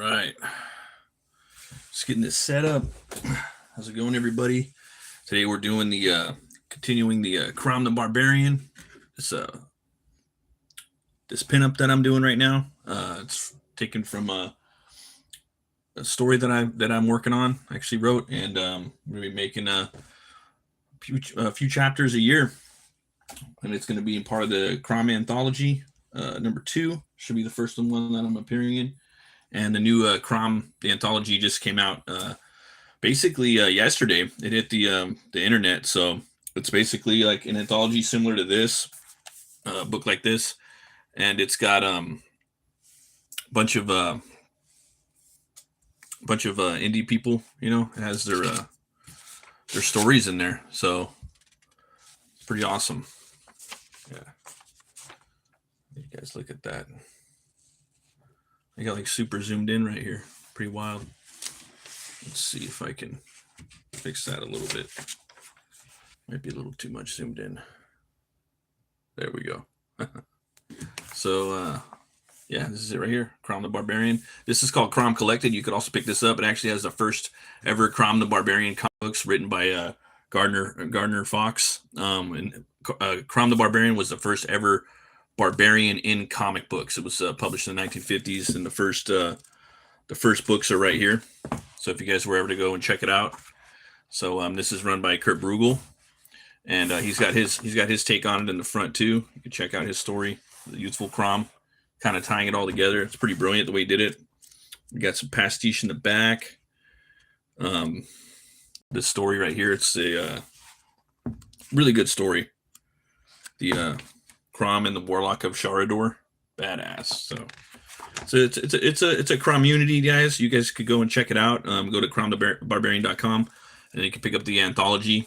right. Just getting this set up. How's it going, everybody? Today we're doing the continuing the CROM the Barbarian. This pinup that I'm doing right now. It's taken from a story that I'm working on. I actually wrote, and I'm gonna be making a few chapters a year, and it's gonna be part of the CROM Anthology. Number 2 should be the first one that I'm appearing in. And the new CROM, the anthology, just came out basically yesterday. It hit the internet, so it's basically like an anthology similar to this book, like this, and it's got bunch of indie people. You know, it has their stories in there, so it's pretty awesome. Yeah, you guys look at that. I got like super zoomed in right here. Pretty wild. Let's see if I can fix that a little bit. Might be a little too much zoomed in. There we go. So, yeah, this is it right here. CROM the Barbarian. This is called CROM Collected. You could also pick this up. It actually has the first ever CROM the Barbarian comic books written by Gardner Fox. And CROM the Barbarian was the first ever Barbarian in comic books. It was published in the 1950s, and the first books are right here. So if you guys were ever to go and check it out, so this is run by Kurt Bruegel, and he's got his take on it in the front too. You can check out his story, the youthful CROM, kind of tying it all together. It's pretty brilliant the way he did it. We got some pastiche in the back. The story right here, it's a really good story. The CROM and the Warlock of Sharador, badass. So it's a CROM unity, guys. You guys could go and check it out. Go to cromthebarbarian.com, and you can pick up the anthology.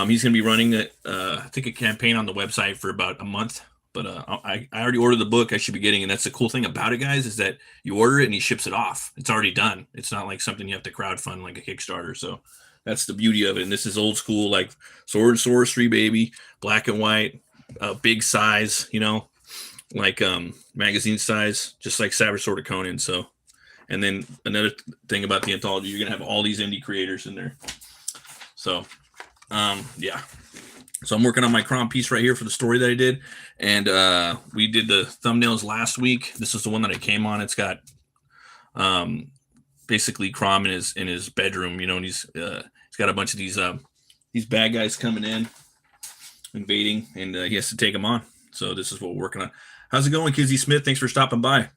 He's going to be running I think a campaign on the website for about a month. But I already ordered the book. I should be getting, and that's the cool thing about it, guys, is that you order it and he ships it off. It's already done. It's not like something you have to crowdfund like a Kickstarter. So that's the beauty of it. And this is old school, like sword and sorcery, baby, black and white. Big size, you know, like magazine size, just like Savage Sword of Conan. So, and then another thing about the anthology, you're gonna have all these indie creators in there. So, yeah. So I'm working on my CROM piece right here for the story that I did, and we did the thumbnails last week. This is the one that I came on. It's got basically CROM in his bedroom, you know, and he's got a bunch of these bad guys coming in, invading, and he has to take them on. So this is what we're working on. How's it going, Kizzy Smith? Thanks for stopping by.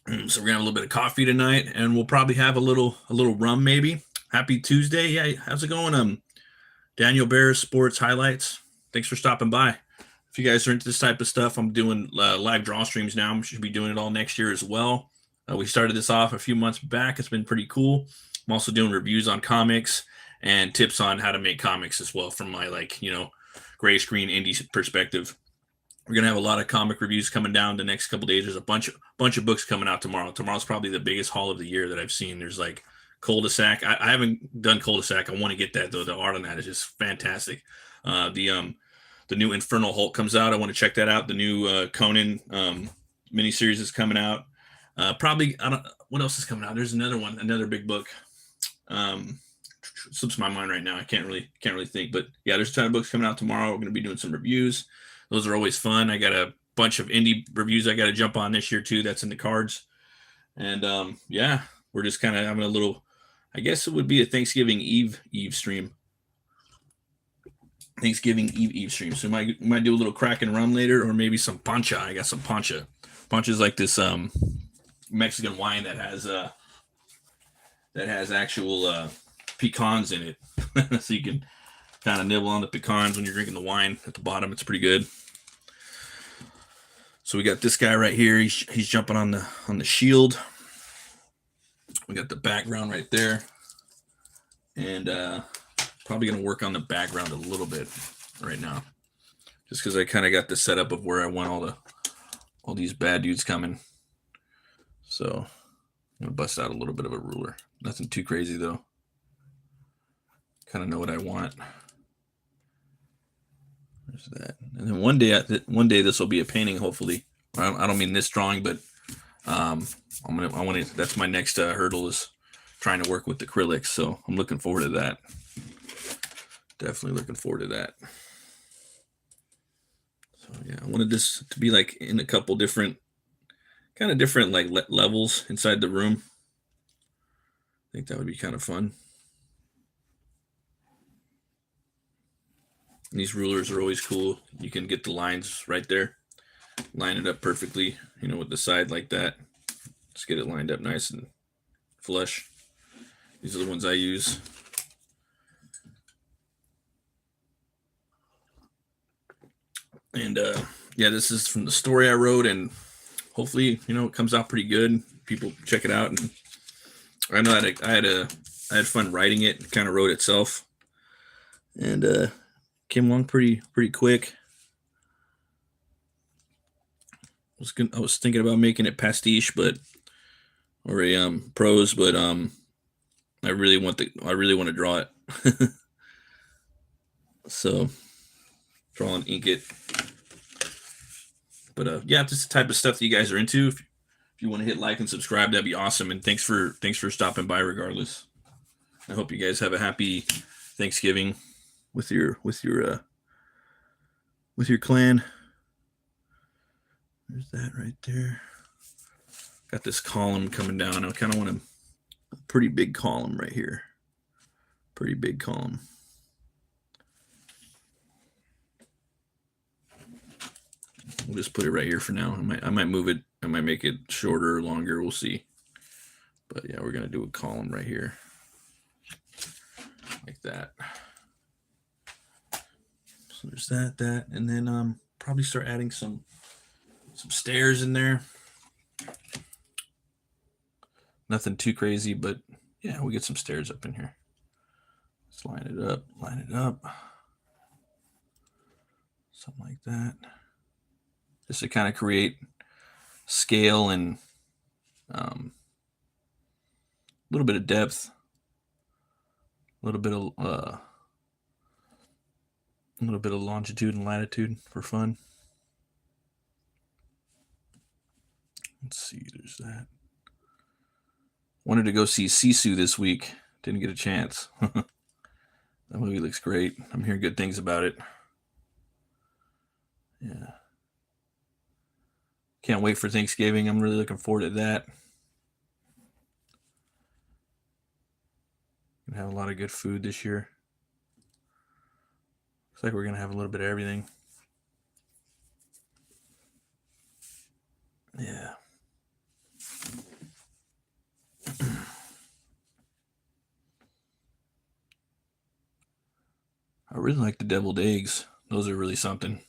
So we're gonna have a little bit of coffee tonight, and we'll probably have a little rum, maybe. Happy Tuesday. Yeah, how's it going? Daniel Bears Sports Highlights. Thanks for stopping by. If you guys are into this type of stuff, I'm doing live draw streams now. I should be doing it all next year as well. We started this off a few months back. It's been pretty cool. I'm also doing reviews on comics and tips on how to make comics as well from my, like, you know, gray screen indie perspective. We're gonna have a lot of comic reviews coming down the next couple days. There's a bunch of books coming out tomorrow. Tomorrow's probably the biggest haul of the year that I've seen. There's like Cul-de-sac. I haven't done Cul-de-sac. I want to get that though. The art on that is just fantastic. The new Infernal Hulk comes out. I want to check that out. The new Conan miniseries is coming out. Probably, I don't. What else is coming out? There's another one, another big book. Slips my mind right now. I can't really think. But yeah, there's a ton of books coming out tomorrow. We're going to be doing some reviews. Those are always fun. I got a bunch of indie reviews I got to jump on this year too. That's in the cards. And yeah, we're just kind of having a little. I guess it would be a Thanksgiving Eve stream. Thanksgiving Eve stream. So we might do a little crack and rum later, or maybe some pancha. I got some pancha. Pancha is like this Mexican wine that has actual pecans in it. So you can kind of nibble on the pecans when you're drinking the wine at the bottom. It's pretty good. So we got this guy right here. He's jumping on the shield. We got the background right there, and probably going to work on the background a little bit right now, just because I kind of got the setup of where I want all these bad dudes coming. So I'm going to bust out a little bit of a ruler. Nothing too crazy though. Kind of know what I want. There's that. And then one day this will be a painting, hopefully. I don't mean this drawing, but That's my next hurdle, is trying to work with acrylics. So I'm looking forward to that. Definitely looking forward to that. So yeah, I wanted this to be like in a couple different, kind of different like levels inside the room. I think that would be kind of fun. And these rulers are always cool. You can get the lines right there, line it up perfectly, with the side like that. Just get it lined up nice and flush. These are the ones I use. And yeah, this is from the story I wrote, and hopefully, it comes out pretty good. People check it out, and I know I had fun writing it. It kind of wrote itself, and came along pretty quick. I was thinking about making it pastiche, or a prose, but I really want to draw it. So draw and ink it. But yeah, this is the type of stuff that you guys are into. If you want to hit like and subscribe, that'd be awesome. And thanks for stopping by regardless. I hope you guys have a happy Thanksgiving with your clan. There's that right there. Got this column coming down. I kind of want a pretty big column right here. Pretty big column. We'll just put it right here for now. I might move it. I might make it shorter or longer. We'll see. But yeah, we're gonna do a column right here, like that. So there's that, and then probably start adding some stairs in there. Nothing too crazy, but yeah, we'll get some stairs up in here. Let's line it up. Something like that. Just to kind of create scale and a little bit of depth, a little bit of longitude and latitude for fun. Let's see, there's that. Wanted to go see Sisu this week. Didn't get a chance. That movie looks great. I'm hearing good things about it. Yeah. Can't wait for Thanksgiving. I'm really looking forward to that. Gonna have a lot of good food this year. Looks like we're gonna have a little bit of everything. Yeah. I really like the deviled eggs. Those are really something.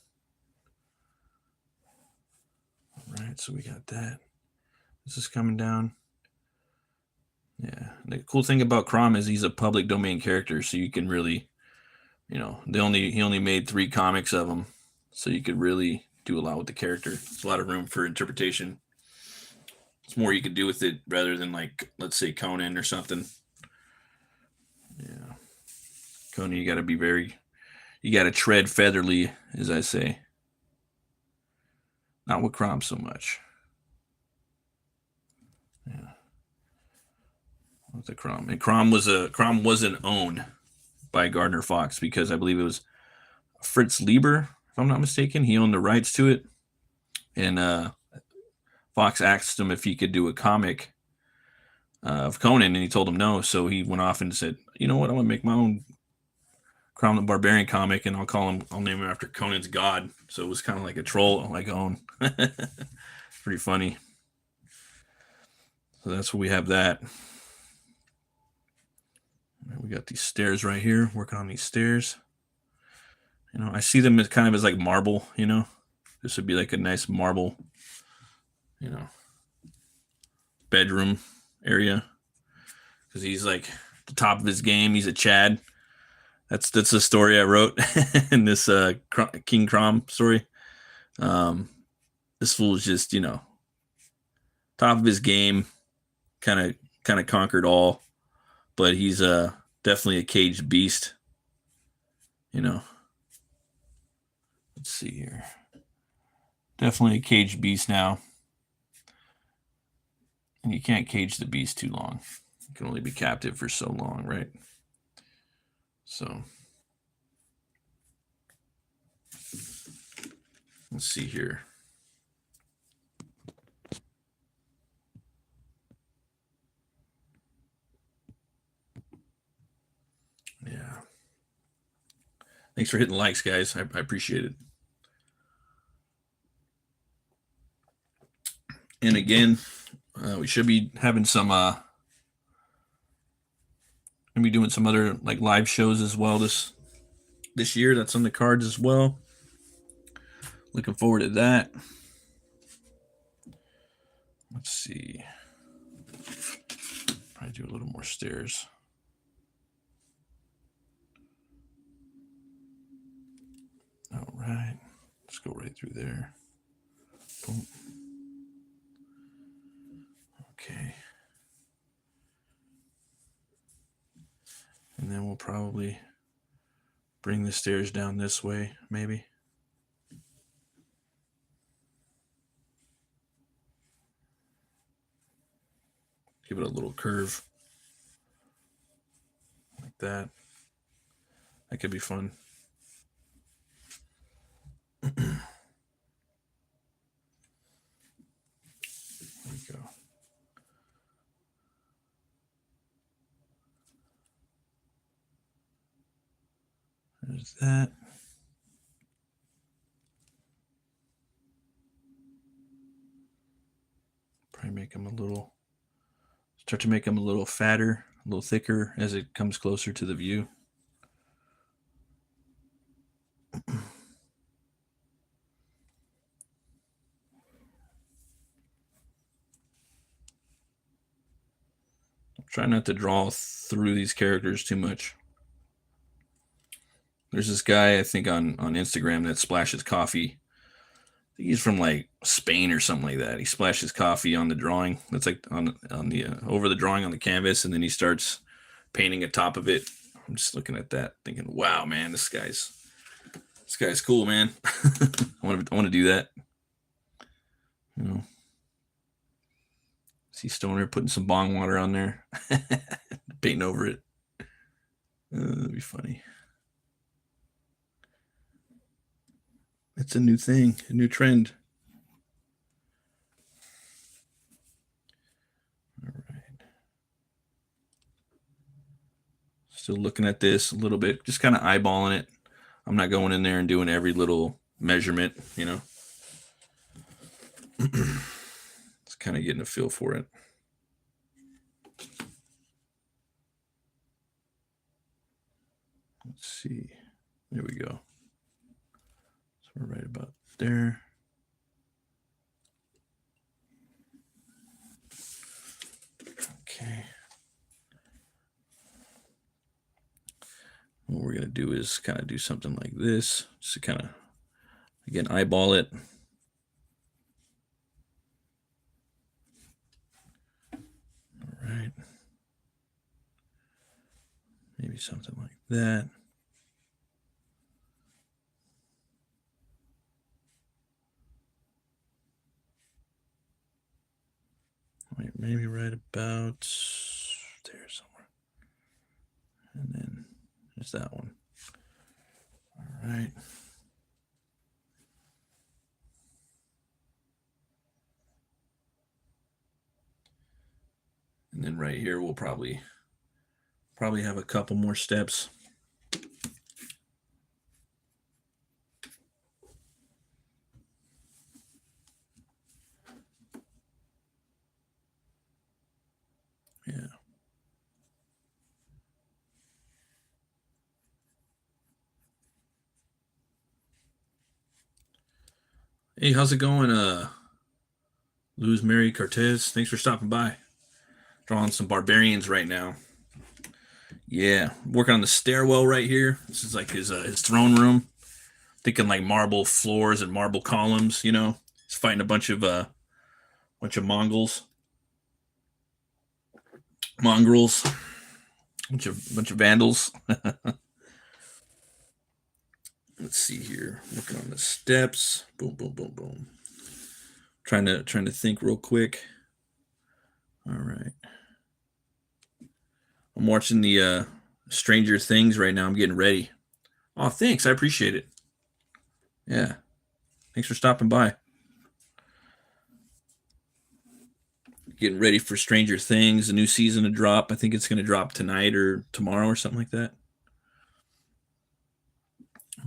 All right, so we got that. This is coming down. Yeah. The cool thing about CROM is he's a public domain character, so you can really, he only made 3 comics of him, so you could really do a lot with the character. There's a lot of room for interpretation. It's more you could do with it rather than, like, let's say Conan or something. Yeah. Conan, you got to tread featherly, as I say. Not with CROM so much. Yeah. What's a CROM? And CROM wasn't owned by Gardner Fox, because I believe it was Fritz Lieber, if I'm not mistaken. He owned the rights to it, and Fox asked him if he could do a comic of Conan, and he told him no. So he went off and said, "You know what? I'm gonna make my own CROM the Barbarian comic, and I'll name him after Conan's god." So it was kind of like a troll, like own. Pretty funny. So that's what we have that. We got these stairs right here. Working on these stairs. I see them as kind of as like marble. This would be like a nice marble, bedroom area, because he's like the top of his game. He's a Chad. That's the story I wrote in this King CROM story. This fool is just top of his game, kind of conquered all, but he's definitely a caged beast. Let's see here. Definitely a caged beast now. And you can't cage the beast too long. You can only be captive for so long, right? So let's see here. Yeah. Thanks for hitting likes, guys. I appreciate it. And again, we should be having some gonna be doing some other like live shows as well this year. That's on the cards as well. Looking forward to that. Let's see. Probably do a little more stairs. All right. Let's go right through there. Boom. Okay. And then we'll probably bring the stairs down this way, maybe. Give it a little curve like that. That could be fun. There we go. There's that. Probably make them start to make them a little fatter, a little thicker as it comes closer to the view. Try not to draw through these characters too much. There's this guy, I think, on Instagram that splashes coffee. I think he's from like Spain or something like that. He splashes coffee on the drawing. That's like on the over the drawing on the canvas, and then he starts painting atop of it. I'm just looking at that, thinking, "Wow, man, this guy's cool, man." I want to do that. You know, see Stoner putting some bong water on there, painting over it. That'd be funny. It's a new thing, a new trend. All right. Still looking at this a little bit, just kind of eyeballing it. I'm not going in there and doing every little measurement, you know. It's kind of getting a feel for it. Let's see. There we go. So we're right about there. Okay. What we're going to do is kind of do something like this, just to kind of, again, eyeball it. All right. Maybe something like that. Wait, maybe right about there somewhere. And then there's that one. All right. And then right here, we'll probably have a couple more steps. Yeah. Hey, how's it going? Luz Mary Cortez, thanks for stopping by. Drawing some barbarians right now. Yeah, working on the stairwell right here. This is like his throne room. Thinking like marble floors and marble columns. You know, he's fighting a bunch of Mongols, mongrels, bunch of vandals. Let's see here. Working on the steps. Boom, boom, boom, boom. Trying to think real quick. All right. I'm watching the Stranger Things right now. I'm getting ready. Oh, thanks. I appreciate it. Yeah. Thanks for stopping by. Getting ready for Stranger Things, a new season to drop. I think it's going to drop tonight or tomorrow or something like that.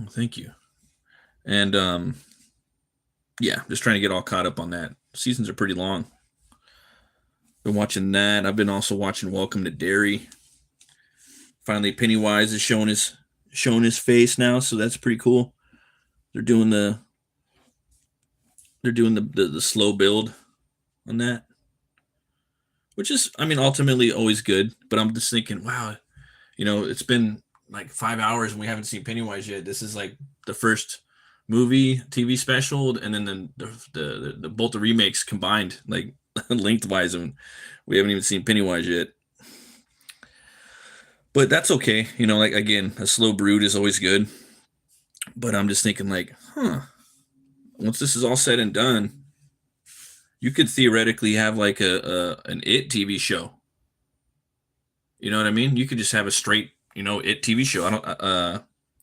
Oh, thank you. And yeah, just trying to get all caught up on that. Seasons are pretty long. Been watching that. I've been also watching Welcome to Derry. Finally, Pennywise is showing his face now, so that's pretty cool. They're doing the slow build on that, which is, I mean, ultimately always good. But I'm just thinking, wow, it's been like 5 hours and we haven't seen Pennywise yet. This is like the first movie, TV special, and then the both the remakes combined, like lengthwise, and we haven't even seen Pennywise yet. But that's okay. Like, again, a slow brood is always good. But I'm just thinking, like, once this is all said and done, you could theoretically have like an It TV show. You know what I mean? You could just have a straight, It TV show.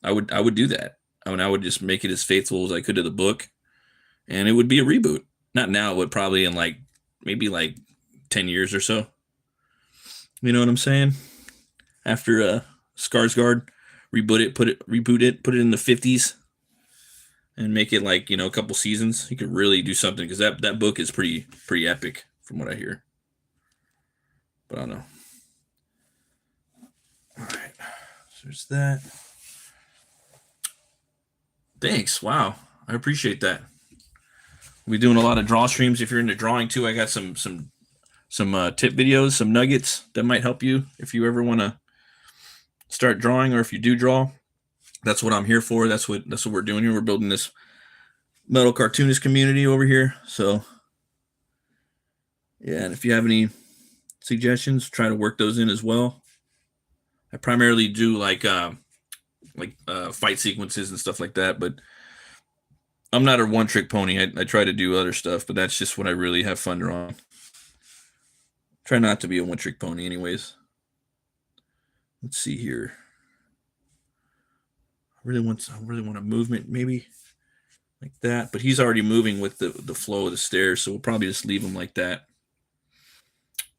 I would do that. I mean, I would just make it as faithful as I could to the book, and it would be a reboot. Not now, but probably in like maybe like 10 years or so. You know what I'm saying? After Skarsgård, reboot it, put it in the 50s, and make it like a couple seasons. You could really do something, because that book is pretty epic from what I hear. But I don't know. All right, so there's that. Thanks. Wow, I appreciate that. We're doing a lot of draw streams. If you're into drawing too, I got some tip videos, some nuggets that might help you if you ever want to start drawing, or if you do draw. That's what I'm here for. That's what we're doing here. We're building this metal cartoonist community over here. So yeah, and if you have any suggestions, try to work those in as well. I primarily do like fight sequences and stuff like that, but I'm not a one-trick pony. I try to do other stuff, but that's just what I really have fun drawing. Try not to be a one-trick pony anyways. Let's see here. I really want a movement, maybe like that, but he's already moving with the flow of the stairs, so we'll probably just leave him like that.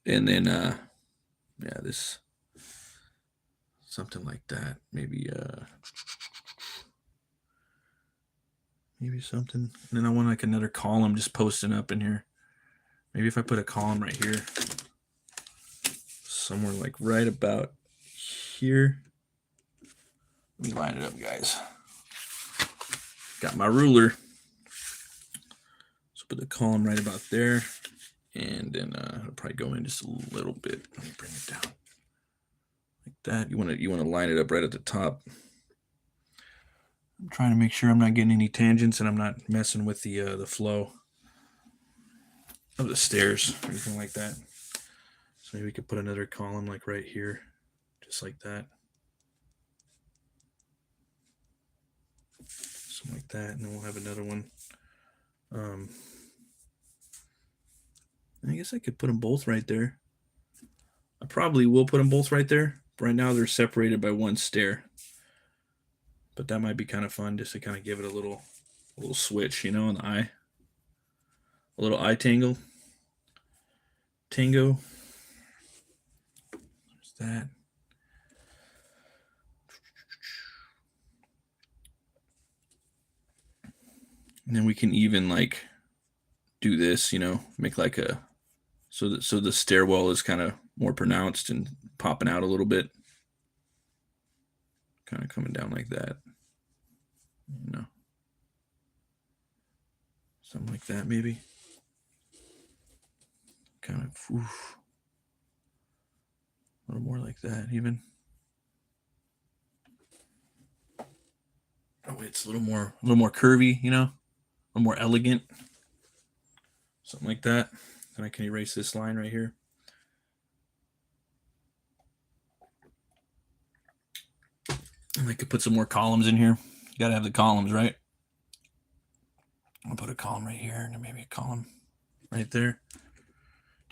And then yeah, this something like that. Maybe something. And then I want like another column just posting up in here. Maybe if I put a column right here, somewhere like right about here. Let me line it up, guys. Got my ruler. So put the column right about there. And then I'll probably go in just a little bit. Let me bring it down like that. You want to line it up right at the top. I'm trying to make sure I'm not getting any tangents and I'm not messing with the flow of the stairs or anything like that. So maybe we could put another column like right here, just like that. Something like that, and then we'll have another one. I guess I could put them both right there. I probably will put them both right there. Right now they're separated by one stair. But that might be kind of fun, just to kind of give it a little switch, in the eye. A little eye tango. There's that. And then we can even like do this, make like a so the stairwell is kind of more pronounced and popping out a little bit. Kind of coming down like that. Something like that maybe. Kind of a little more like that even. Oh, it's a little more curvy, a little more elegant. Something like that. And I can erase this line right here. And I could put some more columns in here. You gotta have the columns, right? I'll put a column right here and maybe a column right there.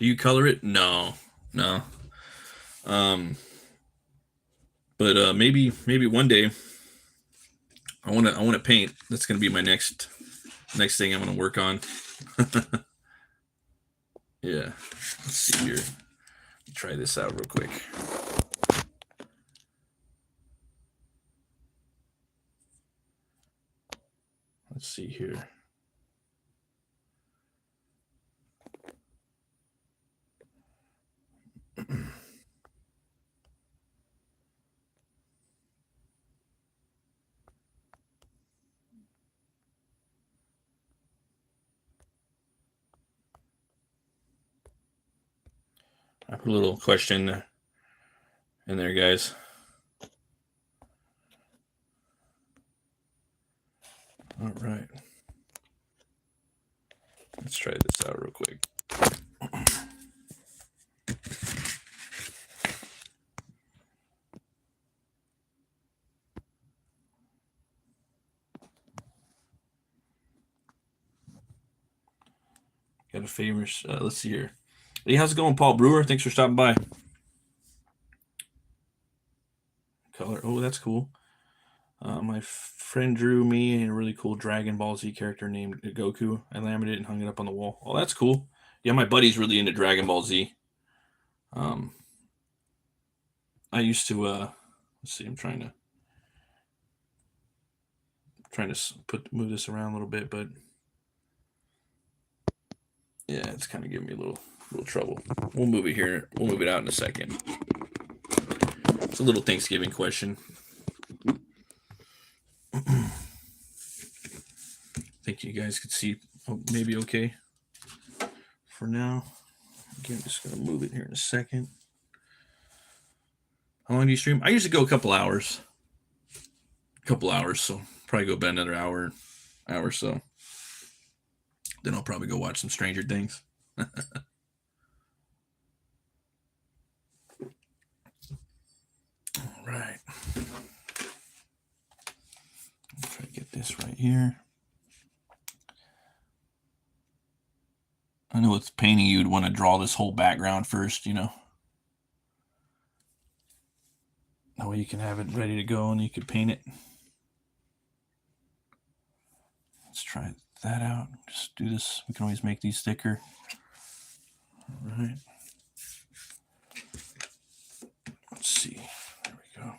Do you color it? No, no. But maybe one day I want to paint. That's gonna be my next thing I'm gonna work on. Yeah. Let's see here. Try this out real quick. Let's see here. I put a little question in there, guys. All right. Let's try this out real quick. Got a favorite. Let's see here. Hey, how's it going, Paul Brewer? Thanks for stopping by. Color. Oh, that's cool. My friend drew me a really cool Dragon Ball Z character named Goku. I laminated it and hung it up on the wall. Oh, that's cool. Yeah, my buddy's really into Dragon Ball Z. I used to. Let's see. I'm trying to move this around a little bit, but yeah, it's kind of giving me a little trouble. We'll move it here. We'll move it out in a second. It's a little Thanksgiving question. I think you guys could see maybe okay for now. Again, I'm just going to move it here in a second. How long do you stream? I usually go a couple hours. So probably go about another hour or so. Then I'll probably go watch some Stranger Things. All right. I'll try to get this right here. I know with painting, you'd want to draw this whole background first, you know. That way you can have it ready to go and you can paint it. Let's try that out. Just do this. We can always make these thicker. All right. Let's see. There we go.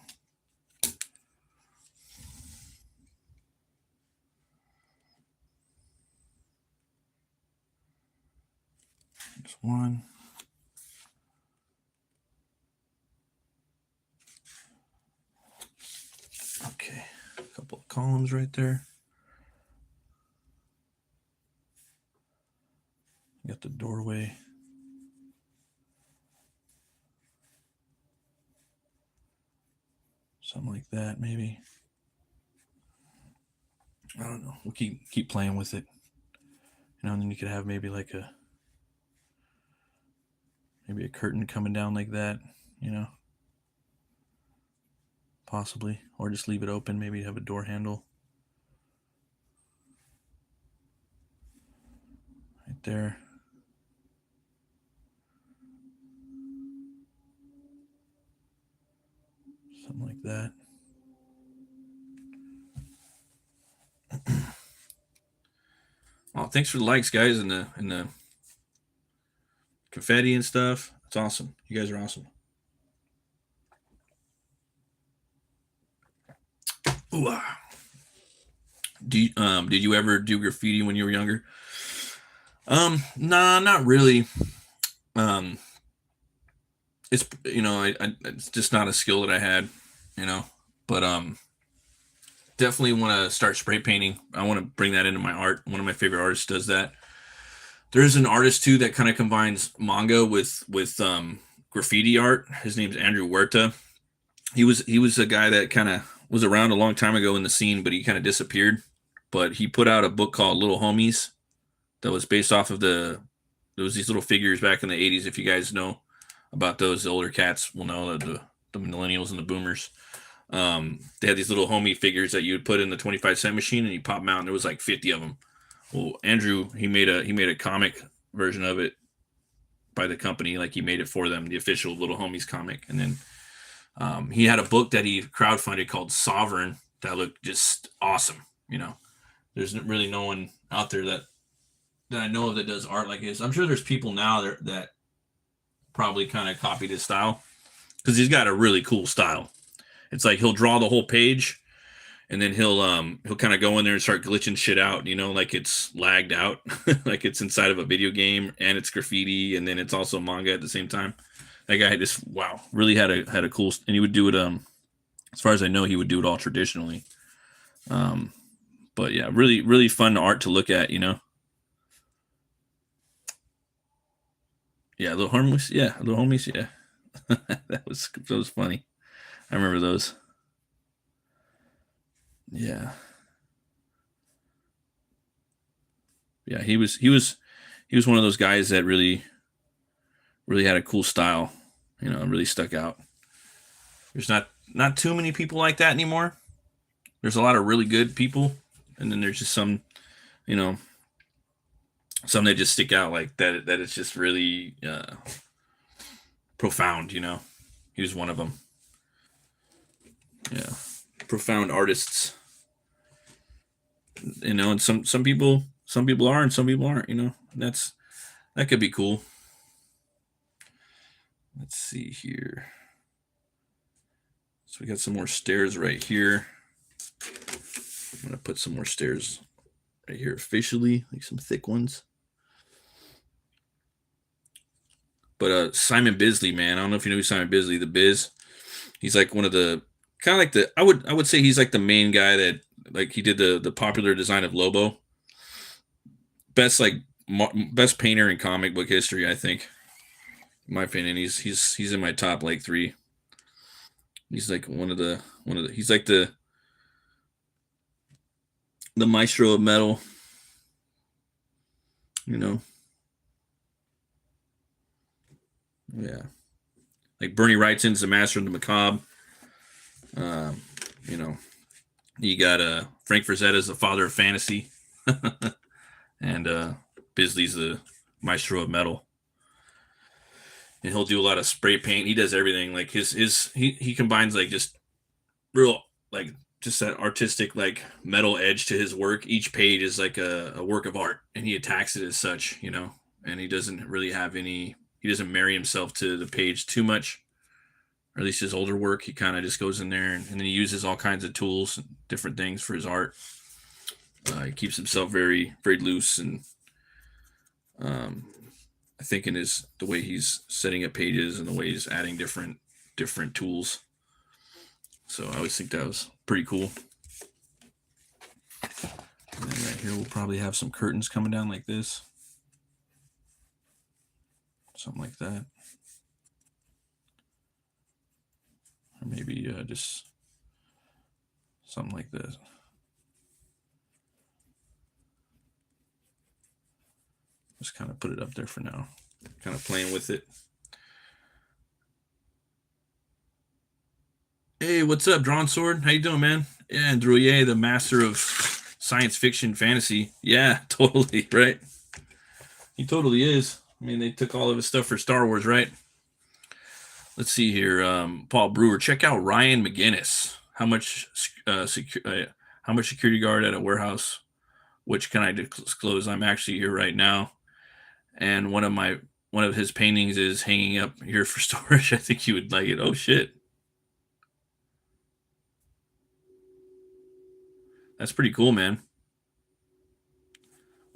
There's one. Okay. A couple of columns right there. Got the doorway. Something like that, maybe. I don't know. We'll keep playing with it. You know, and then you could have maybe like a curtain coming down like that, you know. Possibly. Or just leave it open, maybe have a door handle. Right there. Something like that. Oh, thanks for the likes, guys, and the confetti and stuff. It's awesome. You guys are awesome. Ooh, did you ever do graffiti when you were younger? Nah, not really. It's it's just not a skill that I had, you know. But definitely want to start spray painting. I want to bring that into my art. One of my favorite artists does that. There's an artist too that kind of combines manga with graffiti art. His name's Andrew Huerta. He was a guy that kind of was around a long time ago in the scene, but he kind of disappeared. But he put out a book called Little Homies that was based off of there was these little figures back in the 80s. If you guys know about those, the older cats will know, the millennials and the boomers. They had these little homie figures that you would put in the 25-cent machine and you pop them out, and there was like 50 of them. Well, Andrew, he made a comic version of it by the company. Like he made it for them, the official Little Homies comic. And then he had a book that he crowdfunded called Sovereign that looked just awesome. You know, there's really no one out there that I know of that does art like his. I'm sure there's people now that probably kind of copied his style, because he's got a really cool style. It's like he'll draw the whole page, and then he'll kind of go in there and start glitching shit out, you know, like it's lagged out, like it's inside of a video game and it's graffiti, and then it's also manga at the same time. That guy just really had a cool, and he would do it as far as I know, he would do it all traditionally. But yeah, really fun art to look at, you know. Yeah, Little Homies, yeah. that was funny. I remember those. Yeah. Yeah, he was one of those guys that really had a cool style, you know, really stuck out. There's not too many people like that anymore. There's a lot of really good people, and then there's just some, you know, some that just stick out like that it's just really profound, you know. He was one of them. Yeah. Profound artists. You know, and some people are and some people aren't, you know. That could be cool. Let's see here. So we got some more stairs right here. I'm gonna put some more stairs right here officially, like some thick ones. But Simon Bisley, man, I don't know if you know who Simon Bisley, the Biz. He's like one of the kind of like the I would say he's like the main guy that, like, he did the popular design of Lobo. Best painter in comic book history, I think. In my opinion, he's in my top like 3. He's like one of the he's like the maestro of metal, you know. Yeah, like Bernie Wrightson's the master of the macabre. You know, you got Frank Frazetta's the father of fantasy, and Bisley's the maestro of metal. And he'll do a lot of spray paint. He does everything. Like he combines like just real, like, just that artistic, like, metal edge to his work. Each page is like a work of art, and he attacks it as such, you know. And he doesn't really have any. He doesn't marry himself to the page too much, or at least his older work. He kind of just goes in there, and then he uses all kinds of tools and different things for his art. He keeps himself very, very loose, and I think in the way he's setting up pages and the way he's adding different tools. So I always think that was pretty cool. And then right here we'll probably have some curtains coming down like this. Something like that. Or maybe just something like this. Just kind of put it up there for now. Kind of playing with it. Hey, what's up, Drawn Sword? How you doing, man? Yeah, and Drouillet, the master of science fiction fantasy. Yeah, totally, right? He totally is. I mean, they took all of his stuff for Star Wars, right? Let's see here. Paul Brewer, check out Ryan McGinnis. How much security guard at a warehouse? Which can I disclose? I'm actually here right now, and one of his paintings is hanging up here for storage. I think you would like it. Oh shit, that's pretty cool, man.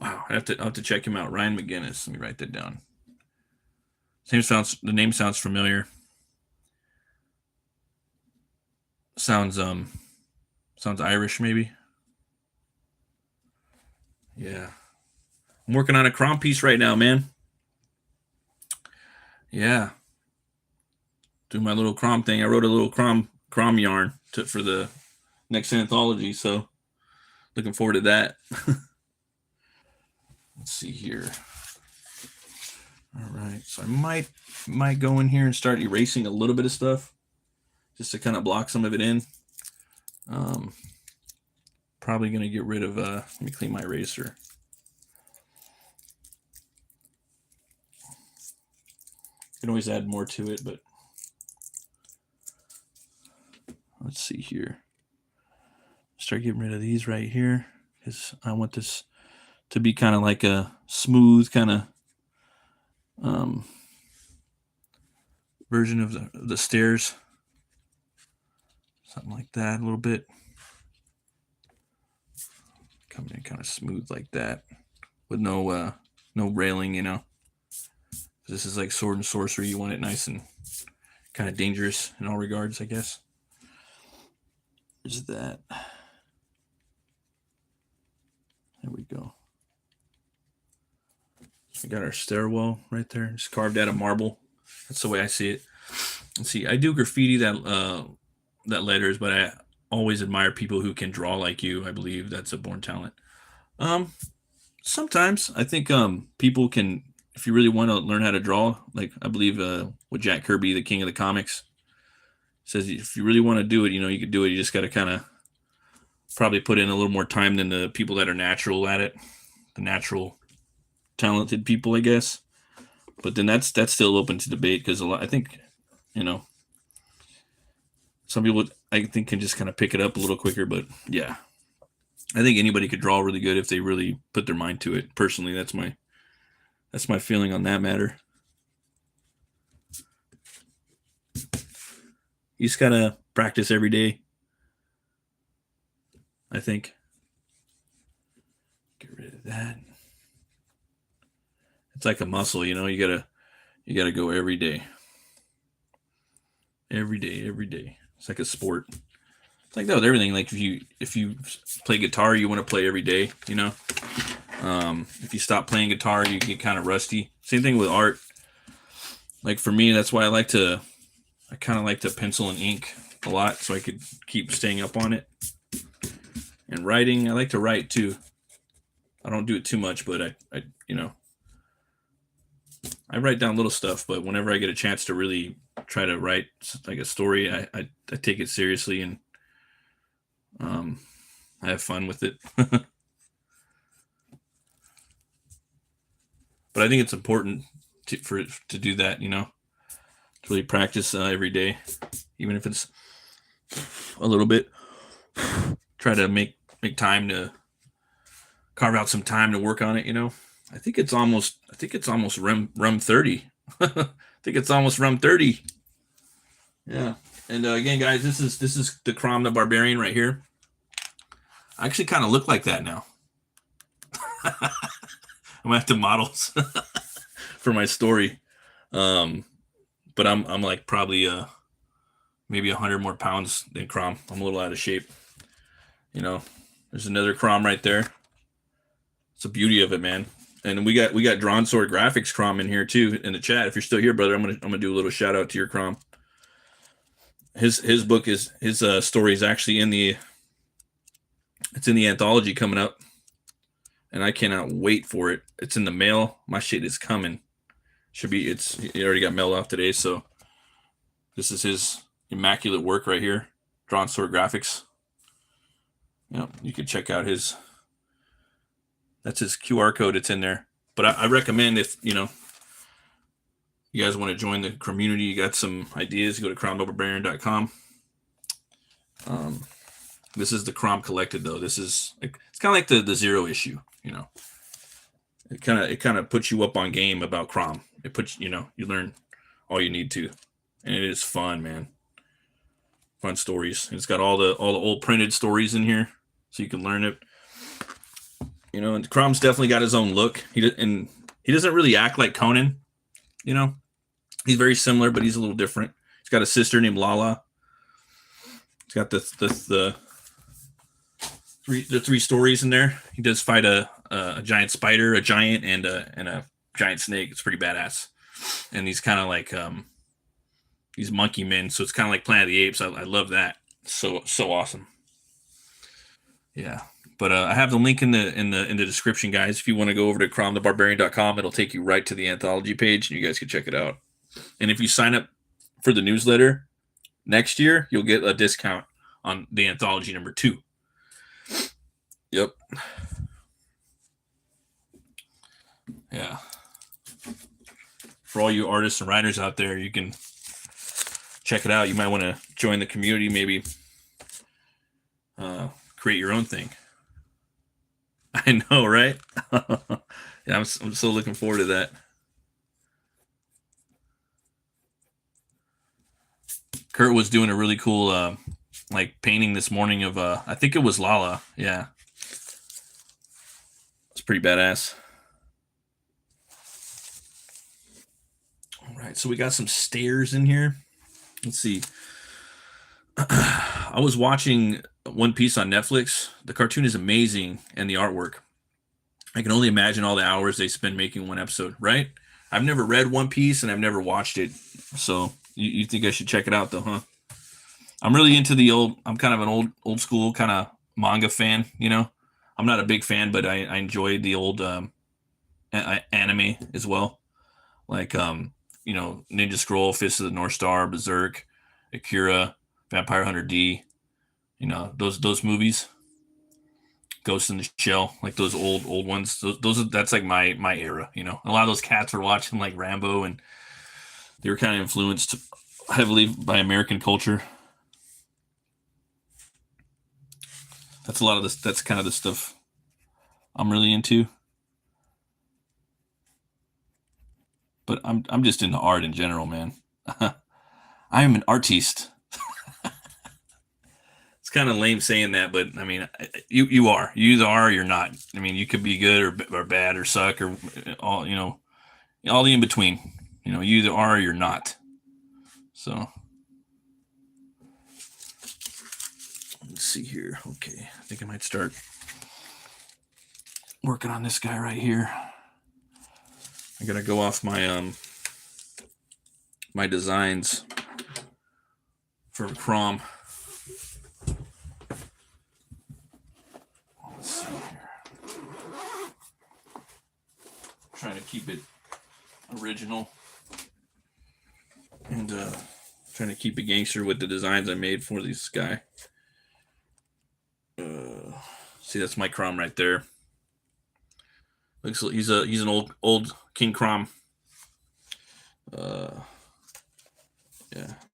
Wow, I'll have to check him out. Ryan McGinnis. Let me write that down. The name sounds familiar. Sounds Irish, maybe. Yeah, I'm working on a CROM piece right now, man. Yeah, do my little CROM thing. I wrote a little CROM yarn for the next anthology, so looking forward to that. Let's see here. All right, so I might go in here and start erasing a little bit of stuff, just to kind of block some of it in. Probably gonna get rid of. Let me clean my eraser. can always add more to it, but let's see here. Start getting rid of these right here because I want this to be kind of like a smooth kind of version of the stairs. Something like that a little bit. Coming in kind of smooth like that with no railing, you know. This is like sword and sorcery. You want it nice and kind of dangerous in all regards, I guess. There's that. There we go. We got our stairwell right there. Just carved out of marble. That's the way I see it. Let's see. I do graffiti that letters, but I always admire people who can draw like you. I believe that's a born talent. Sometimes I think people can, if you really want to learn how to draw, like I believe with Jack Kirby, the king of the comics, says if you really want to do it, you know, you could do it. You just got to kind of probably put in a little more time than the people that are natural at it, the natural talented people, I guess. But then that's still open to debate because I think, you know, some people I think can just kind of pick it up a little quicker. But yeah, I think anybody could draw really good if they really put their mind to it. Personally, that's my feeling on that matter. You just gotta practice every day, I think. Get rid of that. It's like a muscle, you know. You gotta go every day. Every day. It's like a sport. It's like that with everything. Like if you play guitar, you want to play every day, you know. If you stop playing guitar, you get kind of rusty. Same thing with art. Like for me, that's why I kind of like to pencil and ink a lot, so I could keep staying up on it. And writing, I like to write too. I don't do it too much, but I you know, I write down little stuff. But whenever I get a chance to really try to write like a story, I take it seriously and I have fun with it. But I think it's important to do that, you know, to really practice every day, even if it's a little bit. Try to make time to carve out some time to work on it, you know. I think it's almost rum 30. I think it's almost rum 30. Yeah. And again, guys, this is the CROM the Barbarian right here. I actually kind of look like that now. I'm gonna have to model for my story. But I'm like probably maybe 100 more pounds than CROM. I'm a little out of shape. You know, there's another CROM right there. It's the beauty of it, man. And we got Drawn Sword Graphics CROM in here too in the chat. If you're still here, brother, I'm gonna do a little shout out to your CROM. His book is his story is actually in the anthology coming up, and I cannot wait for it. It's in the mail. My shit is coming. It already got mailed off today, so this is his immaculate work right here. Drawn Sword Graphics. Yep, you can check out that's his QR code. It's in there. But I recommend if, you know, you guys want to join the community, you got some ideas, go to cromthebarbarian.com. This is the CROM collected though. This is it's kind of like the zero issue, you know. It kind of puts you up on game about CROM. It puts, you know, you learn all you need to, and it is fun, man. Fun stories. It's got all the old printed stories in here, so you can learn it. You know, and CROM's definitely got his own look. He doesn't really act like Conan. You know, he's very similar, but he's a little different. He's got a sister named Lala. He's got the three stories in there. He does fight a giant spider, a giant, and a giant snake. It's pretty badass. And he's kind of like these monkey men, so it's kind of like Planet of the Apes. I love that. So awesome. Yeah. But I have the link in the description, guys. If you want to go over to cromthebarbarian.com, it'll take you right to the anthology page, and you guys can check it out. And if you sign up for the newsletter next year, you'll get a discount on the anthology number 2. Yep. Yeah. for all you artists and writers out there, you can check it out. You might want to join the community, maybe create your own thing. I know, right? Yeah, I'm so looking forward to that. Kurt was doing a really cool like painting this morning of I think it was Lala. Yeah. It's pretty badass. All right, so we got some stairs in here. Let's see. I was watching One Piece on Netflix. The cartoon is amazing, and the artwork. I can only imagine all the hours they spend making one episode, right? I've never read One Piece, and I've never watched it. So you think I should check it out, though, huh? I'm really into the I'm kind of an old school kind of manga fan, you know? I'm not a big fan, but I enjoy the old anime as well. Like, you know, Ninja Scroll, Fist of the North Star, Berserk, Akira, Vampire Hunter D, you know, those movies, Ghost in the Shell, like those old ones. That's like my era, you know. A lot of those cats were watching like Rambo, and they were kind of influenced heavily by American culture. That's a lot of this. That's kind of the stuff I'm really into. But I'm just into art in general, man. I am an artiste. It's kind of lame saying that, but I mean, you are. You either are or you're not. I mean, you could be good or bad or suck or all, you know, all the in between. You know, you either are or you're not. So let's see here. Okay, I think I might start working on this guy right here. I gotta go off my my designs for CROM. Let's see here. Trying to keep it original and trying to keep it gangster with the designs I made for this guy. See, that's my CROM right there. Looks like he's an old King CROM. Yeah,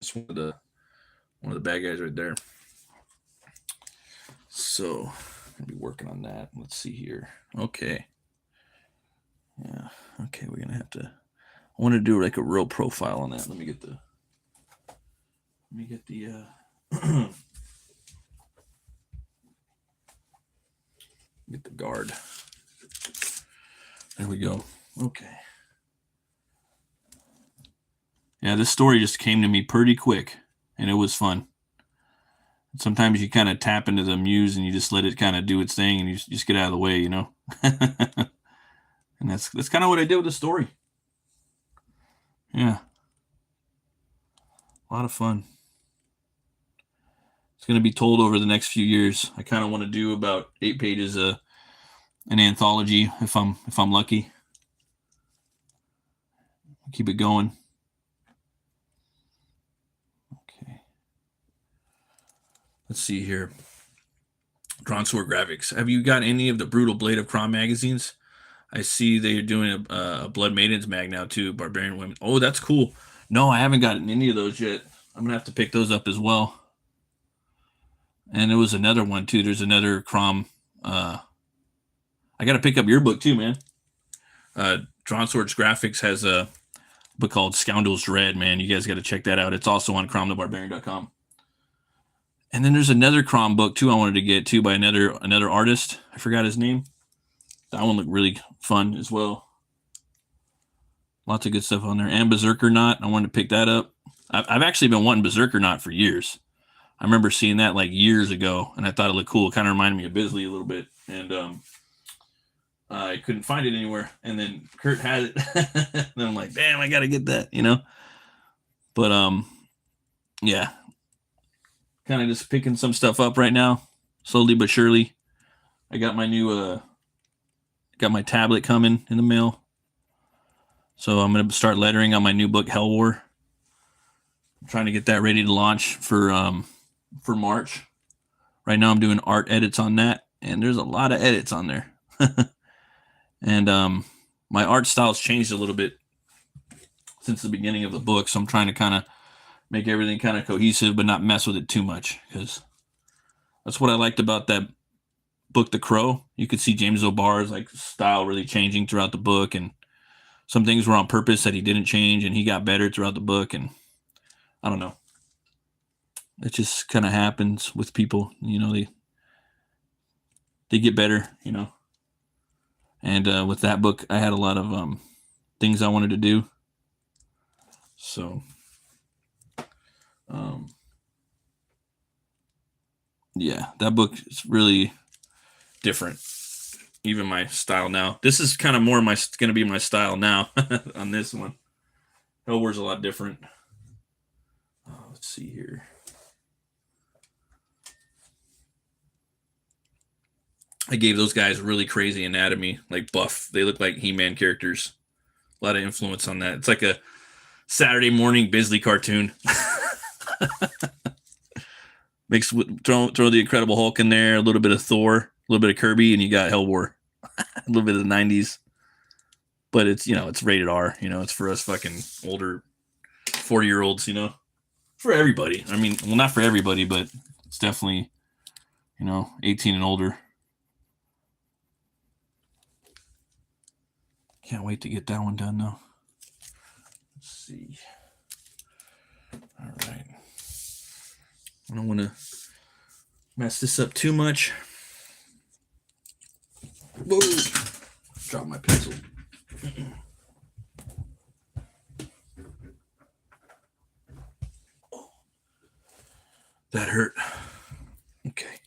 it's one of the bad guys right there. So I'll be working on that. Let's see here. Okay. Yeah. Okay, we're gonna have to. I want to do like a real profile on that. Let me get the get the guard. There we go. Okay. Yeah, this story just came to me pretty quick, and it was fun. Sometimes you kind of tap into the muse and you just let it kind of do its thing, and you just get out of the way, you know. And that's kind of what I did with the story. Yeah, a lot of fun. It's going to be told over the next few years. I kind of want to do about 8 pages an anthology if I'm lucky. Keep it going. Okay. Let's see here. Drawn Sword Graphics. Have you got any of the Brutal Blade of CROM magazines? I see they're doing a Blood Maidens mag now too. Barbarian Women. Oh, that's cool. No, I haven't gotten any of those yet. I'm gonna have to pick those up as well. And there was another one too. There's another CROM. I got to pick up your book too, man. Drawn Swords Graphics has a book called Scoundrel's Dread, man. You guys got to check that out. It's also on cromthebarbarian.com. And then there's another CROM book too I wanted to get too by another artist. I forgot his name. That one looked really fun as well. Lots of good stuff on there. And Berserker Knot. I wanted to pick that up. I've actually been wanting Berserker Knot for years. I remember seeing that like years ago, and I thought it looked cool. It kind of reminded me of Bisley a little bit. And I couldn't find it anywhere. And then Kurt had it. And I'm like, damn, I got to get that, you know? But, yeah. Kind of just picking some stuff up right now, slowly but surely. I got my new, got my tablet coming in the mail. So I'm going to start lettering on my new book, Hell War. I'm trying to get that ready to launch for March. Right now I'm doing art edits on that, and there's a lot of edits on there. And my art style's changed a little bit since the beginning of the book, so I'm trying to kind of make everything kind of cohesive, but not mess with it too much, because that's what I liked about that book, The Crow. You could see James O'Barr's like style really changing throughout the book, and some things were on purpose that he didn't change, and he got better throughout the book. And I don't know, it just kind of happens with people, you know, they get better, you know. And with that book, I had a lot of things I wanted to do. So, yeah, that book is really different. Even my style now. This is kind of more going to be my style now on this one. Hellwar's a lot different. Let's see here. I gave those guys really crazy anatomy, like buff. They look like He-Man characters. A lot of influence on that. It's like a Saturday morning Bisley cartoon. Throw the Incredible Hulk in there, a little bit of Thor, a little bit of Kirby, and you got Hellwar. A little bit of the 90s. But it's, you know, it's rated R. You know, it's for us fucking older 40-year-olds, you know. For everybody. I mean, well, not for everybody, but it's definitely, you know, 18 and older. Can't wait to get that one done, though. Let's see. All right. I don't want to mess this up too much. Whoa! Drop my pencil. That hurt. Okay.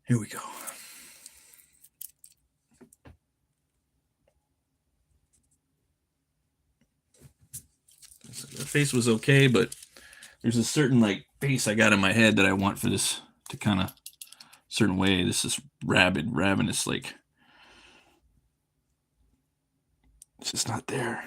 Here we go. The face was okay, but there's a certain like face I got in my head that I want for this to kind of certain way. This is ravenous, like it's just not there.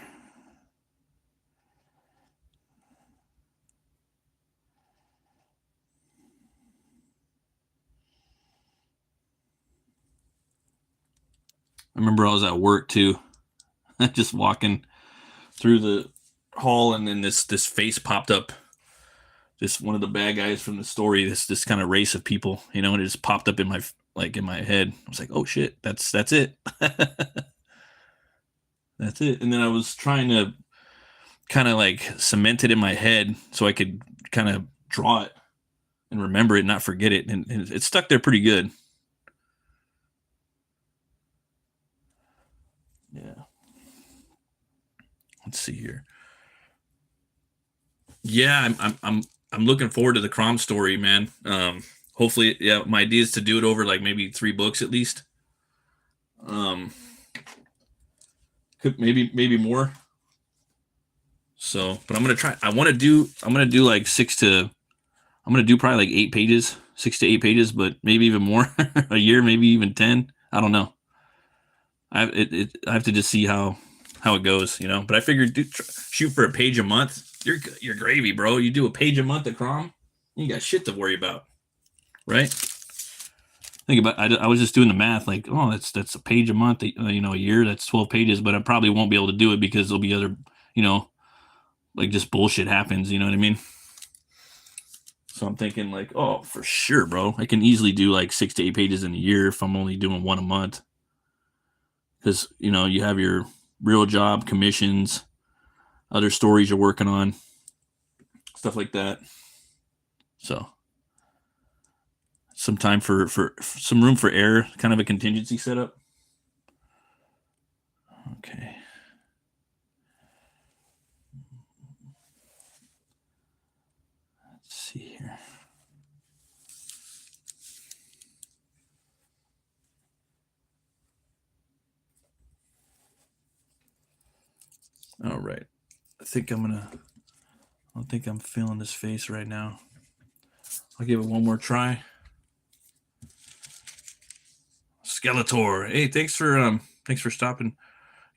I remember I was at work too, just walking through the hall, and then this face popped up. Just one of the bad guys from the story. This kind of race of people, you know, and it just popped up in my head. I was like, oh shit, that's it. That's it. And then I was trying to kind of like cement it in my head so I could kind of draw it and remember it, not forget it, and it stuck there pretty good. Yeah. Let's see here. Yeah, I'm looking forward to the CROM story, man. Hopefully, yeah, my idea is to do it over like maybe 3 books at least. Could maybe more. So, but I'm gonna try. I'm gonna do like I'm gonna do probably like 8 pages, 6 to 8 pages, but maybe even more a year, maybe even 10. I don't know. I have to just see how it goes, you know. But I figured, shoot for a page a month. You're gravy, bro. You do a page a month at CROM, you got shit to worry about, right? Think about. I was just doing the math, like, oh, that's a page a month, you know, a year. That's 12 pages, but I probably won't be able to do it because there'll be other, you know, like just bullshit happens. You know what I mean? So I'm thinking like, oh, for sure, bro. I can easily do like 6 to 8 pages in a year if I'm only doing one a month. Because, you know, you have your real job, commissions, other stories you're working on, stuff like that. So some time for some room for error, kind of a contingency setup. Okay. Let's see here. All right. I don't think I'm feeling this face right now. I'll give it one more try. Skeletor. Hey, thanks for stopping.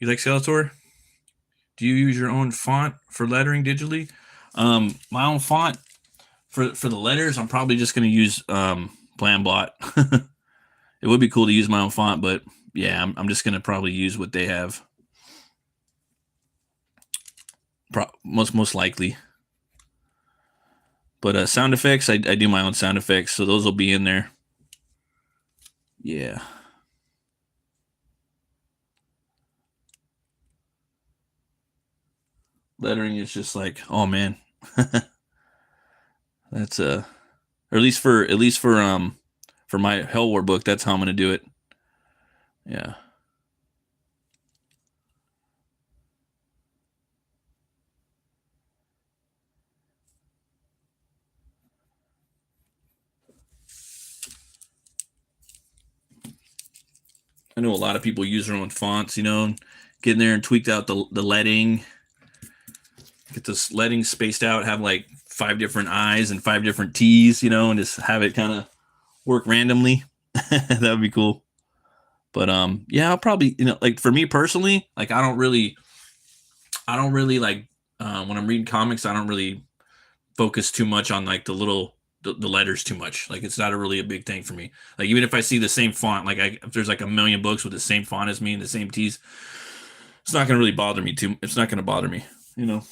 You like Skeletor? Do you use your own font for lettering digitally? My own font for the letters, I'm probably just going to use PlanBot. It would be cool to use my own font, but yeah, I'm just going to probably use what they have. most likely. But sound effects, I do my own sound effects, so those will be in there. Yeah. Lettering is just like, oh man. That's or at least for my Hell War book, that's how I'm gonna do it. Yeah. I know a lot of people use their own fonts, you know, and get in there and tweak out the leading, get this leading spaced out, have like 5 different I's and 5 different T's, you know, and just have it kind of work randomly. That would be cool. But yeah, I'll probably, you know, like for me personally, like I don't really like when I'm reading comics, I don't really focus too much on like the letters too much. Like it's not really a big thing for me. Like even if I see the same font, like if there's like a million books with the same font as me and the same T's, it's not gonna really bother me too. It's not gonna bother me, you know.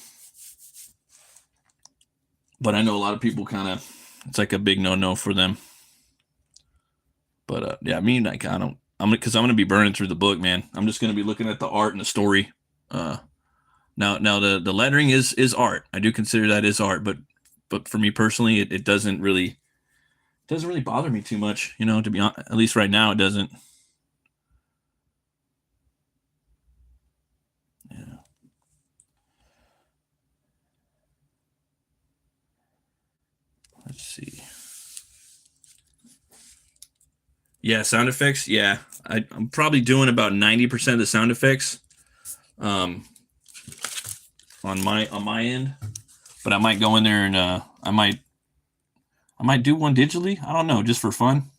But I know a lot of people kind of, it's like a big no for them. But yeah, I mean, like I'm gonna be burning through the book, man. I'm just gonna be looking at the art and the story. Now the lettering is art. I do consider that is art, but for me personally, it doesn't really bother me too much, you know, to be honest. At least right now it doesn't. Yeah. Let's see. Yeah, sound effects. Yeah, I'm probably doing about 90% of the sound effects on my end, but I might go in there and I might do one digitally. I don't know, just for fun.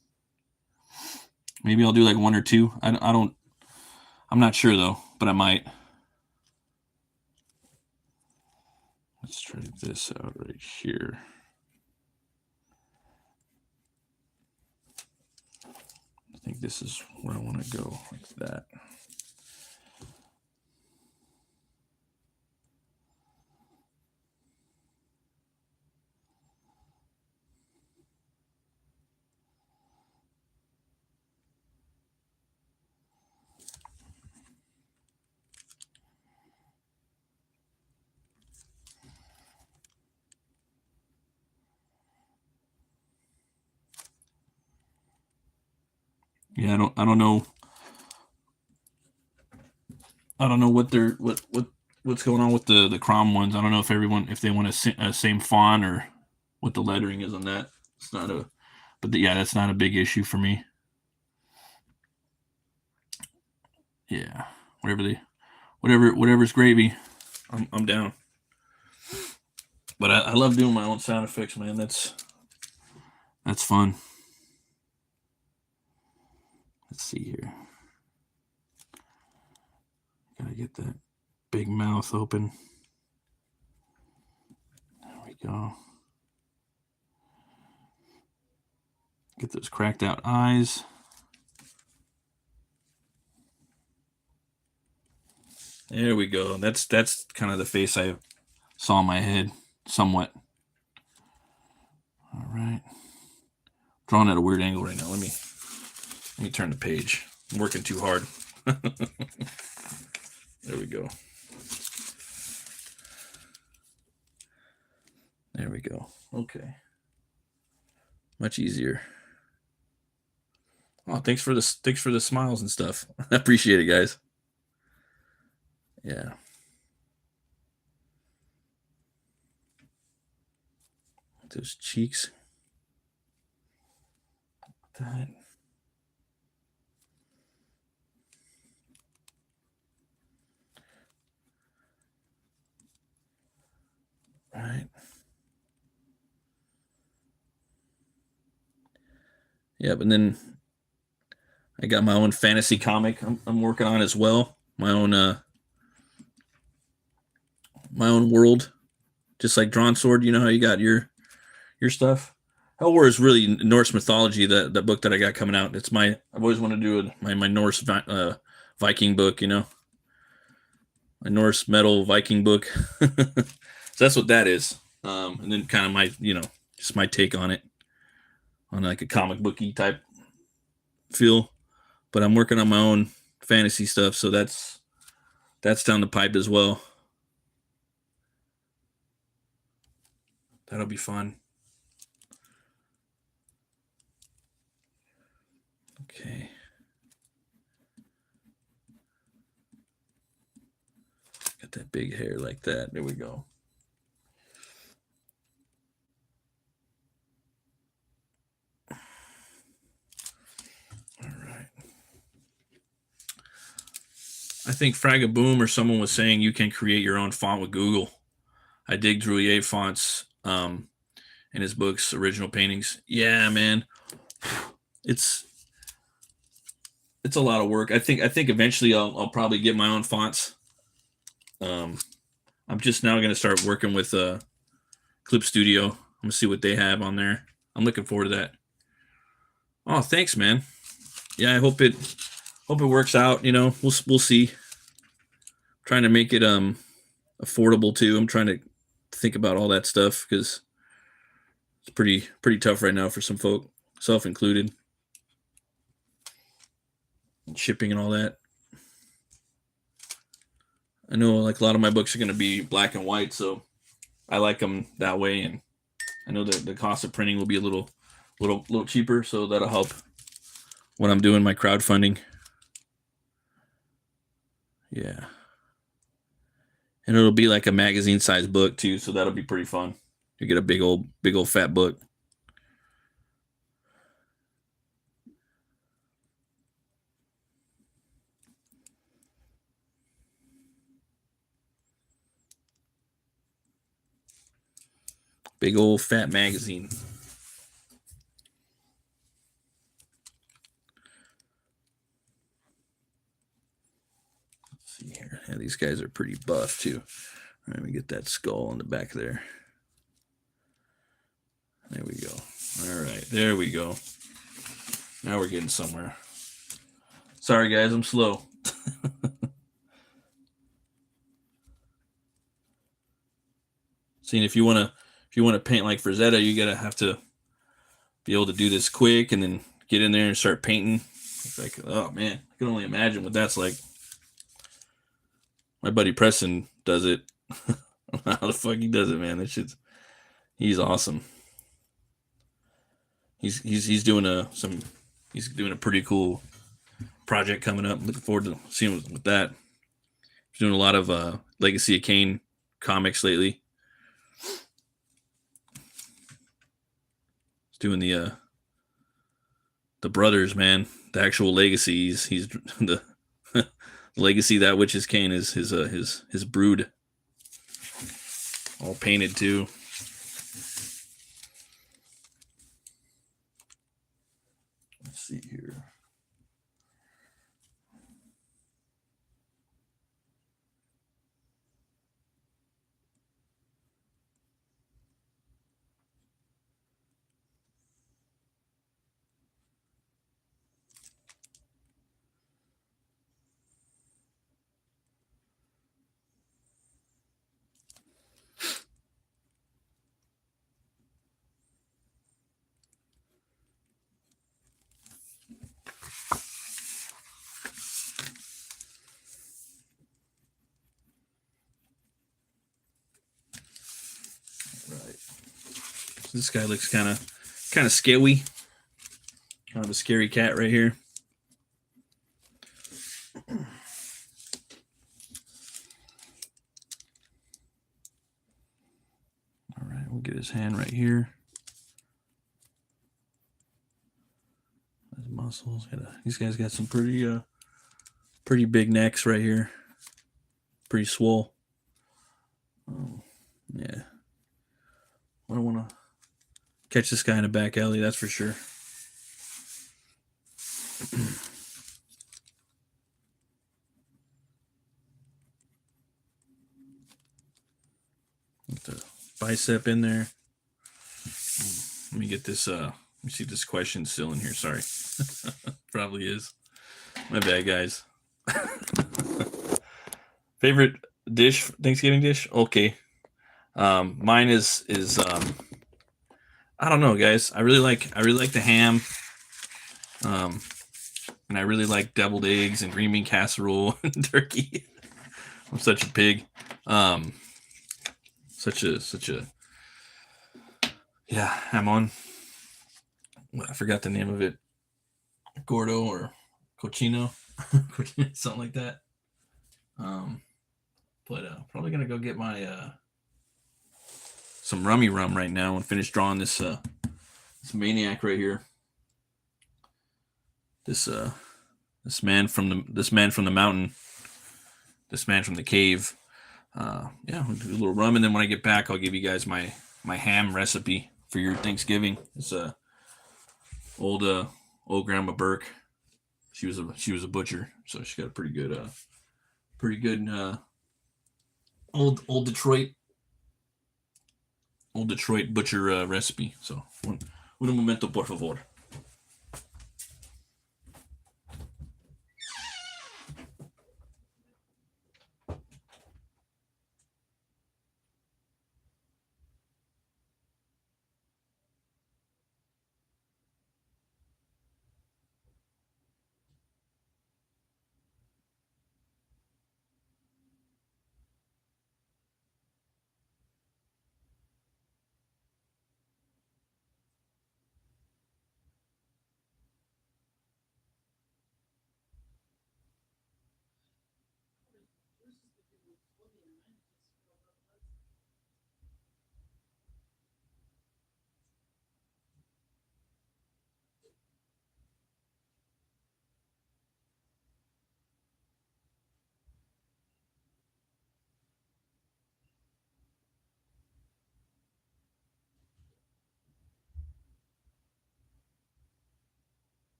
Maybe I'll do like 1 or 2. I'm not sure though, but I might. Let's try this out right here. I think this is where I want to go, like that. Yeah, I don't know. I don't know what's going on with the CROM ones. I don't know if they want a same font or what the lettering is on that. It's not a, but yeah, that's not a big issue for me. Yeah, whatever's gravy, I'm down. But I love doing my own sound effects, man. That's fun. Let's see here. Gotta get that big mouth open. There we go. Get those cracked out eyes. There we go. That's kind of the face I saw in my head, somewhat. All right. Drawing at a weird angle right now. Let me turn the page. I'm working too hard. There we go. There we go. Okay. Much easier. Oh, thanks for the smiles and stuff. I appreciate it, guys. Yeah. Those cheeks. That. Right. Yeah, but then I got my own fantasy comic I'm working on as well. My own world, just like Drawn Sword. You know how you got your stuff. Hell War is really Norse mythology. The book that I got coming out. I've always wanted to do my Norse Viking book. You know, a Norse metal Viking book. So that's what that is. And then kind of my, just my take on it, on like a comic booky type feel. But I'm working on my own fantasy stuff, so that's down the pipe as well. That'll be fun. Okay. Got that big hair like that. There we go. All right. I think Fragaboom or someone was saying you can create your own font with Google. I dig Drouillet fonts in his books, original paintings. Yeah, man. It's a lot of work. I think eventually I'll probably get my own fonts. I'm just now going to start working with Clip Studio. I'm gonna see what they have on there. I'm looking forward to that. Oh, thanks, man. Yeah, I hope it works out. We'll see. I'm trying to make it affordable too. I'm trying to think about all that stuff because it's pretty tough right now for some folk, self included. Shipping and all that. I know like a lot of my books are going to be black and white, so I like them that way, and I know that the cost of printing will be a little cheaper, so that'll help when I'm doing my crowdfunding. Yeah. And it'll be like a magazine size book too, so that'll be pretty fun. You get a big old fat book. Big old fat magazine. Let's see here. Yeah, these guys are pretty buff too. All right, let me get that skull in the back there. There we go. All right, there we go. Now we're getting somewhere. Sorry, guys, I'm slow. Seeing if you want to paint like Frazetta, you gotta have to be able to do this quick and then get in there and start painting. It's like, oh man, I can only imagine what that's like. My buddy Preston does it. How the fuck he does it, man? That shit's, he's awesome. He's doing a pretty cool project coming up. Looking forward to seeing with that. He's doing a lot of Legacy of Kain comics lately. He's doing the brothers, man. The actual legacies. He's the legacy that which is Kain is his brood. All painted too. Let's see here. Right. So this guy looks kind of scary. Kind of a scary cat right here. All right, we'll get his hand right here. His muscles. These guys got some pretty big necks right here. Pretty swole. Oh, yeah. I don't want to catch this guy in a back alley, that's for sure. Get the bicep in there. Let me get this. Let me see if this question's still in here. Sorry. Probably is. My bad, guys. Favorite dish, Thanksgiving dish. Okay. Mine is I don't know, guys. I really like the ham. Um, and I really like deviled eggs and green bean casserole and turkey. I'm such a pig. Um, such a yeah. I'm on. I forgot the name of it. Gordo or cochino, something like that. Um, but probably gonna go get my some rummy rum right now and finish drawing this maniac right here. This this man from the mountain, this man from the cave. Yeah, we'll do a little rum, and then when I get back, I'll give you guys my ham recipe for your Thanksgiving. It's old old Grandma Burke. She was a butcher, so she got a pretty good old Detroit butcher recipe. So un momento por favor.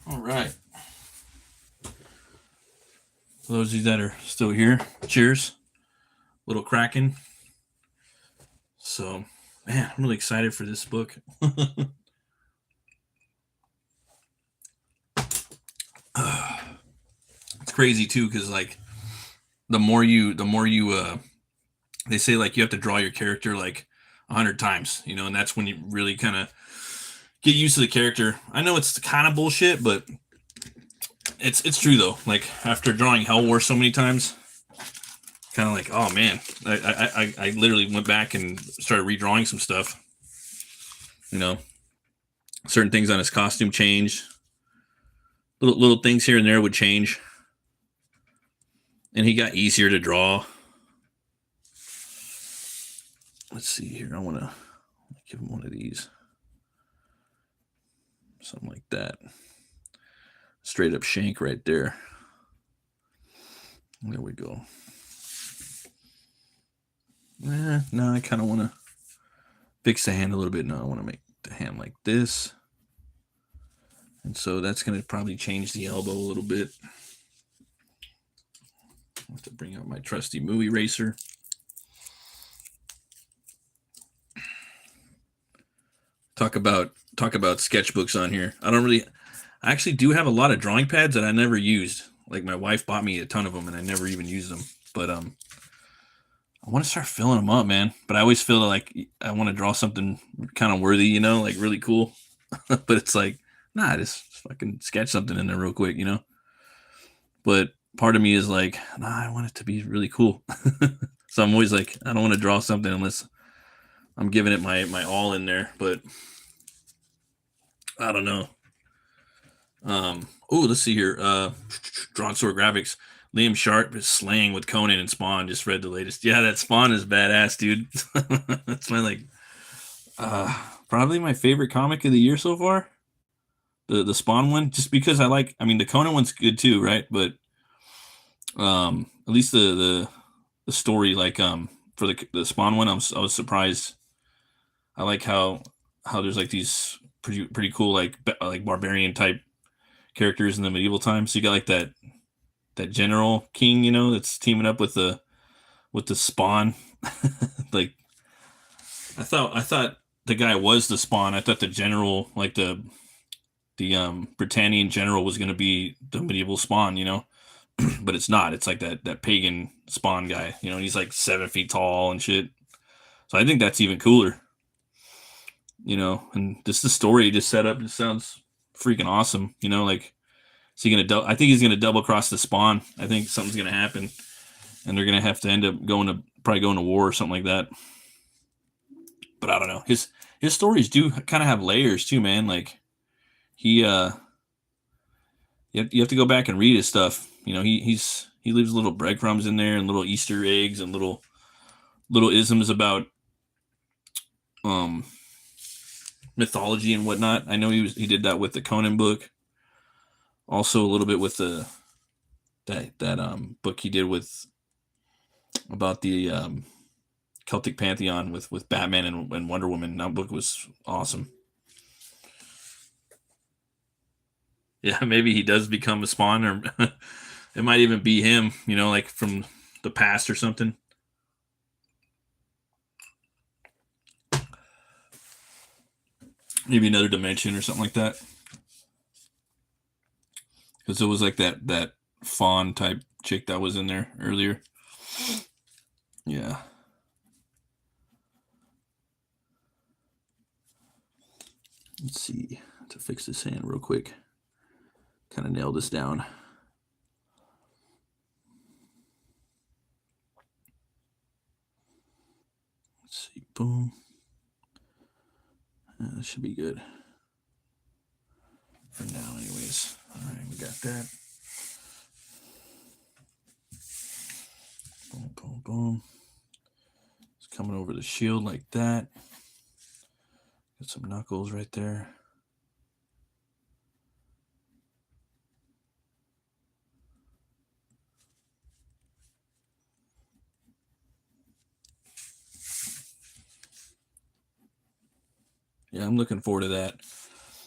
All right. For those of you that are still here, cheers. Little Kraken. So, man, I'm really excited for this book. It's crazy too, because like the more you they say like you have to draw your character like 100 times, and that's when you really kind of get used to the character. I know it's kind of bullshit, but it's true though. Like after drawing Hell War so many times, kind of like, oh man, I literally went back and started redrawing some stuff. Certain things on his costume changed. Little things here and there would change, and he got easier to draw. Let's see here. I want to give him one of these, something like that. Straight up shank right there. There we go. No, I kind of want to fix the hand a little bit. No, I want to make the hand like this. And so that's going to probably change the elbow a little bit. I have to bring out my trusty movie eraser. Talk about sketchbooks on here. I actually do have a lot of drawing pads that I never used. Like my wife bought me a ton of them and I never even used them. But I want to start filling them up, man. But I always feel like I want to draw something kind of worthy, like really cool. But it's like, nah, just fucking sketch something in there real quick, But part of me is like, nah, I want it to be really cool. So I'm always like, I don't want to draw something unless I'm giving it my all in there. But I don't know. Let's see here. Drawn Sword Graphics. Liam Sharp is slaying with Conan and Spawn. Just read the latest. Yeah, that Spawn is badass, dude. That's my probably my favorite comic of the year so far. the Spawn one, just because I mean, the Conan one's good too, right? But at least the story, like for the Spawn one, I was surprised. I like how there's like these pretty cool like barbarian type characters in the medieval times. So you got like that general king, that's teaming up with the Spawn. Like I thought the guy was the Spawn. I thought the general, like the Britannian general, was going to be the medieval Spawn, but it's not. It's like that pagan Spawn guy, and he's like 7 feet tall and shit. So I think that's even cooler, and just the story just set up just sounds freaking awesome, like, is he gonna I think he's gonna double cross the Spawn. I think something's gonna happen, and they're gonna have to end up probably going to war or something like that. But I don't know. His stories do kind of have layers too, man. Like, he you have to go back and read his stuff. He leaves little breadcrumbs in there and little Easter eggs and little isms about mythology and whatnot. I know he did that with the Conan book. Also a little bit with that book he did about the Celtic pantheon with Batman and Wonder Woman. That book was awesome. Yeah, maybe he does become a Spawn, or it might even be him, like from the past or something. Maybe another dimension or something like that. Because it was like that fawn type chick that was in there earlier. Yeah. Let's see, to fix this hand real quick. Kind of nail this down. Let's see, boom. That should be good for now, anyways. All right, we got that. Boom, boom, boom. It's coming over the shield like that. Got some knuckles right there. Yeah, I'm looking forward to that.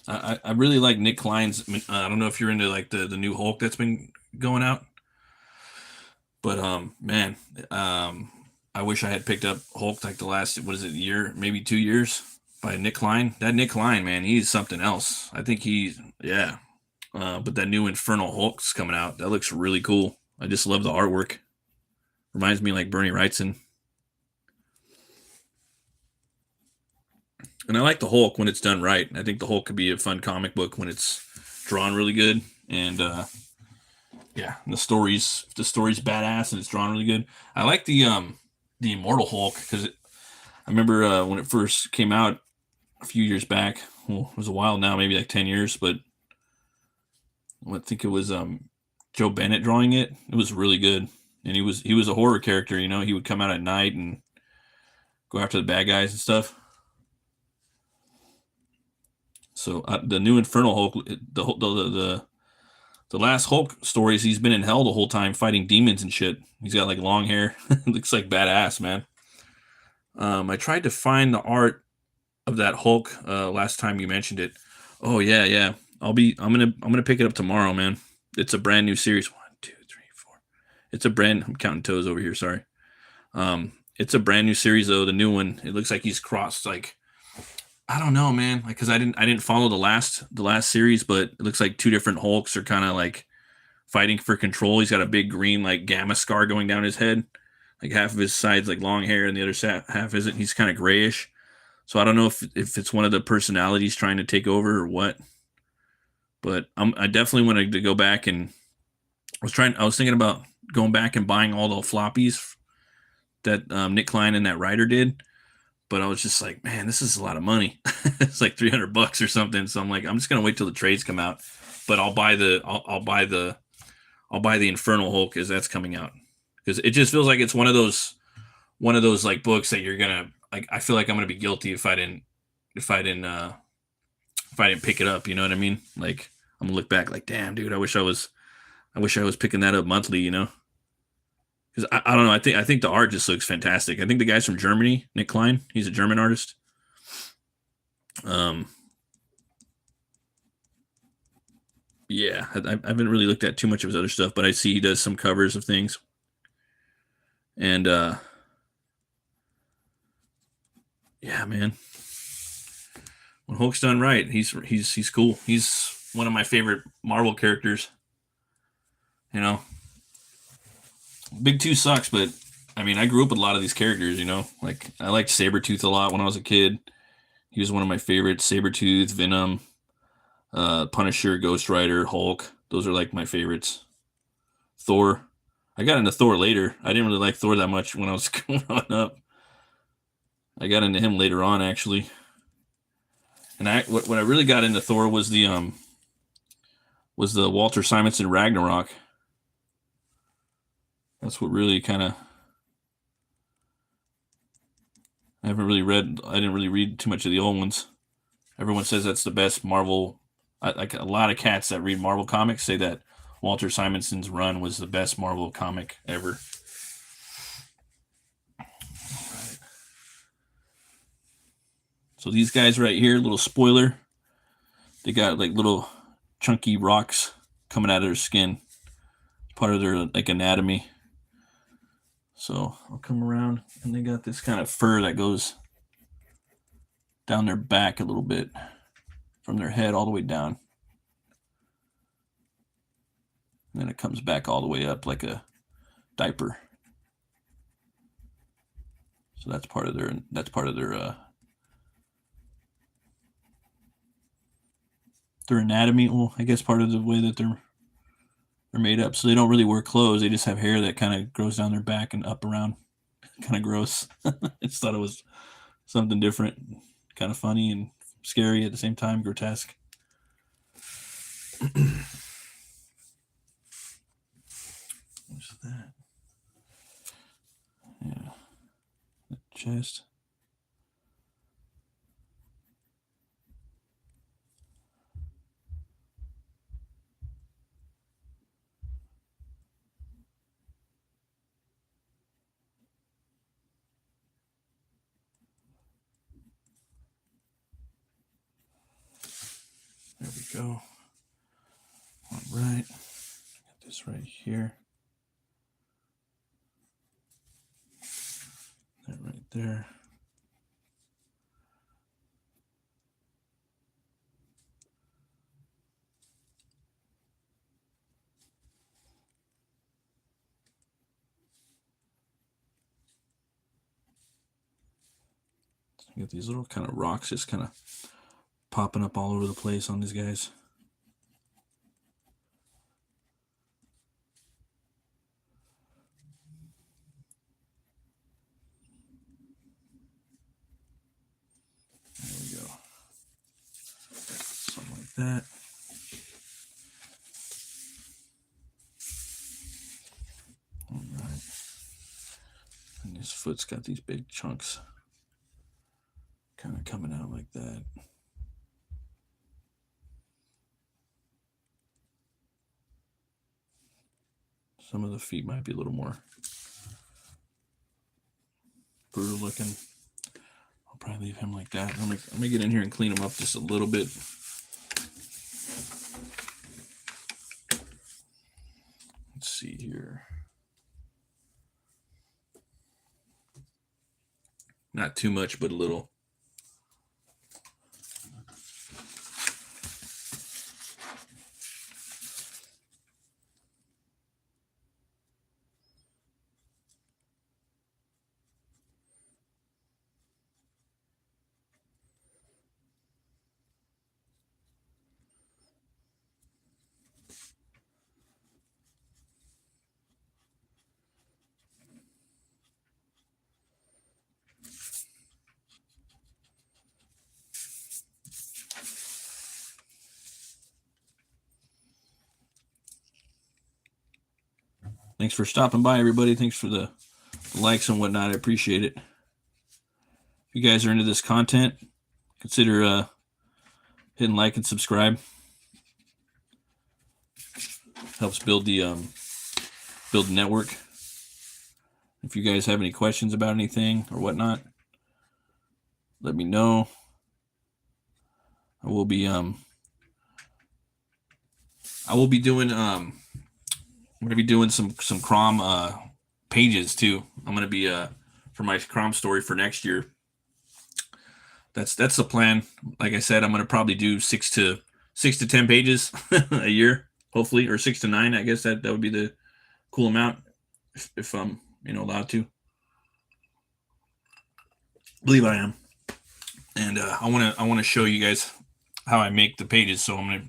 I really like Nick Klein's. I don't know if you're into like the new Hulk that's been going out, but man, I wish I had picked up Hulk like the last, what is it, year, maybe 2 years, by Nick Klein. That Nick Klein, man, he's something else. I think yeah. But that new Infernal Hulk's coming out. That looks really cool. I just love the artwork. Reminds me like Bernie Wrightson. And I like the Hulk when it's done right. I think the Hulk could be a fun comic book when it's drawn really good. And yeah, and the story's badass and it's drawn really good. I like the Immortal Hulk because I remember when it first came out a few years back. Well, it was a while now, maybe like 10 years, but I think it was Joe Bennett drawing it. It was really good. And he was a horror character, he would come out at night and go after the bad guys and stuff. So the new Infernal Hulk, the last Hulk stories, he's been in hell the whole time fighting demons and shit. He's got like long hair. Looks like badass, man. I tried to find the art of that Hulk last time you mentioned it. Oh yeah. I'm gonna pick it up tomorrow, man. It's a brand new series. 1, 2, 3, 4. I'm counting toes over here. Sorry. It's a brand new series though. The new one. It looks like he's crossed like, I don't know, man. Like, cause I didn't follow the last series, but it looks like two different Hulks are kind of like fighting for control. He's got a big green like gamma scar going down his head. Like half of his side's like long hair, and the other half isn't. He's kind of grayish. So I don't know if it's one of the personalities trying to take over or what. But I definitely wanted to go back, and I was thinking about going back and buying all the floppies that Nick Klein and that writer did. But I was just like, man, this is a lot of money. It's like $300 or something. So I'm like, I'm just gonna wait till the trades come out. But I'll buy the Infernal Hulk as that's coming out, because it just feels like it's one of those like books that you're gonna like. I feel like I'm gonna be guilty if I didn't if I didn't pick it up, you know what I mean? Like I'm gonna look back like, damn, dude, I wish I was picking that up monthly, you know? Because I don't know, I think the art just looks fantastic. I think the guy's from Germany, Nick Klein. He's a German artist. Yeah, I haven't really looked at too much of his other stuff, but I see he does some covers of things. And yeah, man. When Hulk's done right, he's cool. He's one of my favorite Marvel characters. You know, Big Two sucks, but I mean, I grew up with a lot of these characters. You know, like I liked Sabretooth a lot when I was a kid. He was one of my favorites. Sabretooth, Venom, Punisher, Ghost Rider, Hulk. Those are like my favorites. Thor. I got into Thor later. I didn't really like Thor that much when I was growing up. I got into him later on, actually. And what I really got into Thor was the Walter Simonson Ragnarok. That's what really kind of. I didn't really read too much of the old ones. Everyone says that's the best Marvel. Like a lot of cats that read Marvel comics say that Walter Simonson's run was the best Marvel comic ever. Right. So these guys right here, little spoiler, they got like little chunky rocks coming out of their skin, part of their like anatomy. So I'll come around, and they got this kind of fur that goes down their back a little bit, from their head all the way down. And then it comes back all the way up like a diaper. So that's part of their anatomy. Well, I guess part of the way that they're made up. So they don't really wear clothes. They just have hair that kind of grows down their back and up around. Kind of gross. I just thought it was something different, kind of funny and scary at the same time, grotesque. What's that? Yeah, the chest. There we go. All right. Got this right here. That right there. You got these little kind of rocks just kind of popping up all over the place on these guys. There we go. Something like that. All right. And his foot's got these big chunks kind of coming out like that. Some of the feet might be a little more brutal looking. I'll probably leave him like that. I'm gonna get in here and clean him up just a little bit. Let's see here. Not too much, but a little. Thanks for stopping by, everybody. Thanks for the likes and whatnot. I appreciate it. If you guys are into this content, consider hitting like and subscribe. Helps build the network. If you guys have any questions about anything or whatnot, let me know. I will be doing I'm gonna be doing some CROM pages too. I'm gonna be for my CROM story for next year. That's the plan. Like I said, I'm gonna probably do 6 to 10 pages a year, hopefully, or 6 to 9. I guess that would be the cool amount if I'm allowed to. I believe I am. And I want to show you guys how I make the pages. So I'm gonna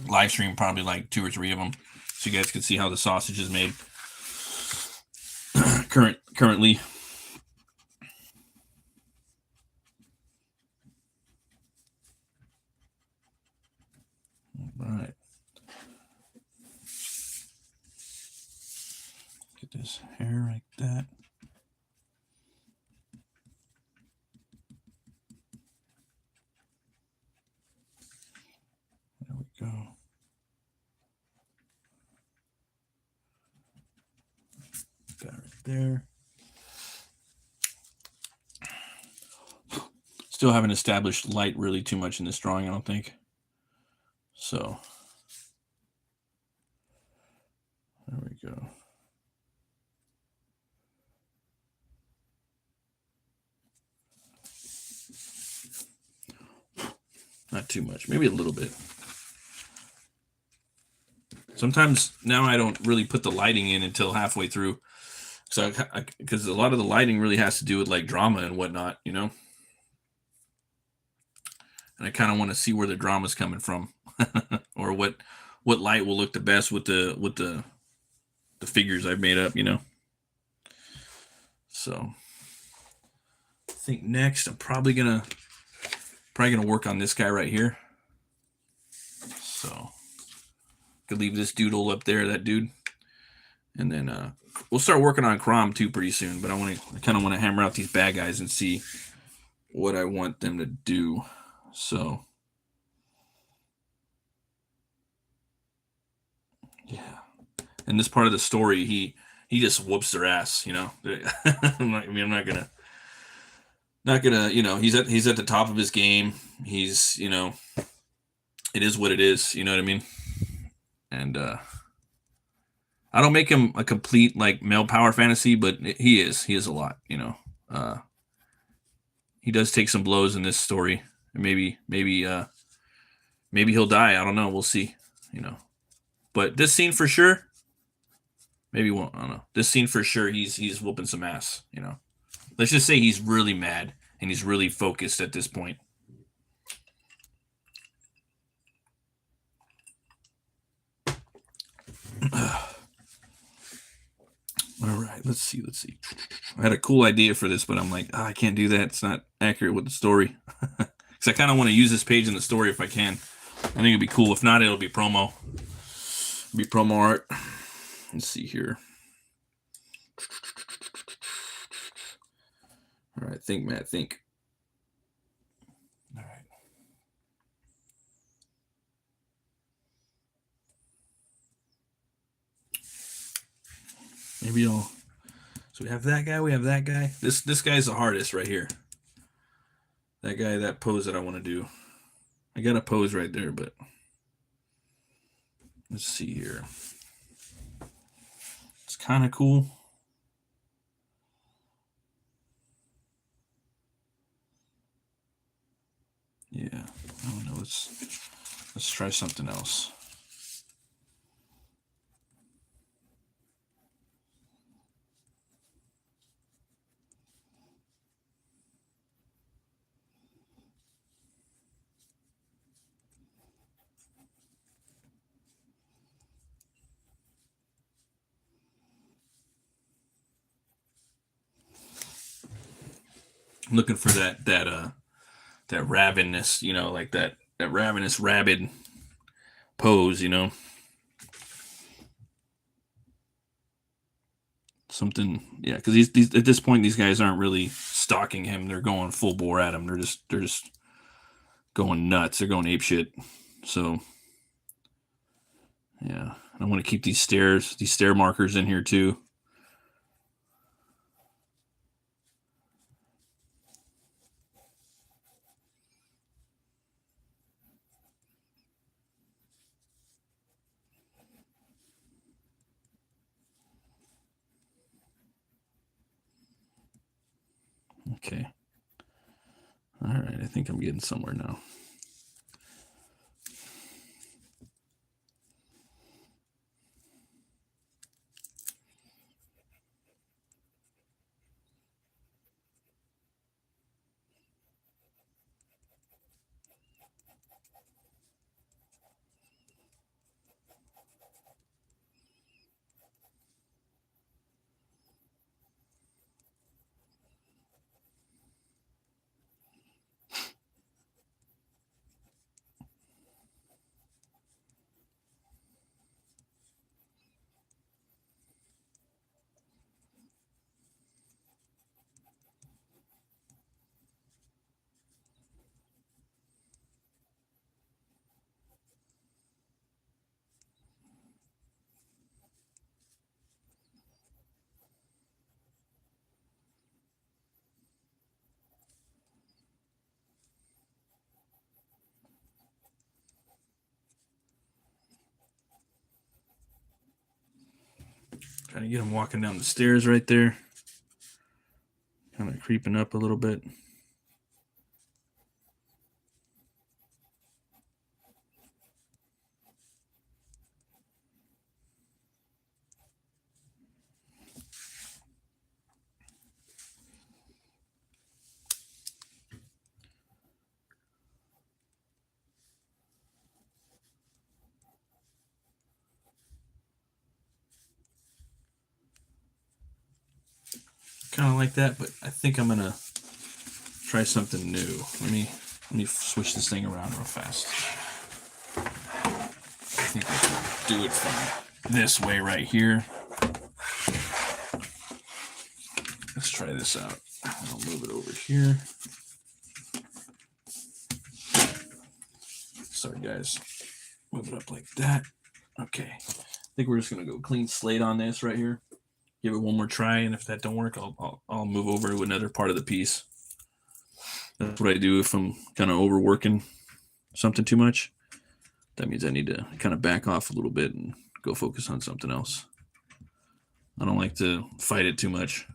live stream probably like 2 or 3 of them, so you guys can see how the sausage is made currently. All right. Get this hair like that. There we go. That right there. Still haven't established light really too much in this drawing, I don't think. So there we go. Not too much, maybe a little bit. Sometimes now I don't really put the lighting in until halfway through. So because a lot of the lighting really has to do with like drama and whatnot, And I kind of want to see where the drama's coming from, or what light will look the best with the figures I've made up, So I think next I'm probably gonna work on this guy right here. So could leave this doodle up there, that dude, and then we'll start working on CROM too pretty soon. But I kind of want to hammer out these bad guys and see what I want them to do. So yeah, in this part of the story, he just whoops their ass, I'm not gonna, he's at the top of his game. He's, it is what it is, you know what I mean? And I don't make him a complete like male power fantasy, but he is a lot, he does take some blows in this story. Maybe he'll die. I don't know. We'll see, But this scene for sure, maybe won't. I don't know. This scene for sure, he's whooping some ass. Let's just say he's really mad and he's really focused at this point. All right, let's see. I had a cool idea for this, but I'm like, I can't do that. It's not accurate with the story. Because I kind of want to use this page in the story if I can. I think it'd be cool. If not, it'll be promo. It'll be promo art. Let's see here. All right, think, Matt, think. All right. Maybe I'll. So we have that guy. We have that guy. This guy's the hardest right here. That guy, that pose that I want to do. I got a pose right there, but let's see here. It's kind of cool. Yeah, I don't know. Let's try something else. I'm looking for that ravenous, like that ravenous rabid pose, Something, yeah, because these at this point these guys aren't really stalking him; they're going full bore at him. They're just going nuts. They're going ape shit. So yeah, I want to keep these stair markers in here too. Okay. All right, I think I'm getting somewhere now. Trying to get him walking down the stairs right there. Kind of creeping up a little bit. Kind of like that, but I think I'm gonna try something new. Let me switch this thing around real fast. I think I can do it from this way right here. Let's try this out. I'll move it over here. Sorry guys, move it up like that. Okay, I think we're just gonna go clean slate on this right here. Give it one more try, and if that don't work, I'll move over to another part of the piece. That's what I do if I'm kind of overworking something too much. That means I need to kind of back off a little bit and go focus on something else. I don't like to fight it too much.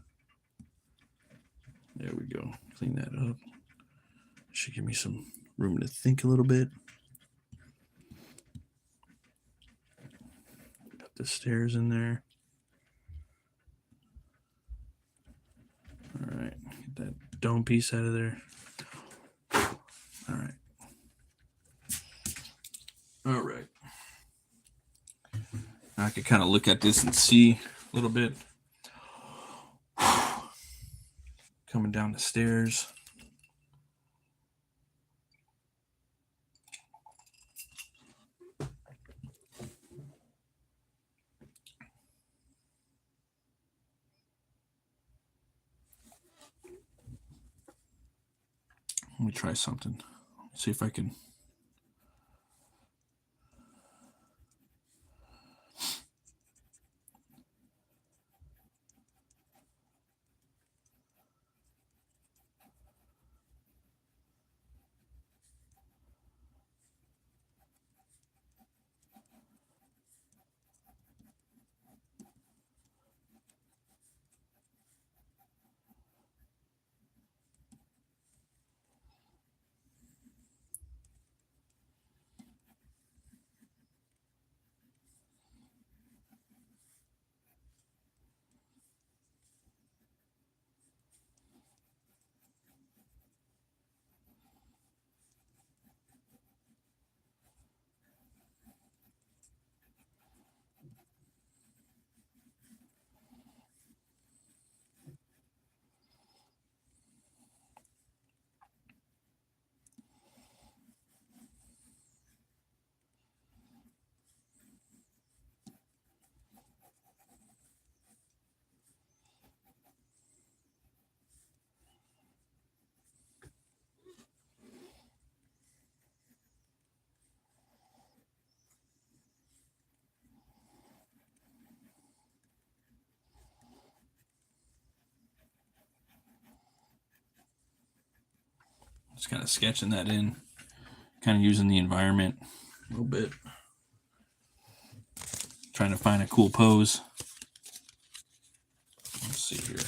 There we go. Clean that up. Should give me some room to think a little bit. Got the stairs in there. All right, get that dome piece out of there. All right. All right. I could kind of look at this and see a little bit. Coming down the stairs. Let me try something. See if I can. Just kind of sketching that in, kind of using the environment a little bit. Trying to find a cool pose. Let's see here.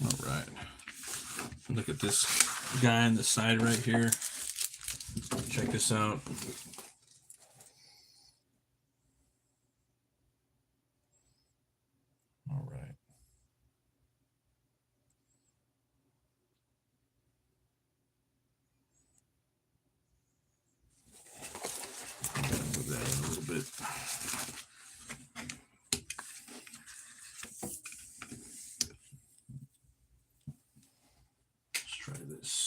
All right. Look at this guy on the side right here. Check this out. All right. Move that in a little bit. Let's try this.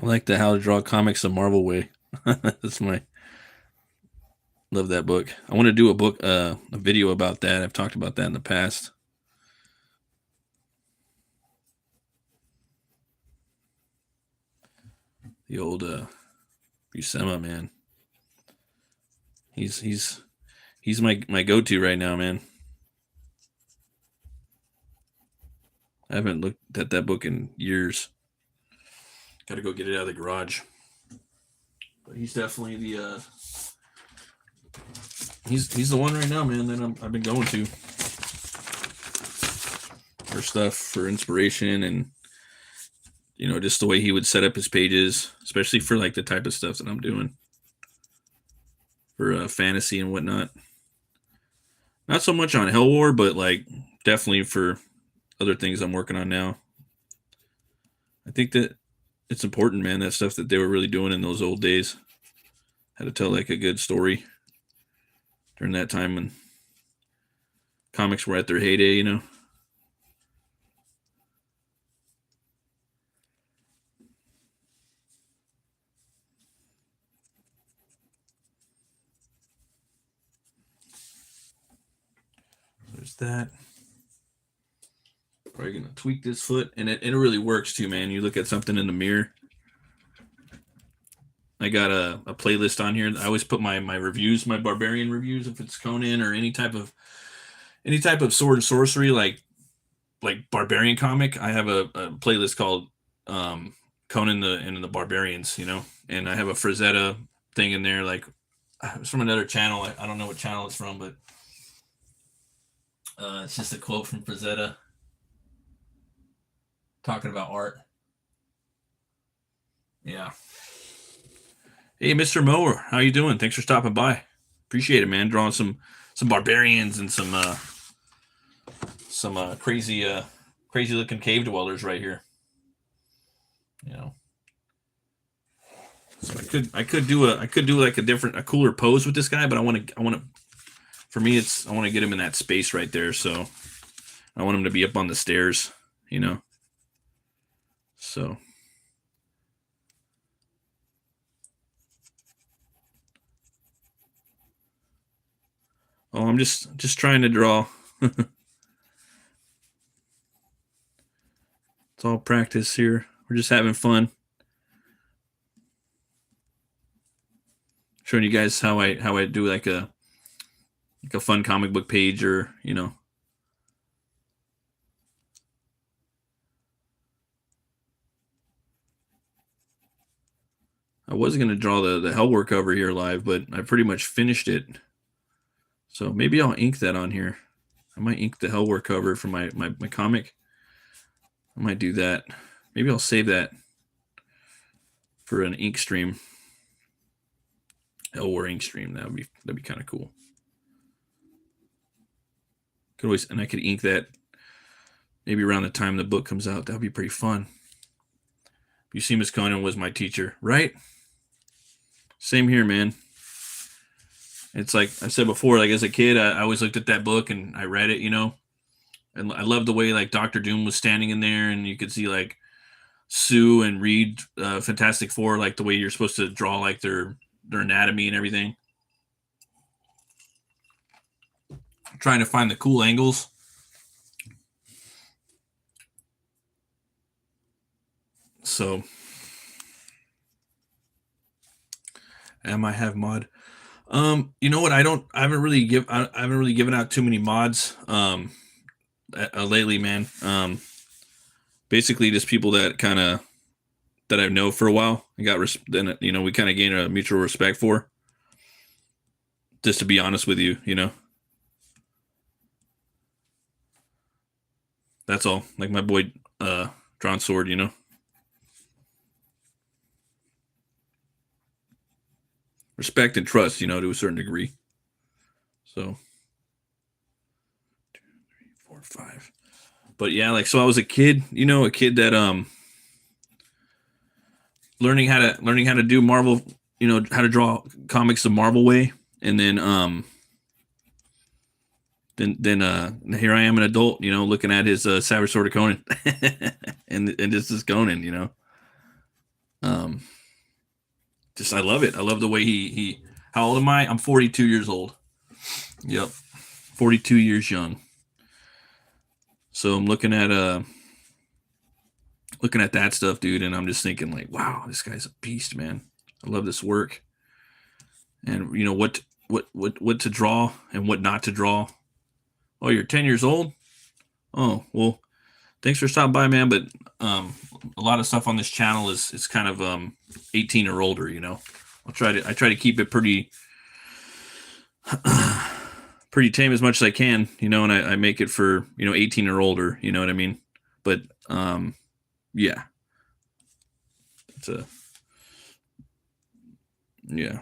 I like the How to Draw Comics the Marvel Way. That's my love that book. I want to do a video about that. I've talked about that in the past. The old Buscema, man. He's my go-to right now, man. I haven't looked at that book in years. Got to go get it out of the garage. But he's definitely the he's the one right now, man, that I've been going to for stuff, for inspiration, and just the way he would set up his pages, especially for like the type of stuff that I'm doing for fantasy and whatnot. Not so much on Hell War, but like definitely for other things I'm working on now. I think that it's important, man, that stuff that they were really doing in those old days. How to tell like a good story during that time when comics were at their heyday, There's that. Probably gonna tweak this foot, and it really works too, man. You look at something in the mirror. I got a playlist on here. I always put my reviews, my barbarian reviews, if it's Conan or any type of sword and sorcery, like barbarian comic. I have a playlist called Conan and the Barbarians, and I have a Frazetta thing in there. Like it's from another channel. I don't know what channel it's from, but it's just a quote from Frazetta talking about art. Yeah. Hey, Mr. Mower, how you doing? Thanks for stopping by. Appreciate it, man. Drawing some barbarians and some some crazy looking cave dwellers right here. You know, so I could do like a cooler pose with this guy, but I want to for me I want to get him in that space right there. So I want him to be up on the stairs, you know. So I'm just trying to draw. It's all practice here. We're just having fun. Showing you guys how I do like a fun comic book page, or you know. I was gonna draw the Hellwork cover here live, but I pretty much finished it. So maybe I'll ink that on here. I might ink the Hellwork cover for my comic. I might do that. Maybe I'll save that for an ink stream. Hellwork ink stream. That'd be kind of cool. Could always, and I could ink that maybe around the time the book comes out. That'd be pretty fun. You see, Miss Conan was my teacher, right? Same here, man. It's like I said before, like as a kid, I always looked at that book and I read it, you know, and I loved the way like Dr. Doom was standing in there, and you could see like Sue and Reed, Fantastic Four, like the way you're supposed to draw like their anatomy and everything. I'm trying to find the cool angles. So, am I have mod? You know what? I haven't really given out too many mods lately, man. Basically just people that I know for a while and then you know we kind of gain a mutual respect for. Just to be honest with you, you know. That's all. Like my boy Drawn Sword, you know. Respect and trust, you know, to a certain degree. So 2, 3, 4, 5. But yeah, like so I was a kid, you know, a kid that learning how to do Marvel, you know, how to draw comics the Marvel way, and then here I am, an adult, you know, looking at his Savage Sword of Conan, and this is Conan, you know. Just I love it. I love the way he. How old am I? I'm 42 years old. Yep, 42 years young. So I'm looking at that stuff, dude, and I'm just thinking like, wow, this guy's a beast, man. I love this work, and you know what to draw and what not to draw. Oh, you're 10 years old? Oh, well, thanks for stopping by, man. But a lot of stuff on this channel is kind of 18 or older, you know. I try to keep it pretty tame as much as I can, you know, and I make it for, you know, 18 or older, you know what I mean? But yeah.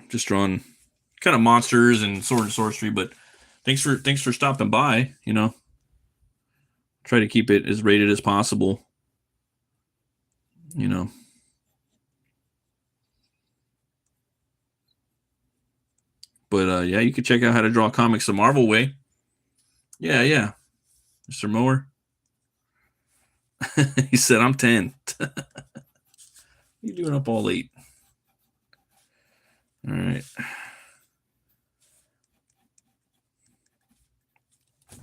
Just drawing kind of monsters and sword and sorcery, but thanks for stopping by, you know. Try to keep it as rated as possible, you know. But yeah, you could check out how to draw comics the Marvel way. Yeah, Mr. Mower. He said, "I'm 10." What are you doing up all late? All right.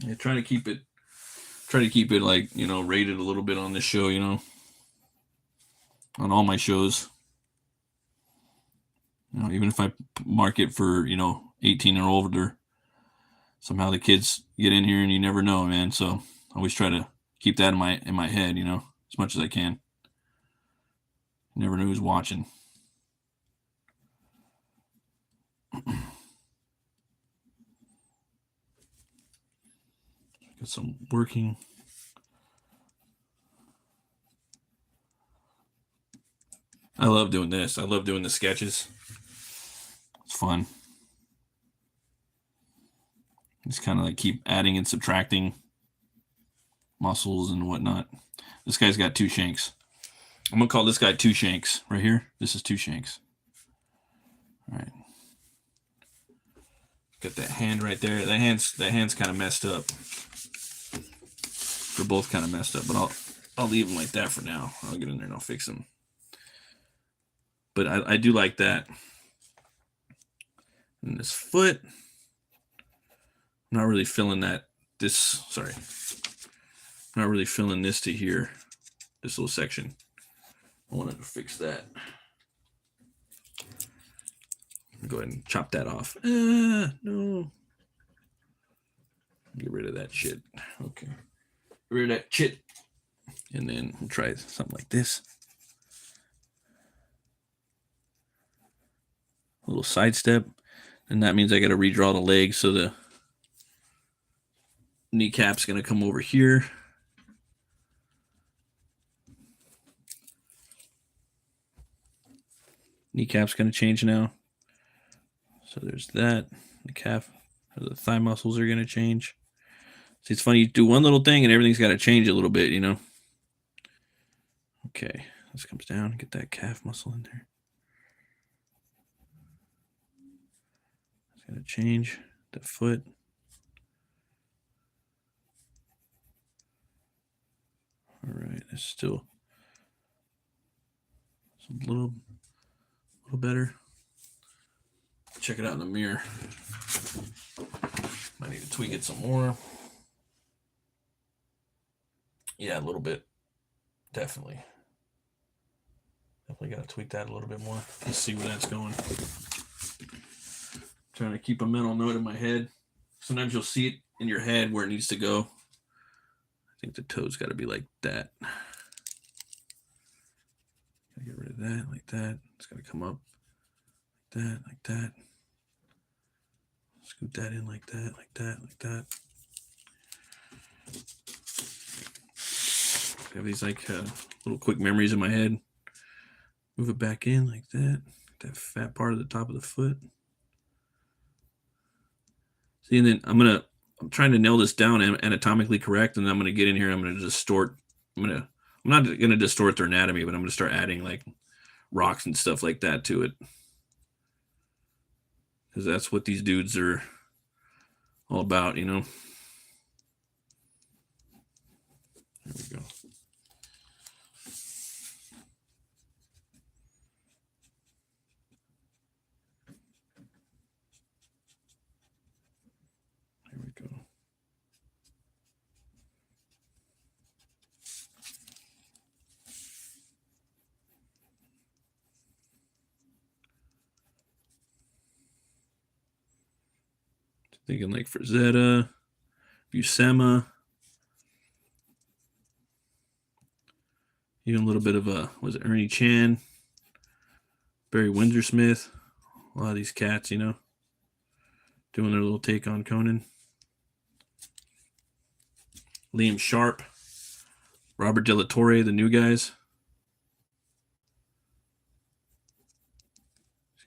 Yeah, try to keep it like, you know, rated a little bit on this show, you know, on all my shows. You know, even if I mark it for, you know, 18 or older, somehow the kids get in here and you never know, man. So I always try to keep that in my head, you know, as much as I can. You never know who's watching. Got some working. I love doing this. I love doing the sketches. It's fun. Just kind of like keep adding and subtracting. muscles and whatnot. This guy's got 2 shanks. I'm gonna call this guy 2 shanks right here. This is 2 shanks. All right. Got that hand right there. That hand's kind of messed up. They're both kind of messed up, but I'll leave them like that for now. I'll get in there and I'll fix them. But I do like that. And this foot, I'm not really feeling that. I'm not really feeling this to here. This little section. I wanted to fix that. Go ahead and chop that off. No. Get rid of that shit. Okay. Get rid of that shit. And then we'll try something like this. A little side step. And that means I got to redraw the leg, so the kneecap's going to come over here. Kneecap's going to change now. So there's that. The calf, or the thigh muscles are going to change. See, it's funny. You do one little thing and everything's got to change a little bit, you know? Okay. This comes down. Get that calf muscle in there. It's going to change the foot. All right. It's still a little better. Check it out in the mirror. Might need to tweak it some more. Yeah, a little bit. Definitely got to tweak that a little bit more. Let's see where that's going. Trying to keep a mental note in my head. Sometimes you'll see it in your head where it needs to go. I think the toe's got to be like that. Gotta get rid of that, like that. It's got to come up like that, like that. Scoot that in like that, like that, like that. I have these like little quick memories in my head. Move it back in like that. That fat part of the top of the foot. See, and then I'm trying to nail this down anatomically correct, and I'm gonna get in here. I'm gonna distort. I'm not gonna distort their anatomy, but I'm gonna start adding like rocks and stuff like that to it, because that's what these dudes are all about, you know. There we go. There we go. Thinking like Frazetta, Buscema, even a little bit of was it Ernie Chan, Barry Windsor Smith, a lot of these cats, you know, doing their little take on Conan. Liam Sharp, Robert De La Torre, the new guys.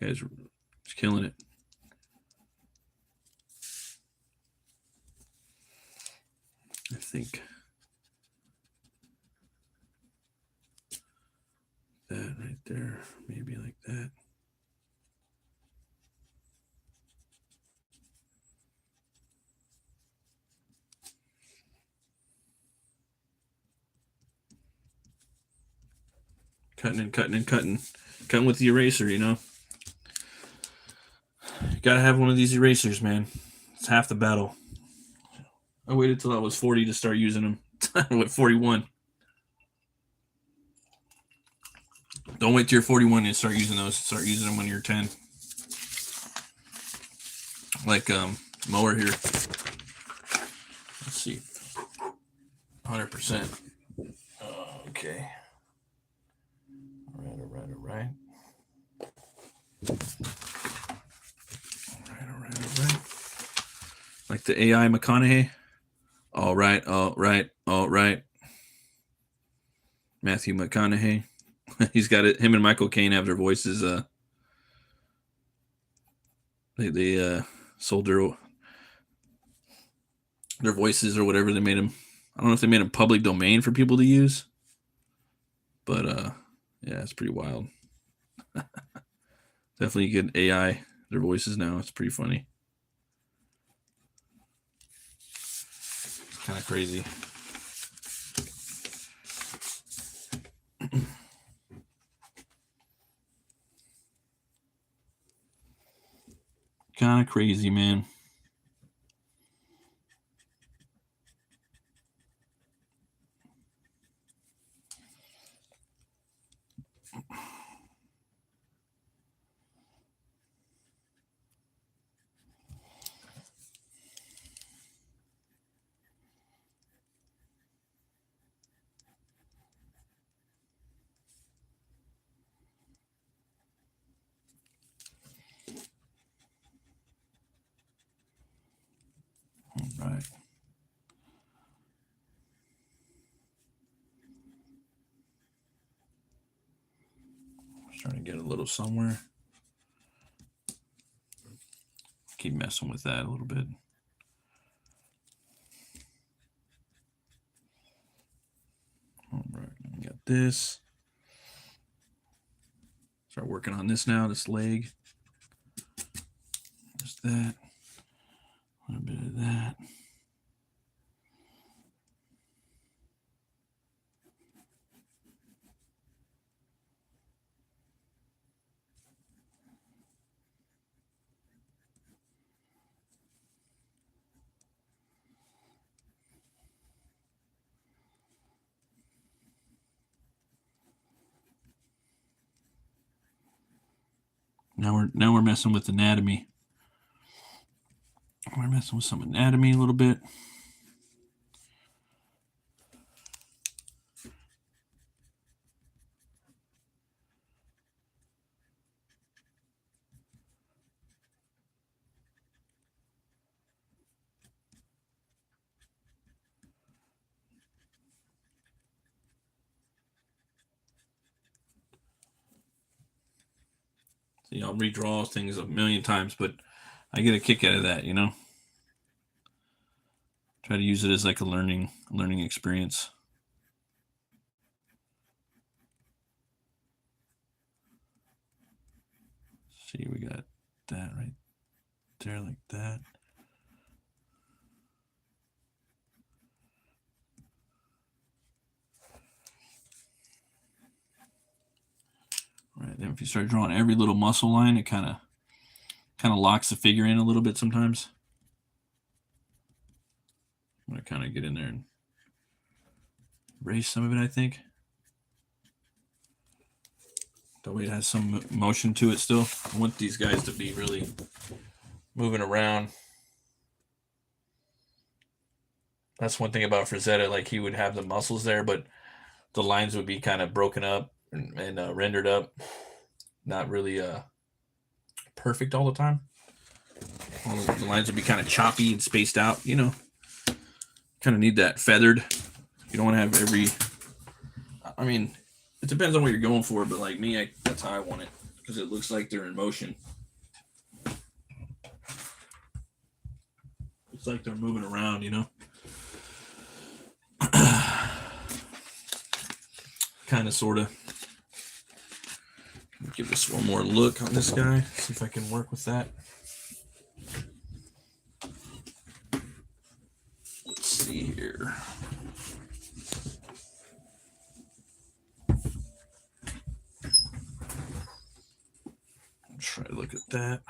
This guy's just killing it. I think that right there, maybe like that. Cutting and cutting and cutting. Cutting with the eraser, you know. You gotta have one of these erasers, man. It's half the battle. I waited till I was 40 to start using them. I'm at 41. Don't wait till you're 41 and start using those. Start using them when you're 10. Like mower here. Let's see. 100%. Okay. All right. Like the AI McConaughey. All right. Matthew McConaughey. He's got it. Him and Michael Caine have their voices. They sold their voices or whatever. They made them I don't know if they made a public domain for people to use, but yeah, it's pretty wild. Definitely get AI their voices now. It's pretty funny. It's kind of crazy. Kind of crazy, man. All right. Trying to get a little somewhere. Keep messing with that a little bit. All right, we got this. Start working on this now, this leg. Just that. A little bit of that. Now we're messing with anatomy. We're messing with some anatomy a little bit. See, I'll redraw things a million times, but I get a kick out of that, you know. Try to use it as like a learning experience. See, we got that right there, like that. All right, then if you start drawing every little muscle line, it kind of locks the figure in a little bit sometimes. I'm gonna kind of get in there and erase some of it, I think. That way it has some motion to it still. I want these guys to be really moving around. That's one thing about Frazetta, like he would have the muscles there, but the lines would be kind of broken up and rendered up. Not really perfect all the time. The lines would be kind of choppy and spaced out, you know. Kind of need that feathered. You don't want to have every... I mean, it depends on what you're going for, but like me, that's how I want it, because it looks like they're in motion. It's like they're moving around, you know. Kind of, sort of. Give this one more look on this guy. See if I can work with that. Let's see here. Try to look at that.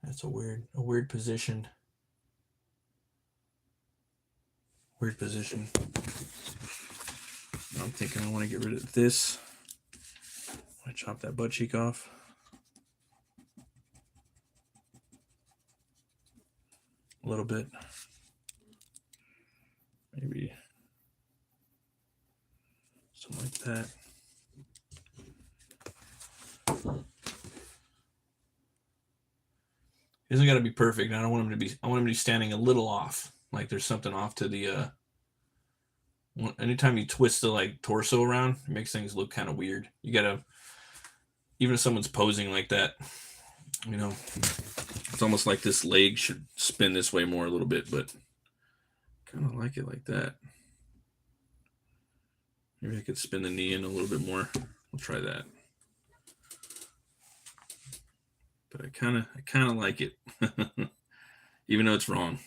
That's a weird position. Weird position. I'm thinking I want to get rid of this. I want to chop that butt cheek off. A little bit. Maybe something like that. It doesn't got to be perfect. I don't want him to be. I want him to be standing a little off, like there's something off to the anytime you twist the like torso around, it makes things look kind of weird. You gotta, even if someone's posing like that, you know, it's almost like this leg should spin this way more a little bit, but kind of like it like that. Maybe I could spin the knee in a little bit more. We'll try that. But I kind of like it, even though it's wrong.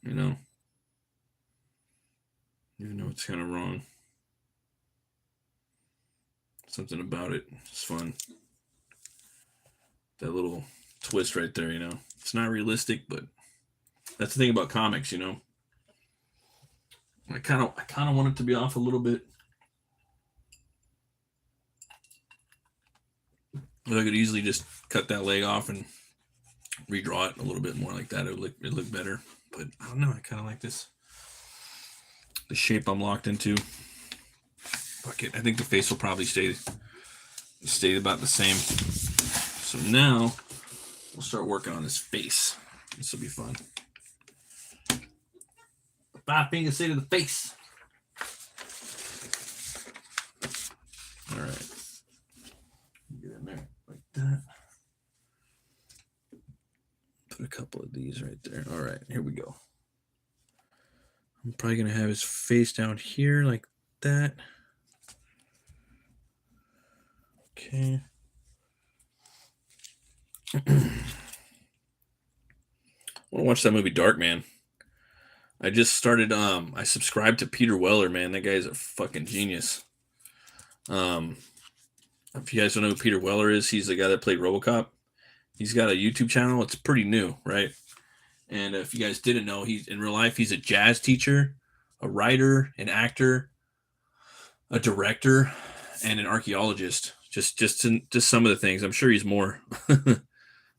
You know, even though it's kind of wrong. Something about it is fun. That little twist right there, you know. It's not realistic, but that's the thing about comics, you know. I kind of want it to be off a little bit. But I could easily just cut that leg off and redraw it a little bit more like that. It would look better. But I don't know. I kind of like this. The shape I'm locked into. Fuck it. I think the face will probably stay about the same. So now we'll start working on his face. This will be fun. 5 fingers say to the face. All right. Get in there like that. Put a couple of these right there. All right, here we go. I'm probably going to have his face down here like that. Okay. I want to watch that movie Darkman. I just started, I subscribed to Peter Weller, man. That guy's a fucking genius. If you guys don't know who Peter Weller is, he's the guy that played RoboCop. He's got a YouTube channel. It's pretty new, right? And if you guys didn't know, he's in real life, he's a jazz teacher, a writer, an actor, a director, and an archaeologist. Just some of the things. I'm sure he's more.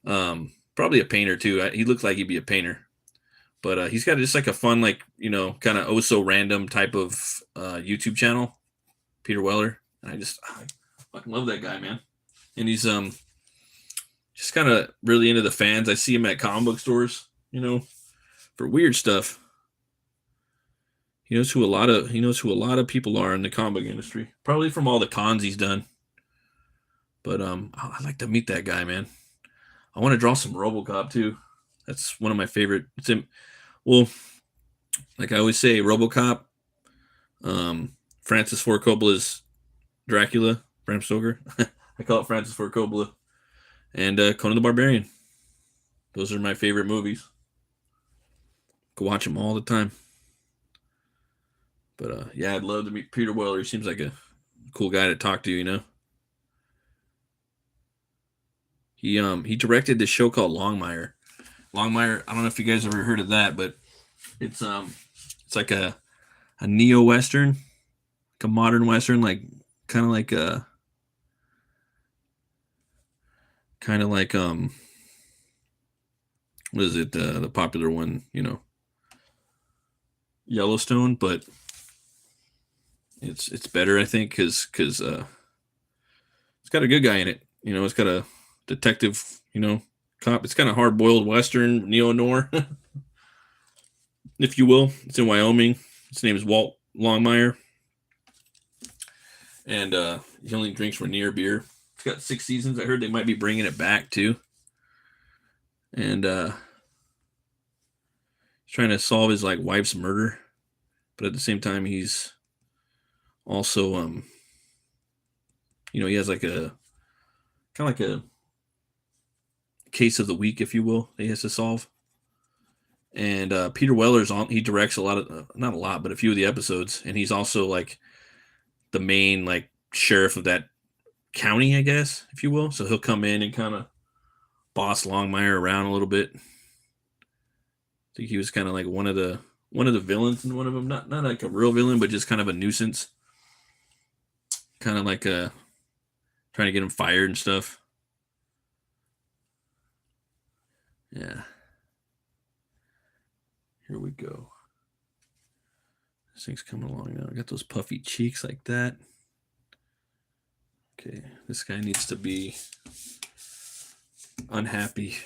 Probably a painter too. He looks like he'd be a painter. But he's got just like a fun, like, you know, kind of so random type of YouTube channel, Peter Weller. And I fucking love that guy, man. And he's just kind of really into the fans. I see him at comic book stores, you know, for weird stuff. He knows who a lot of people are in the comic book industry. Probably from all the cons he's done. But I'd like to meet that guy, man. I want to draw some RoboCop too. That's one of my favorite. Well, like I always say, RoboCop, Francis Ford Coppola's Dracula, Bram Stoker. I call it Francis Ford Coppola, and Conan the Barbarian. Those are my favorite movies. Go watch them all the time. But yeah, I'd love to meet Peter Weller. He seems like a cool guy to talk to, you know. He directed this show called Longmire. Longmire, I don't know if you guys ever heard of that, but it's like a neo-western, like a modern western, like kind of like what is it, the popular one, you know, Yellowstone, but it's better, I think, because it's got a good guy in it, you know. It's got a detective, you know, cop. It's kind of hard-boiled western, neo-noir, if you will. It's in Wyoming. His name is Walt Longmire, and he only drinks Rainier beer. It's got 6 seasons. I heard they might be bringing it back too, and he's trying to solve his like wife's murder, but at the same time he's also you know, he has like a kind of like a case of the week, if you will, that he has to solve. And Peter Weller's on. He directs a lot of, not a lot, but a few of the episodes, and he's also like the main like sheriff of that county, I guess, if you will. So he'll come in and kind of boss Longmire around a little bit. I think he was kind of like one of the villains in one of them. Not like a real villain, but just kind of a nuisance. Kind of like trying to get him fired and stuff. Yeah. Here we go. This thing's coming along now. I got those puffy cheeks like that. Okay, this guy needs to be unhappy.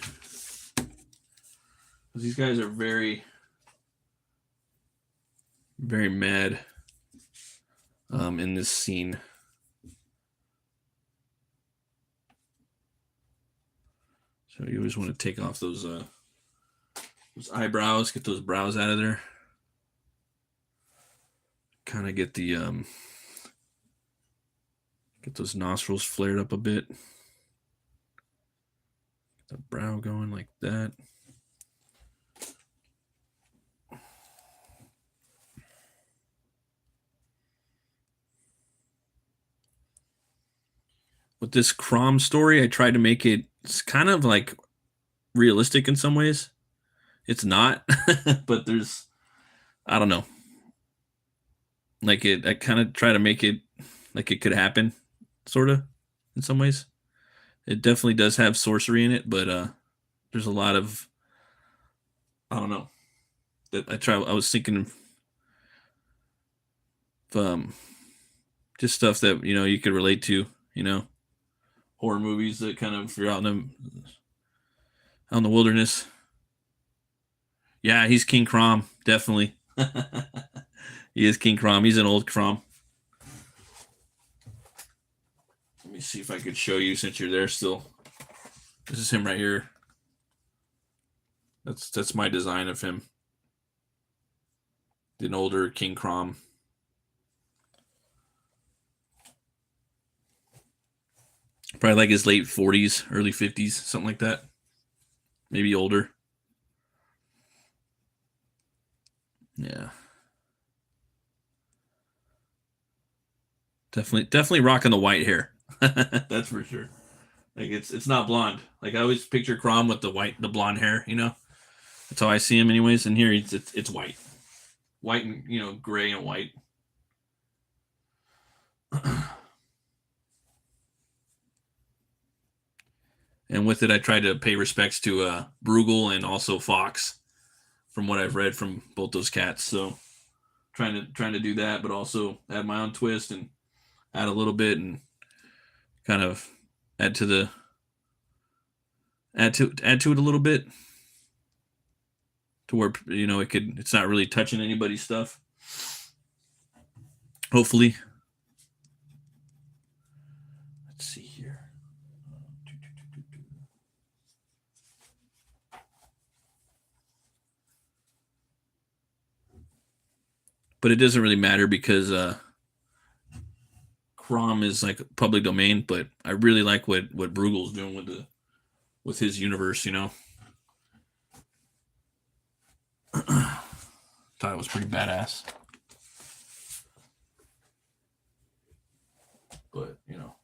These guys are very very mad in this scene. So you always want to take off those eyebrows, get those brows out of there. Kind of get the get those nostrils flared up a bit. The brow going like that. With this CROM story, I tried to make it's kind of like realistic in some ways. It's not, but there's, I don't know. Like I kind of try to make it like it could happen, sort of, in some ways. It definitely does have sorcery in it, but there's a lot of, I don't know. That I was thinking of just stuff that you could relate to, horror movies that kind of, if you're out in the wilderness. Yeah, he's King CROM, definitely. He is King CROM. He's an old CROM. Let me see if I could show you since you're there still. This is him right here. That's my design of him. An older King CROM. Probably like his late 40s, early 50s, something like that. Maybe older. Yeah. Definitely rocking the white hair. That's for sure. Like it's not blonde. Like I always picture CROM with the blonde hair. That's how I see him, anyways. And here it's white, and gray and white. And with it, I tried to pay respects to Bruegel and also Fox, from what I've read from both those cats. So trying to do that, but also add my own twist and add a little bit and kind of add to it a little bit to where it's not really touching anybody's stuff. Hopefully. Let's see here. But it doesn't really matter because CROM is like public domain, but I really like what Bruegel's doing with his universe, Thought it was pretty badass. But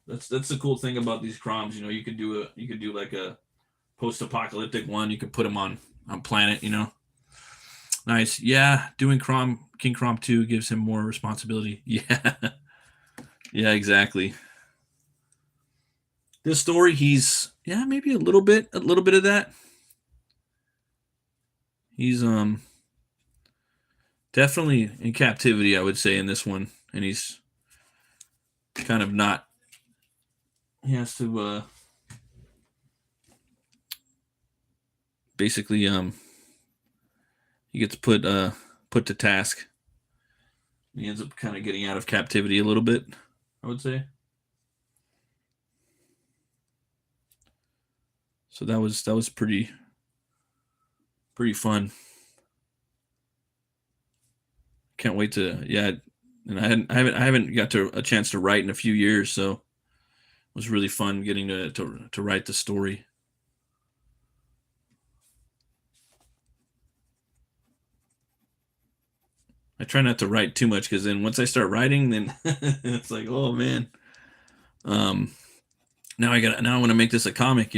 that's the cool thing about these CROMs. You could do like a post-apocalyptic one. You could put them on planet. Nice. Yeah, doing King CROM 2 gives him more responsibility. Yeah. Yeah, exactly. This story, he's maybe a little bit of that. He's definitely in captivity, I would say, in this one, and he's kind of not. He has to basically he gets put to task. He ends up kind of getting out of captivity a little bit, I would say. So that was pretty fun. Can't wait to and I haven't got to a chance to write in a few years, so it was really fun getting to write the story. I try not to write too much because then once I start writing, then it's like, oh man, now I want to make this a comic,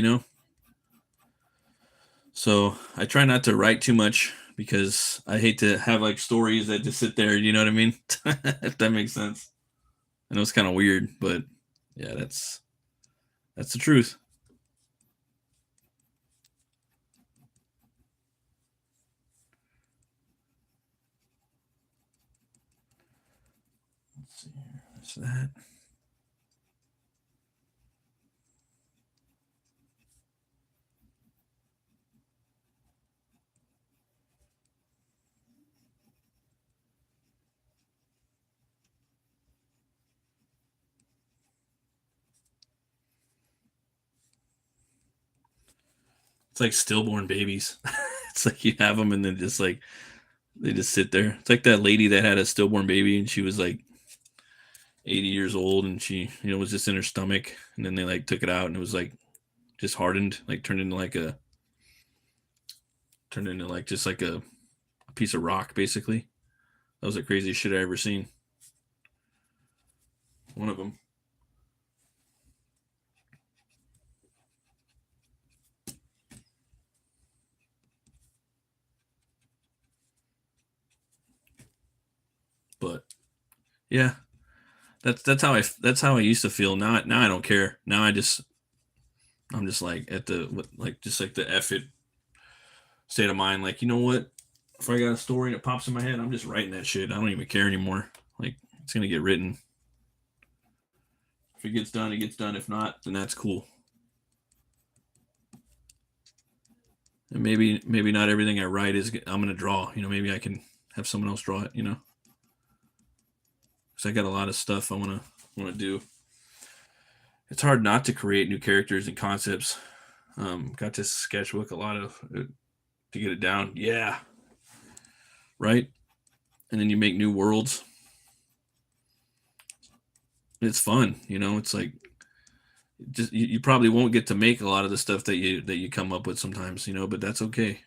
So I try not to write too much because I hate to have like stories that just sit there. You know what I mean? If that makes sense. I know it's kind of weird, but yeah, that's the truth. Let's see here. That's that. It's like stillborn babies. It's like you have them and then just like they just sit there. It's like that lady that had a stillborn baby and she was like 80 years old and she, was just in her stomach and then they like took it out and it was like just hardened, like turned into just like a piece of rock basically. That was the craziest shit I ever seen. One of them. But yeah, that's how I used to feel. Now I don't care. Now I'm just like at the just like the F it state of mind. Like, you know what? If I got a story and it pops in my head, I'm just writing that shit. I don't even care anymore. Like, it's gonna get written. If it gets done, it gets done. If not, then that's cool. And maybe not everything I write is I'm gonna draw. Maybe I can have someone else draw it. Because I got a lot of stuff I wanna do. It's hard not to create new characters and concepts. Got this sketchbook, a lot of to get it down. Yeah, right. And then you make new worlds. It's fun, It's like just you probably won't get to make a lot of the stuff that you come up with sometimes, but that's okay.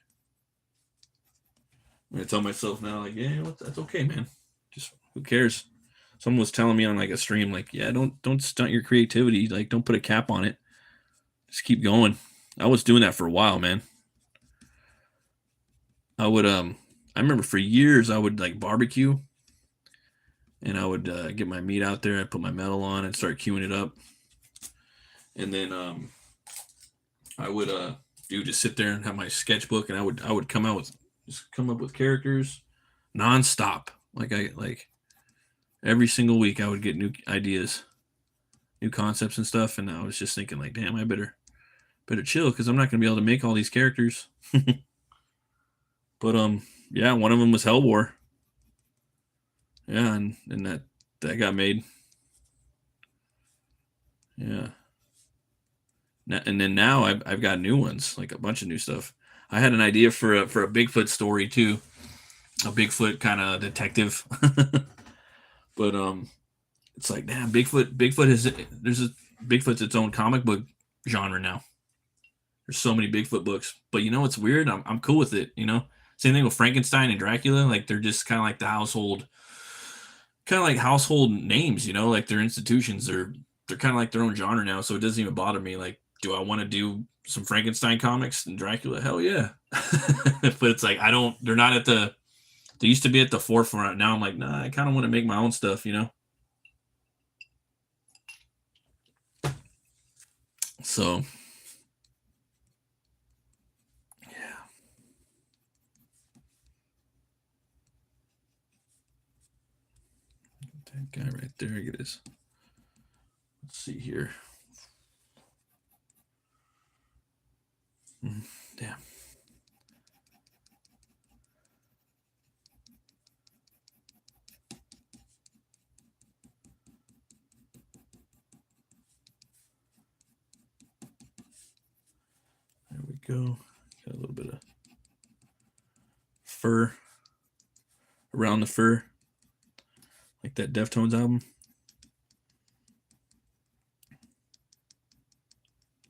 I tell myself now, like, yeah, that's okay, man. Just who cares? Someone was telling me on like a stream, like, yeah, don't stunt your creativity. Like, don't put a cap on it. Just keep going. I was doing that for a while, man. I would I remember for years I would like barbecue, and I would get my meat out there. I'd put my metal on and start queuing it up, and then I would just sit there and have my sketchbook, and I would come up with characters nonstop. Like every single week I would get new ideas, new concepts and stuff, and I was just thinking like, damn, I better chill because I'm not gonna be able to make all these characters. But yeah, one of them was Hellwar. Yeah, and that got made. Yeah. And then now I've got new ones, like a bunch of new stuff. I had an idea for a Bigfoot story too, a Bigfoot kind of detective. But it's like, damn, Bigfoot's its own comic book genre now. There's so many Bigfoot books, but it's weird. I'm cool with it. Same thing with Frankenstein and Dracula. Like, they're just kind of like household names. Like, they're institutions. They're kind of like their own genre now, so it doesn't even bother me. Like, do I want to do some Frankenstein comics and Dracula? Hell yeah. But it's like, they're not at the, they used to be at the forefront. Now I'm like, nah, I kind of want to make my own stuff, So, yeah. That guy right there, get his, let's see here. Damn. There we go. Got a little bit of fur around the fur, like that Deftones album.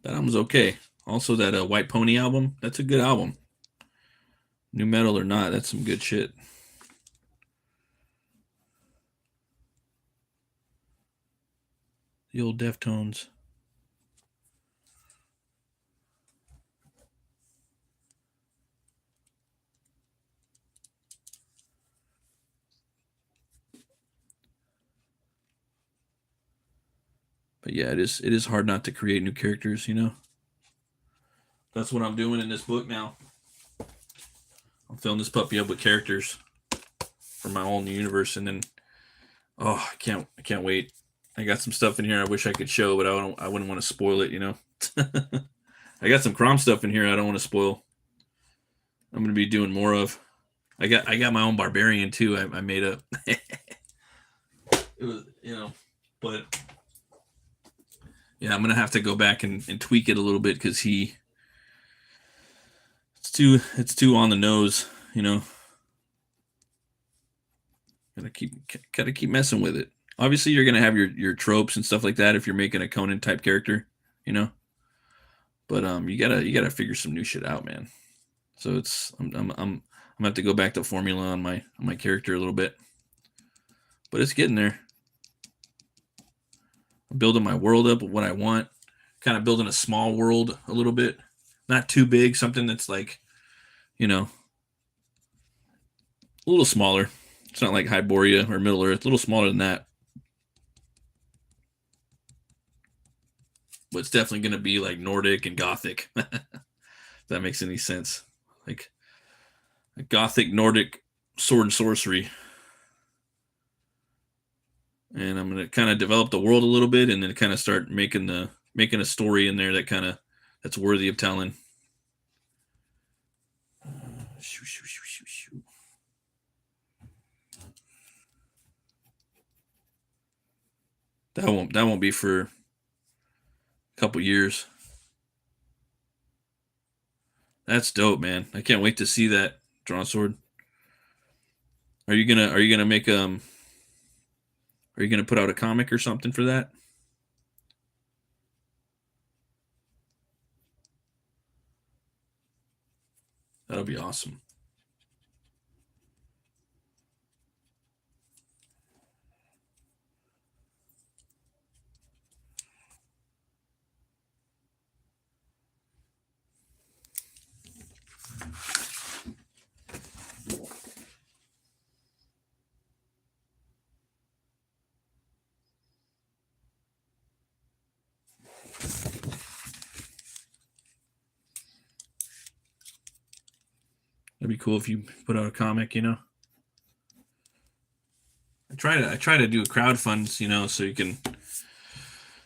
That album's okay. Also, that White Pony album, that's a good album. New metal or not, that's some good shit. The old Deftones. But yeah, it is hard not to create new characters, That's what I'm doing in this book now. I'm filling this puppy up with characters for my own universe, and then I can't wait. I got some stuff in here I wish I could show, but I wouldn't want to spoil it, I got some CROM stuff in here I don't want to spoil. I'm gonna be doing more of. I got my own barbarian too. I made up. It was, but yeah, I'm gonna have to go back and tweak it a little bit because it's too on the nose, you know. Gotta keep messing with it. Obviously, you're gonna have your tropes and stuff like that if you're making a Conan type character, you know. But you gotta figure some new shit out, man. So I'm gonna have to go back to formula on my character a little bit, but it's getting there. I'm building my world up of what I want, kind of building a small world a little bit, not too big, something that's like, you know, a little smaller. It's not like Hyboria or Middle Earth, a little smaller than that. But it's definitely going to be like Nordic and Gothic. If that makes any sense. Like a Gothic Nordic sword and sorcery. And I'm going to kind of develop the world a little bit and then kind of start making a story in there that's worthy of telling. Shoo, shoo, shoo, shoo, shoo. That won't be for a couple years. That's dope, man. I can't wait to see that drawn sword. Are you gonna make are you gonna put out a comic or something for that? That'll be awesome. That'd be cool if you put out a comic, you know. I try to do crowdfunds, you know, so you can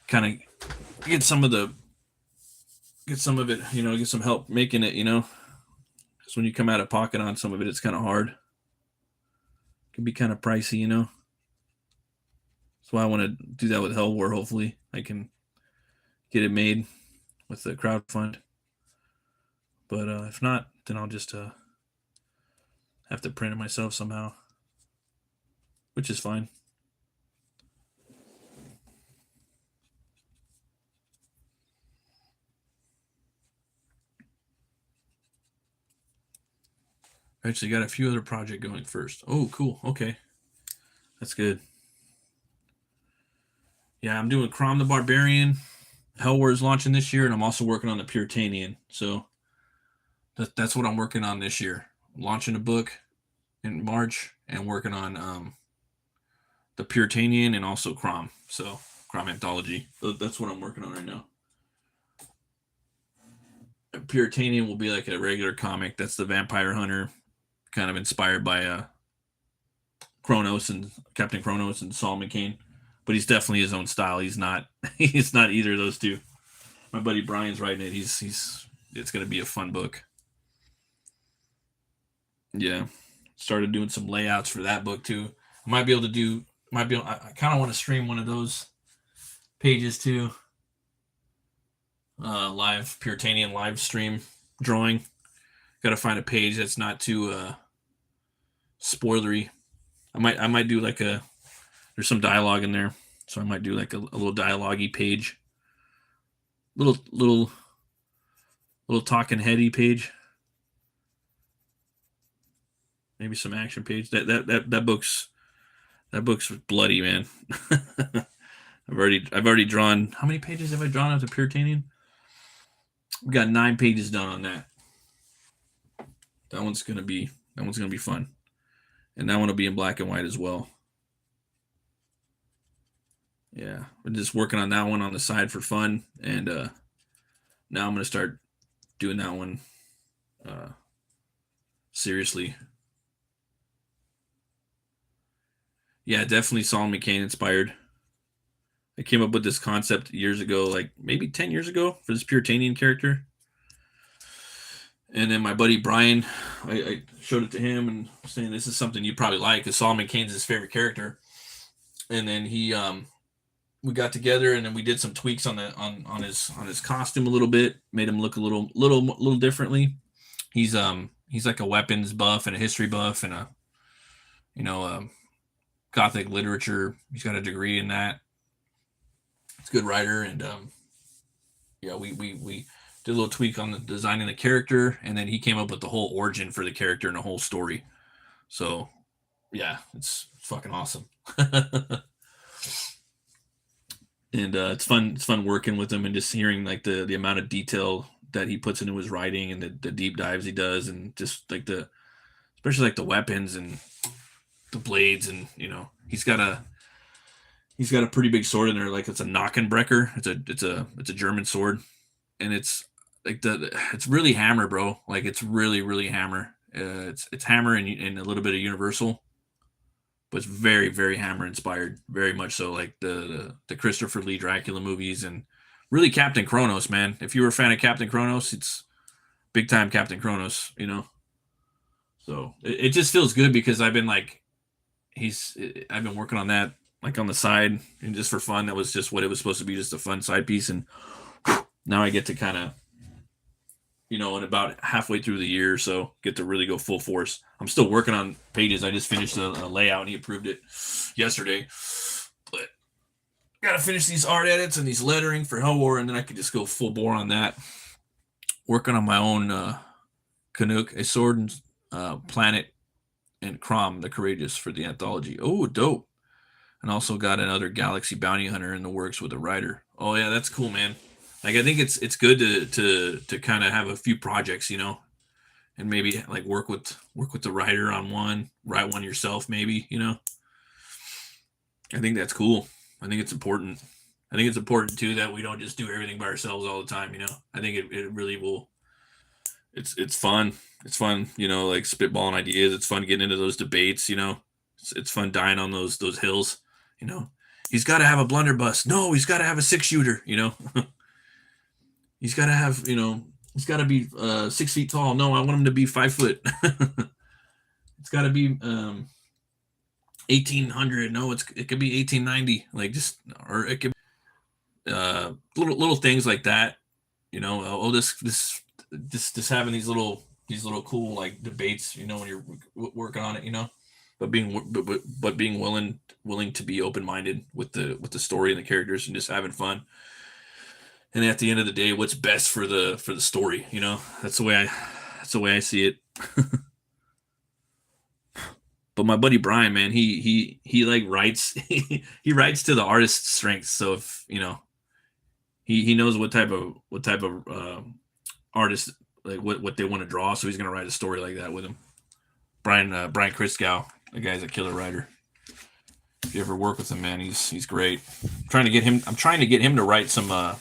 kind of get some of the get some of it, you know, get some help making it, you know. Because when you come out of pocket on some of it, it's kind of hard. It can be kind of pricey, you know. That's why I want to do that with Hell War. Hopefully, I can get it made with the crowdfund. But if not, then I'll just have to print it myself somehow, which is fine. I actually got a few other project going first. Oh, cool. Okay, that's good. Yeah, I'm doing Crom the Barbarian. Hell War is launching this year, and I'm also working on the Puritanian. So that's what I'm working on this year. I'm launching a book in March and working on the Puritanian and also Crom. So Crom Anthology. So that's what I'm working on right now. Puritanian will be like a regular comic. That's the vampire hunter, kind of inspired by Kronos and Captain Kronos and Saul McCain. But he's definitely his own style. He's not he's not either of those two. My buddy Brian's writing it. He's it's gonna be a fun book. Yeah. Started doing some layouts for that book too. I might be able to do might be able, I kind of want to stream one of those pages too. Live Puritanian live stream drawing. Got to find a page that's not too spoilery. I might do like there's some dialogue in there, so I might do like a little dialogue-y page, little talking heady page, maybe some action page. That book's bloody, man. I've already drawn. How many pages have I drawn of the Puritanian? We got 9 pages done on that. That one's gonna be fun, and that one will be in black and white as well. Yeah, we're just working on that one on the side for fun, and now I'm gonna start doing that one uh, seriously. Yeah, definitely Saul McCain inspired. I came up with this concept years ago, like maybe 10 years ago, for this Puritanian character, and then my buddy Brian, I showed it to him and saying this is something you probably like because Saul McCain's his favorite character, and then we got together and then we did some tweaks on his costume a little bit, made him look a little differently. He's like a weapons buff and a history buff and a you know Gothic literature. He's got a degree in that. He's a good writer, and yeah, we did a little tweak on the designing the character, and then he came up with the whole origin for the character and the whole story. So yeah, it's fucking awesome. And it's fun. It's fun working with him and just hearing like the amount of detail that he puts into his writing and the deep dives he does, and just like the especially like the weapons and the blades, and he's got a pretty big sword in there, like it's a Nockenbrecher. It's a German sword, and it's really hammer, bro. Like it's really hammer. It's hammer and a little bit of universal, but it's very very hammer inspired, very much so, like the Christopher Lee Dracula movies, and really Captain Kronos, man. If you were a fan of Captain Kronos, it's big time Captain Kronos, So it just feels good because I've been working on that like on the side and just for fun. That was just what it was supposed to be, just a fun side piece, and now I get to kind of in about halfway through the year or so, get to really go full force. I'm still working on pages. I just finished a layout and he approved it yesterday. But gotta finish these art edits and these lettering for Hell War, and then I could just go full bore on that. Working on my own Canuck, a sword and planet, and CROM the Courageous for the anthology. Oh, dope. And also got another Galaxy Bounty Hunter in the works with a writer. Oh yeah, that's cool, man. Like I think it's good to kind of have a few projects, and maybe like work with the writer on one, write one yourself, maybe, I think that's cool. I think it's important. I think it's important too that we don't just do everything by ourselves all the time, I think it really will. It's fun. It's fun, like spitballing ideas. It's fun getting into those debates, It's fun dying on those hills, He's got to have a blunderbuss. No, he's got to have a 6-shooter, He's got to have, he's got to be 6 feet tall. No, I want him to be 5 foot. It's got to be 1800. No, it could be 1890. Like or it could little things like that. Oh, this having these little cool like debates. When you're working on it. But being willing to be open minded with the story and the characters and just having fun. And at the end of the day, what's best for the story, that's the way I see it. But my buddy Brian, man, he like writes, he writes to the artist's strengths. So if he knows what type of artist, like what they want to draw, so he's gonna write a story like that with him. Brian Christgau, the guy's a killer writer. If you ever work with him, man, he's great. I'm trying to get him to write some.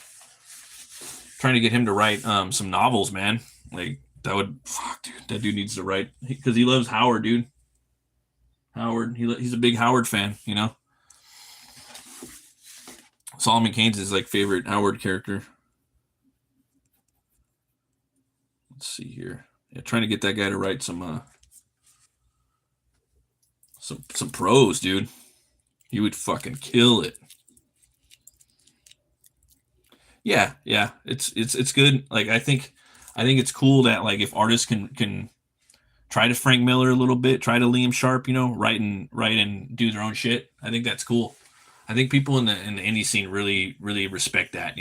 Trying to get him to write some novels, man. Like dude, that dude needs to write because he loves Howard, dude. Howard, he's a big Howard fan, Solomon Keynes is like favorite Howard character. Let's see here. Yeah, trying to get that guy to write some prose, dude. He would fucking kill it. Yeah, it's good. Like I think it's cool that like if artists can try to Frank Miller a little bit, try to Liam Sharp, write and do their own shit. I think that's cool. I think people in the indie scene really respect that,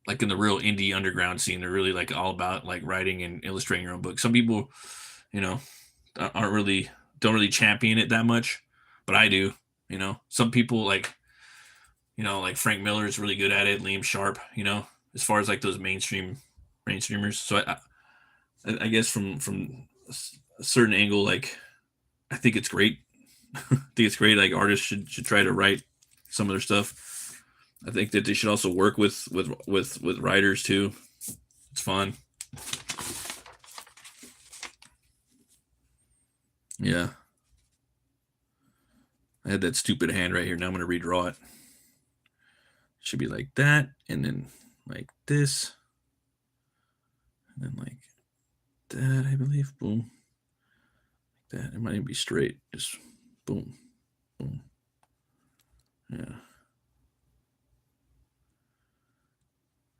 like in the real indie underground scene, they're really like all about like writing and illustrating your own book. Some people, don't really champion it that much, but I do. Some people like Frank Miller is really good at it. Liam Sharp, as far as like those mainstreamers. So I guess from a certain angle, like I think it's great. I think it's great. Like artists should try to write some of their stuff. I think that they should also work with writers too. It's fun. Yeah. I had that stupid hand right here. Now I'm going to redraw it. Should be like that, and then like this, and then like that, I believe. Boom. Like that. It might even be straight. Just boom. Boom. Yeah.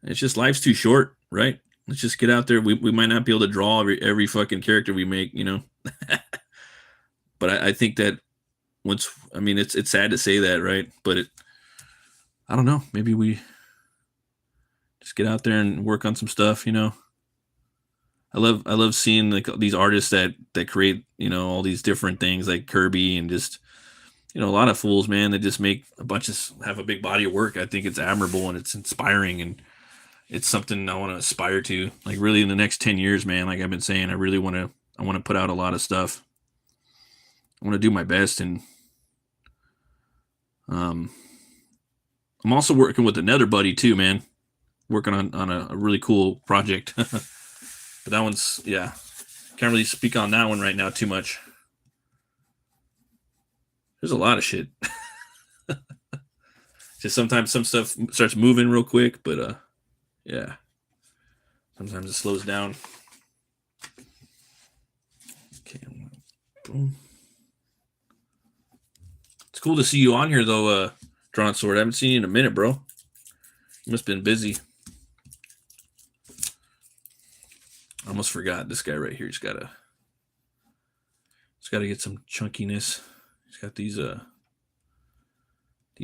It's just life's too short, right? Let's just get out there. We might not be able to draw every fucking character we make, you know. But I think that once, I mean, it's sad to say that, right? But I don't know. Maybe we just get out there and work on some stuff, you know. I love seeing like these artists that create, you know, all these different things like Kirby and just, you know, a lot of fools, man, that just make a bunch of have a big body of work. I think it's admirable and it's inspiring and it's something I want to aspire to. Like really in the next 10 years, man, like I've been saying, I want to put out a lot of stuff. I want to do my best and um I'm also working with another buddy too, man. Working on a really cool project. But that one's, yeah, can't really speak on that one right now too much. There's a lot of shit. Just sometimes some stuff starts moving real quick, but yeah, sometimes it slows down. Okay, boom. It's cool to see you on here though, Drawn Sword. I haven't seen you in a minute, bro. You must have been busy. I almost forgot this guy right here. He's got to get some chunkiness. He's got these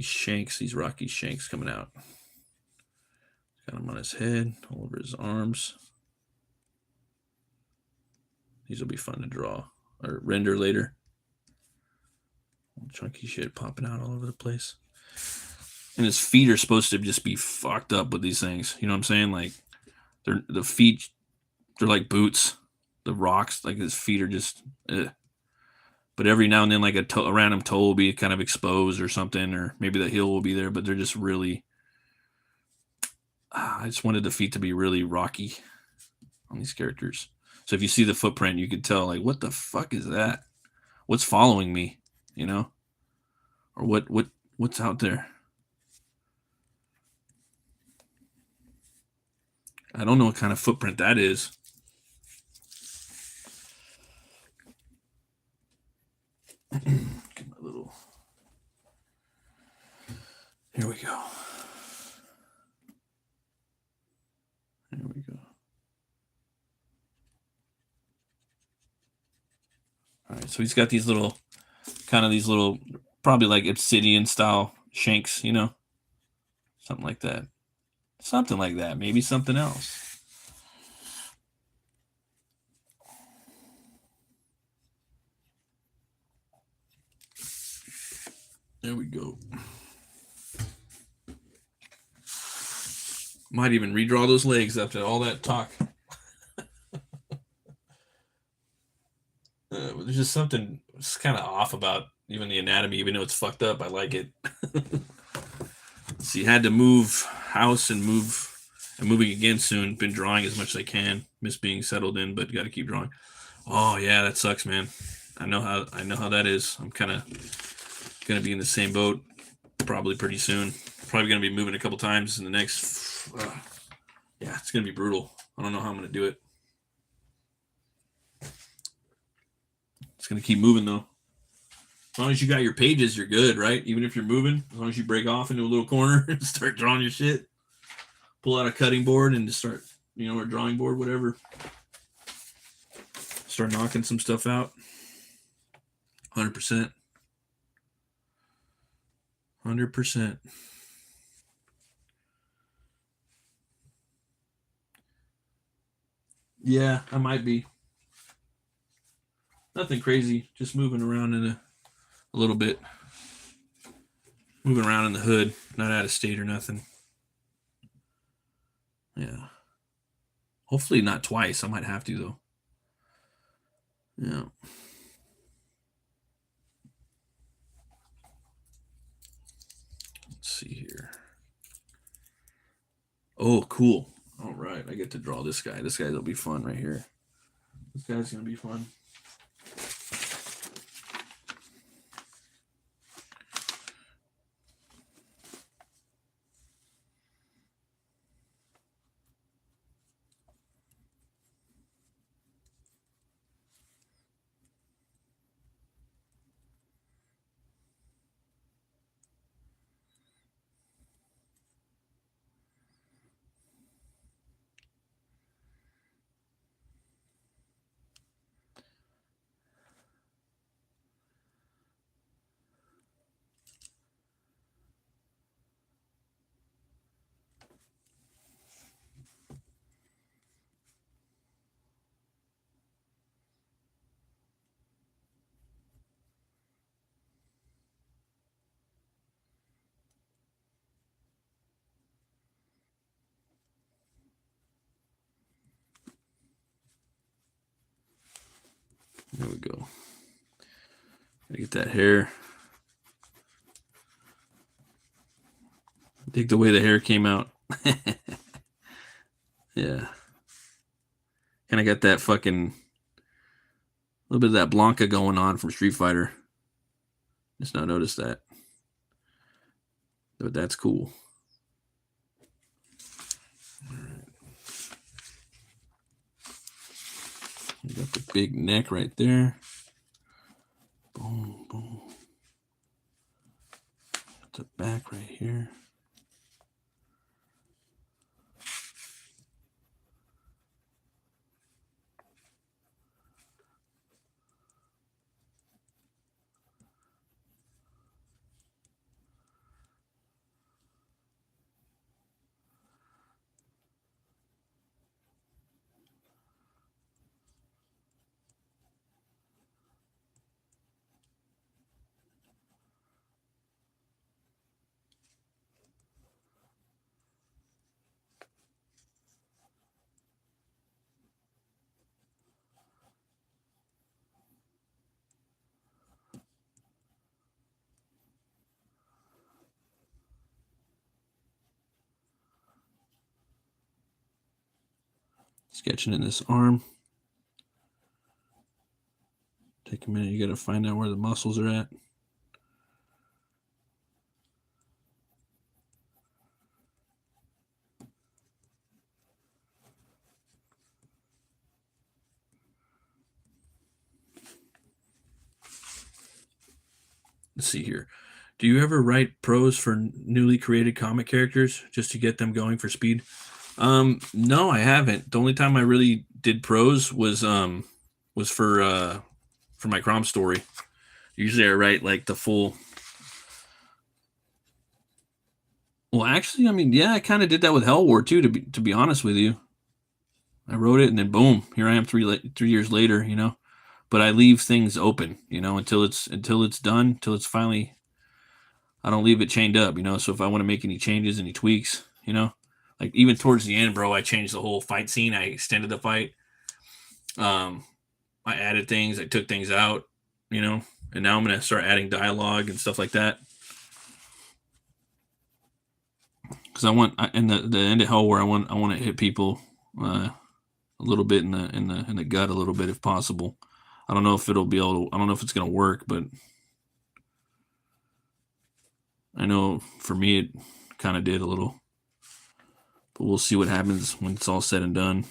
shanks, these rocky shanks coming out. Got them on his head, all over his arms. These will be fun to draw or render later. Chunky shit popping out all over the place. And his feet are supposed to just be fucked up with these things. You know what I'm saying? Like the feet, they're like boots. The rocks, like his feet are just. Ugh. But every now and then, like a random toe will be kind of exposed or something, or maybe the heel will be there. But they're just really. I just wanted the feet to be really rocky on these characters. So if you see the footprint, you could tell, like, what the fuck is that? What's following me? You know, or what's out there? I don't know what kind of footprint that is. Get my little. Here we go. There we go. All right, so he's got these little, probably like obsidian style shanks, you know, something like that. Something like that. Maybe something else. There we go. Might even redraw those legs after all that talk. There's just something kind of off about even the anatomy, even though it's fucked up. I like it. So you had to move house and moving again soon. Been drawing as much as I can. Miss being settled in, but got to keep drawing. Oh yeah, that sucks, man. I know how that is. I'm kind of gonna be in the same boat probably pretty soon. Probably gonna be moving a couple times in the next. Yeah, it's gonna be brutal. I don't know how I'm gonna do it. It's gonna keep moving though. As long as you got your pages, you're good, right? Even if you're moving, as long as you break off into a little corner and start drawing your shit, pull out a cutting board and just start, you know, or drawing board, whatever. Start knocking some stuff out. 100%. 100%. Yeah, I might be. Nothing crazy, just moving around in a little bit. Moving around in the hood, not out of state or nothing. Yeah. Hopefully not twice. I might have to though. Yeah. Let's see here. Oh, cool. All right, I get to draw this guy. This guy'll be fun right here. This guy's gonna be fun. There we go. Get that hair. Dig the way the hair came out. Yeah. Kind of got that fucking little bit of that Blanca going on from Street Fighter. Just not noticed that. But that's cool. You got the big neck right there. Boom, boom. Got the back right here. Sketching in this arm. Take a minute, you got to find out where the muscles are at. Let's see here. Do you ever write prose for newly created comic characters just to get them going for speed? No, I haven't. The only time I really did prose was for my CROM story. Usually I write like the full. Well, actually, I mean, yeah, I kind of did that with Hell War too. To be honest with you, I wrote it and then boom, here I am 3 years later. You know, but I leave things open. You know, until it's done, until it's finally. I don't leave it chained up. You know, so if I want to make any changes, any tweaks, you know, like even towards the end, bro, I changed the whole fight scene. I extended the fight. I added things. I took things out. You know, and now I'm gonna start adding dialogue and stuff like that. Because I want in the end of Hell where I want to hit people a little bit in the gut a little bit if possible. I don't know if it'll be able to, I don't know if it's gonna work, but I know for me it kind of did a little. But we'll see what happens when it's all said and done.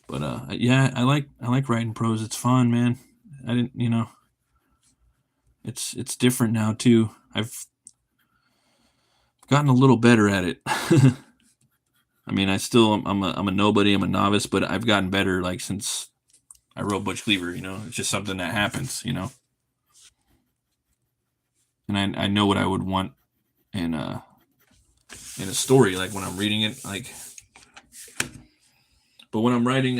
But yeah, I like writing prose. It's fun, man. I didn't, you know, it's different now too. I've gotten a little better at it. I mean, I'm a nobody. I'm a novice, but I've gotten better like since I wrote Butch Cleaver. You know, it's just something that happens. You know, and I know what I would want in a story, like when I'm reading it, like. But when I'm writing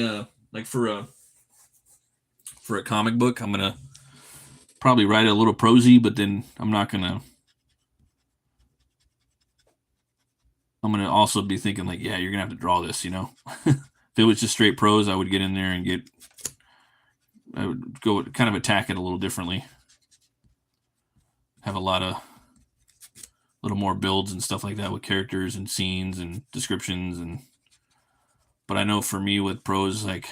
like for a comic book, I'm gonna probably write it a little prosy, but then I'm gonna also be thinking like, yeah, you're gonna have to draw this, you know. If it was just straight prose, I would get in there and I would go kind of attack it a little differently. Have a little more builds and stuff like that with characters and scenes and descriptions but I know for me with prose, like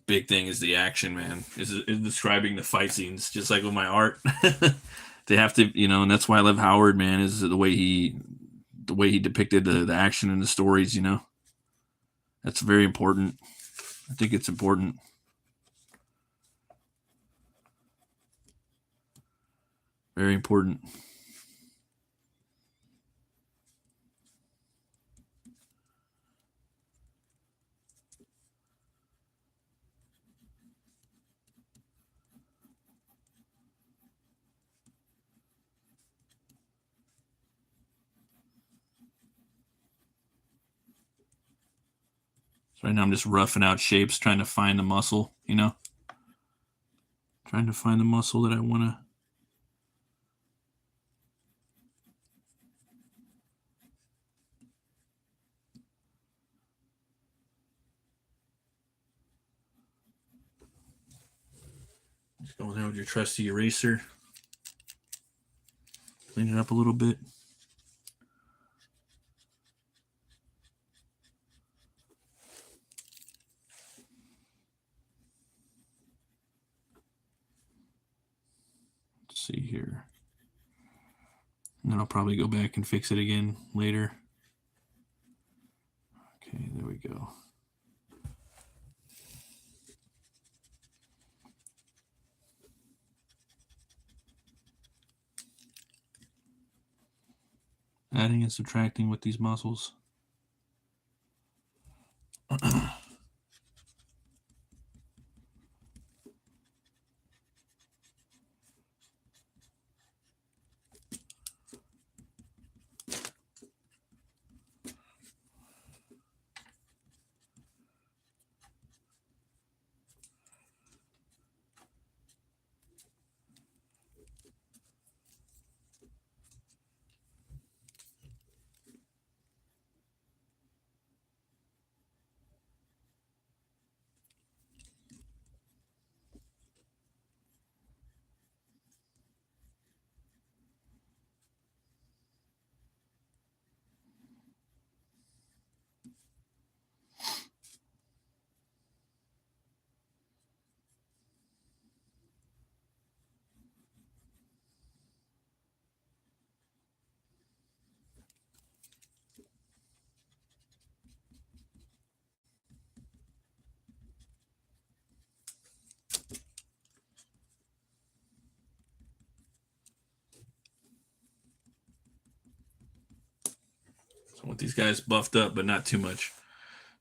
big thing is the action, man. Is describing the fight scenes, just like with my art. They have to, you know, and that's why I love Howard, man. Is the way he depicted the action in the stories. You know, that's very important. I think it's important. Very important. So right now I'm just roughing out shapes, trying to find the muscle, you know. Trying to find the muscle that I want to. Just go in there with your trusty eraser. Clean it up a little bit. Let's see here. And then I'll probably go back and fix it again later. Okay, there we go. Adding and subtracting with these muscles. So I want these guys buffed up, but not too much.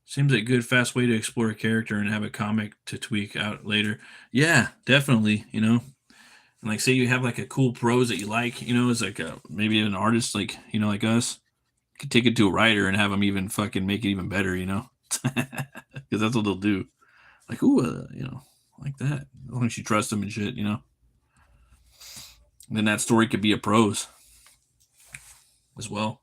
Seems like a good, fast way to explore a character and have a comic to tweak out later. Yeah, definitely. You know, and like say you have like a cool prose that you like. You know, as like maybe an artist like like us could take it to a writer and have them even fucking make it even better. You know, because that's what they'll do. Like, ooh, like that. As long as you trust them and shit. You know, and then that story could be a prose as well.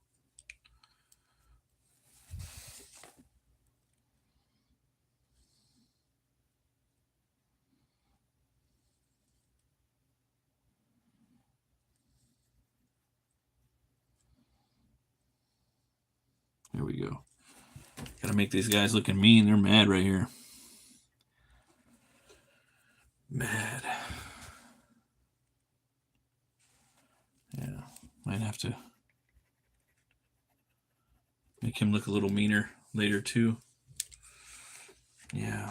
There we go. Gotta make these guys looking mean. They're mad right here. Mad. Yeah, might have to make him look a little meaner later too. Yeah.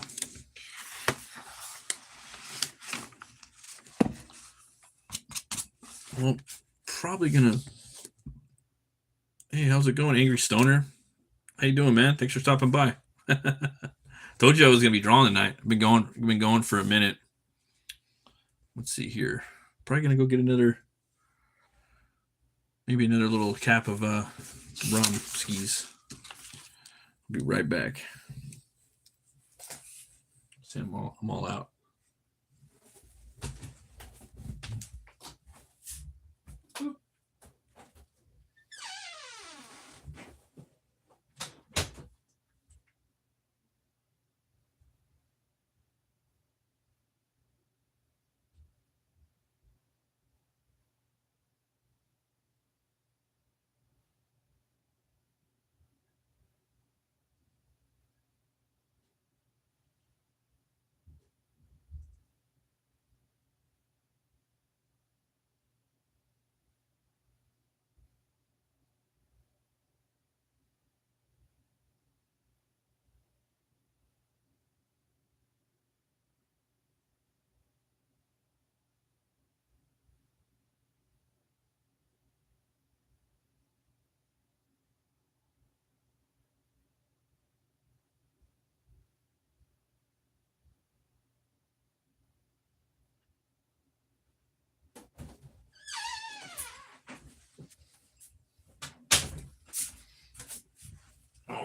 Well, probably gonna. Hey, how's it going, Angry Stoner? How you doing, man? Thanks for stopping by. Told you I was gonna be drawing tonight. I've been going for a minute. Let's see here. Probably gonna go get maybe another little cap of rum skis. Be right back. See, I'm all out.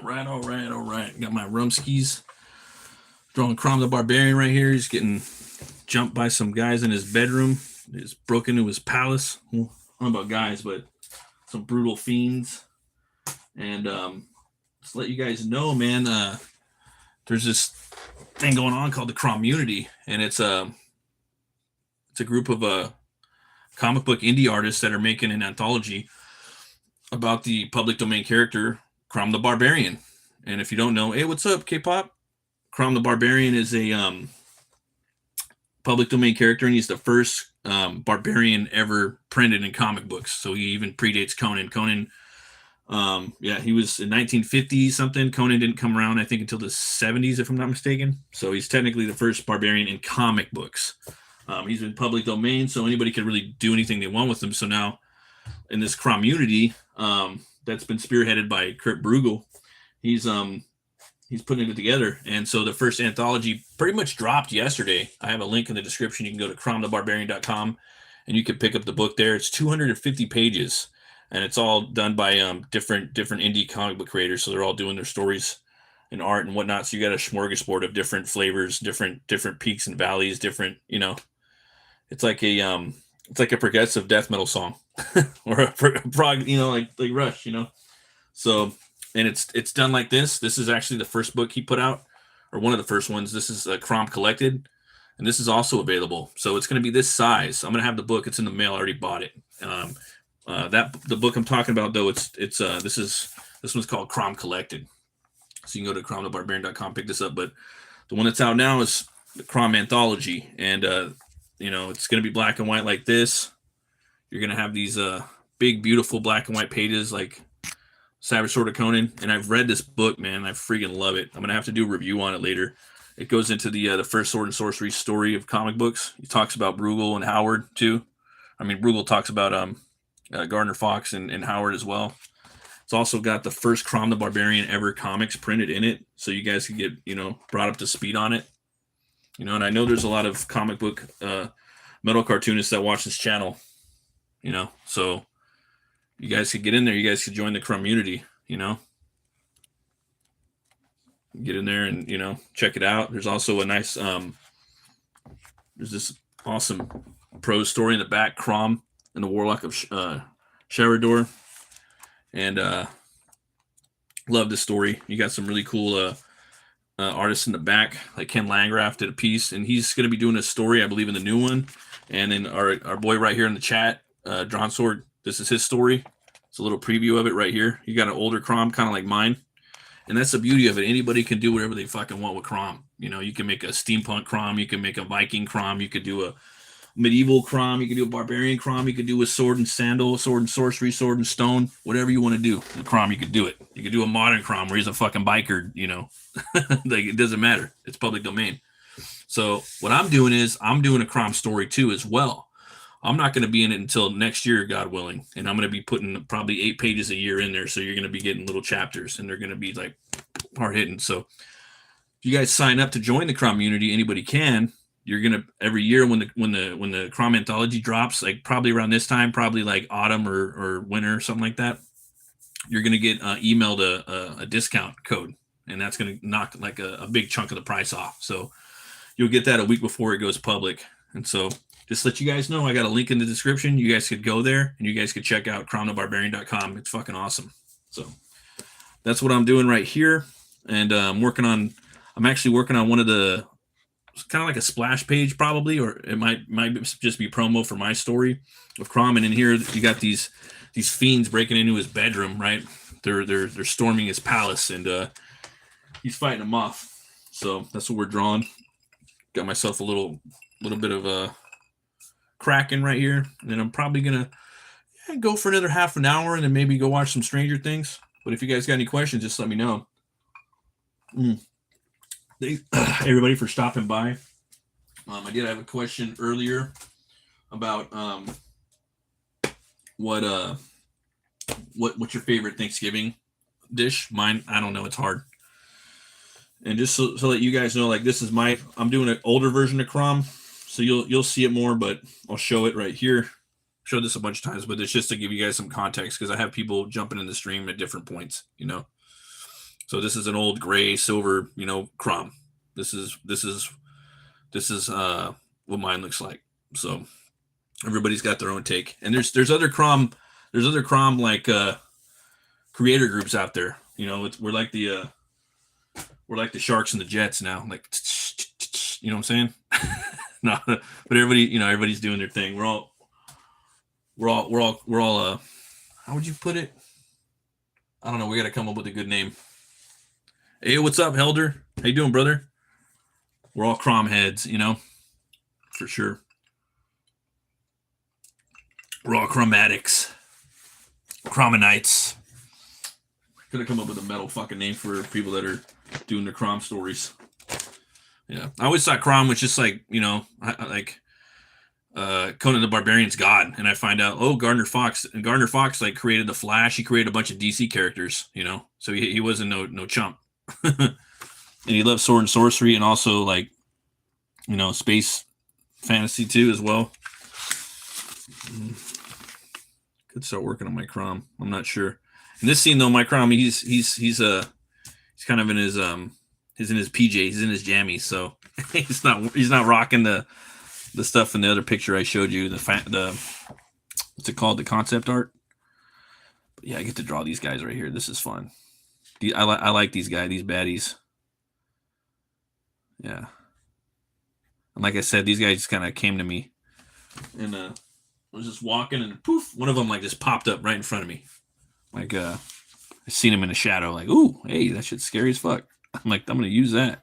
All right. Got my rum skis. Drawing CROM the Barbarian right here. He's getting jumped by some guys in his bedroom. He's broke into his palace. Well, I don't know about guys, but some brutal fiends. And just let you guys know, man, there's this thing going on called the CROMmunity, and it's a group of comic book indie artists that are making an anthology about the public domain character Crom the Barbarian. And if you don't know, hey, what's up, K-pop? Crom the Barbarian is a public domain character, and he's the first barbarian ever printed in comic books. So he even predates Conan. Conan, he was in 1950 something. Conan didn't come around, I think, until the 70s, if I'm not mistaken. So he's technically the first barbarian in comic books. He's in public domain, so anybody can really do anything they want with him. So now, in this CROMmunity, that's been spearheaded by Kurt Bruegel, he's putting it together. And so the first anthology pretty much dropped yesterday. I have a link in the description. You can go to cromthebarbarian.com and you can pick up the book there. It's 250 pages, and it's all done by different indie comic book creators. So they're all doing their stories and art and whatnot. So you got a smorgasbord of different flavors, different peaks and valleys, different, it's like a progressive death metal song or a prog, like Rush, So, and it's done like this. This is actually the first book he put out, or one of the first ones. This is CROM Collected, and this is also available. So it's going to be this size. I'm going to have the book. It's in the mail. I already bought it. The book I'm talking about, though, this one's called CROM Collected. So you can go to cromthebarbarian.com, pick this up. But the one that's out now is the CROM Anthology, and it's going to be black and white like this. You're going to have these big, beautiful black and white pages like Savage Sword of Conan. And I've read this book, man. I freaking love it. I'm going to have to do a review on it later. It goes into the first sword and sorcery story of comic books. He talks about Bruegel and Howard, too. I mean, Bruegel talks about Gardner Fox and Howard as well. It's also got the first Crom the Barbarian ever comics printed in it. So you guys can get, brought up to speed on it. And I know there's a lot of comic book metal cartoonists that watch this channel, so you guys could get in there. You guys could join the CROMmunity, get in there and, check it out. There's also a nice, there's this awesome prose story in the back, Crom and the Warlock of Sharador. And love this story. You got some really cool artists in the back, like Ken Landgraf did a piece, and he's going to be doing a story, I believe, in the new one. And then our boy right here in the chat, Drawn Sword, this is his story. It's a little preview of it right here. You got an older Crom, kind of like mine. And that's the beauty of it. Anybody can do whatever they fucking want with Crom. You can make a steampunk Crom. You can make a Viking Crom. You could do a medieval Crom. You could do a barbarian Crom. You could do a sword and sandal, sword and sorcery, sword and stone. Whatever you want to do with Crom, you could do it. You could do a modern Crom where he's a fucking biker, like it doesn't matter. It's public domain. So what I'm doing is I'm doing a Crom story too as well. I'm not going to be in it until next year, God willing. And I'm going to be putting probably 8 pages a year in there. So you're going to be getting little chapters, and they're going to be like hard hitting. So if you guys sign up to join the CROMmunity, anybody can. You're going to every year when the CROM Anthology drops, like probably around this time, probably like autumn or winter or something like that, you're going to get emailed a discount code, and that's going to knock like a big chunk of the price off. So you'll get that a week before it goes public. And so just let you guys know, I got a link in the description. You guys could go there and you guys could check out cromthebarbarian.com. It's fucking awesome. So that's what I'm doing right here. And I'm actually working on one of the, it's kind of like a splash page probably, or it might just be promo for my story of Crom. And in here you got these fiends breaking into his bedroom, right? They're storming his palace, and he's fighting them off. So that's what we're drawing. Got myself a little bit of a Kraken right here, and then I'm probably gonna go for another half an hour and then maybe go watch some Stranger Things. But if you guys got any questions, just let me know. Thanks everybody for stopping by. I did have a question earlier about what's your favorite Thanksgiving dish? Mine, I don't know, it's hard. And just so that you guys know, like this is I'm doing an older version of Crom. So you'll see it more, but I'll show it right here. Showed this a bunch of times, but it's just to give you guys some context because I have people jumping in the stream at different points, So this is an old gray silver, Crom. This is what mine looks like. So everybody's got their own take, and there's other CROM like creator groups out there. You know, we're like the Sharks and the Jets now. Like, you know what I'm saying? No, but everybody's doing their thing. We're all how would you put it? I don't know. We got to come up with a good name. Hey, what's up, Helder? How you doing, brother? We're all CROM heads, you know, for sure. We're all chromatics, chromanites. Could have come up with a metal fucking name for people that are doing the CROM stories. Yeah, I always thought CROM was just like, you know, like Conan the Barbarian's God, and I find out, oh, Gardner Fox like created the Flash. He created a bunch of DC characters, you know, so he wasn't no chump. And he loved sword and sorcery, and also, like, you know, space fantasy too as well. Could start working on my CROM. I'm not sure. In this scene though, my CROM, he's kind of in his he's in his PJs, he's in his jammies, so he's not rocking the stuff in the other picture I showed you, the what's it called, the concept art. But yeah, I get to draw these guys right here. This is fun. I like these guys, these baddies. Yeah. And like I said, these guys just kind of came to me, and I was just walking, and poof, one of them like just popped up right in front of me. Like I seen him in a shadow, like, ooh, hey, that shit's scary as fuck. I'm like, I'm gonna use that.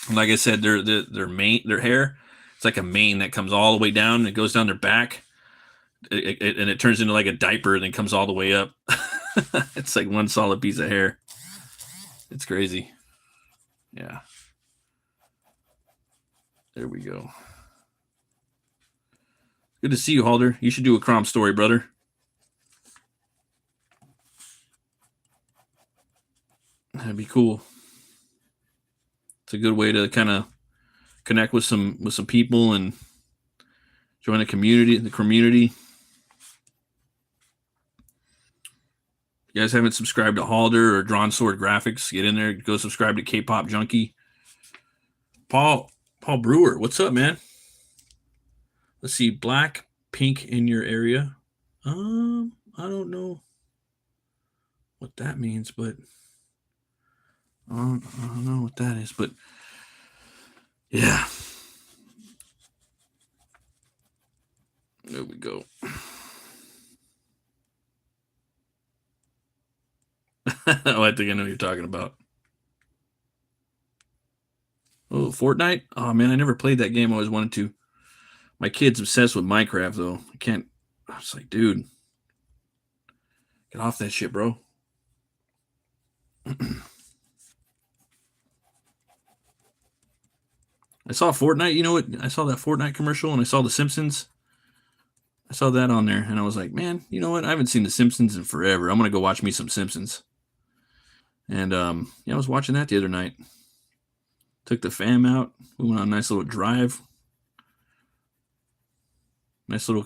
And like I said, their hair, it's like a mane that comes all the way down, and it goes down their back, and it turns into like a diaper, and then comes all the way up. It's like one solid piece of hair. It's crazy. Yeah. There we go. Good to see you, Halder. You should do a CROM story, brother. That'd be cool. It's a good way to kind of connect with some people and join the community. You guys haven't subscribed to Halder or Drawn Sword Graphics, get in there. Go subscribe to K-Pop Junkie. Paul Brewer, what's up, man? Let's see, black, pink in your area. I don't know what that means, but I don't know what that is, but yeah. There we go. Oh, I think I know what you're talking about. Oh, Fortnite? Oh, man, I never played that game. I always wanted to. My kid's obsessed with Minecraft, though. I can't. I was like, dude, get off that shit, bro. I saw Fortnite. You know what? I saw that Fortnite commercial, and I saw The Simpsons. I saw that on there, and I was like, man, you know what? I haven't seen The Simpsons in forever. I'm going to go watch me some Simpsons. And, yeah, I was watching that the other night. Took the fam out. We went on a nice little drive. Nice little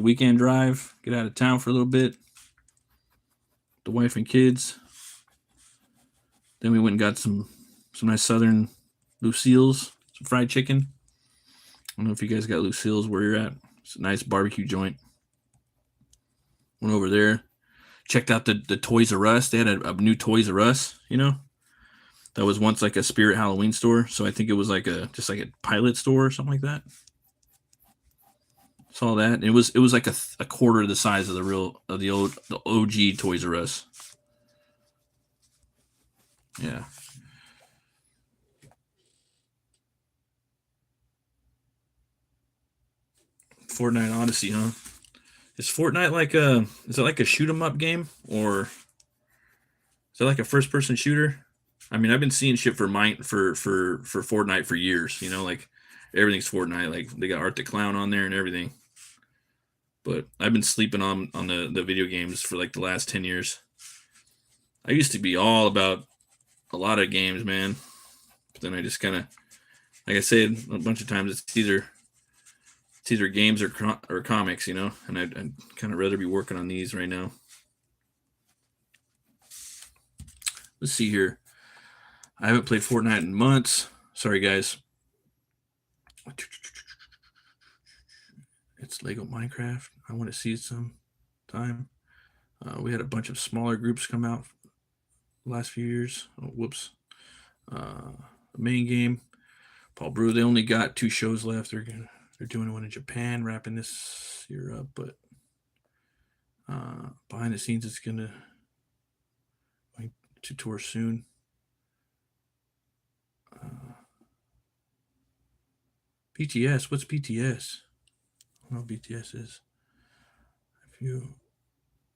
weekend drive. Get out of town for a little bit. The wife and kids. Then we went and got some nice southern Lucille's, some fried chicken. I don't know if you guys got Lucille's where you're at. It's a nice barbecue joint. Went over there. Checked out the Toys R Us. They had a new Toys R Us, you know. That was once like a Spirit Halloween store. So I think it was like just like a pilot store or something like that. Saw that. It was like a quarter of the size of the OG Toys R Us. Yeah. Fortnite Odyssey, huh? Is Fortnite like a shoot 'em up game, or is it like a first person shooter? I mean, I've been seeing shit for Fortnite for years, you know, like everything's Fortnite, like they got Art the Clown on there and everything. But I've been sleeping on the video games for like the last 10 years. I used to be all about a lot of games, man. But then I just kind of, like I said a bunch of times, it's either games or comics, you know, and I'd kind of rather be working on these right now. Let's see here. I haven't played Fortnite in months. Sorry, guys. It's Lego Minecraft. I want to see it sometime. We had a bunch of smaller groups come out the last few years. Oh, whoops. The main game, Paul Brew. They only got 2 shows left. They're doing one in Japan, wrapping this year up. But behind the scenes, it's going to tour soon. BTS. What's BTS? I don't know what BTS is.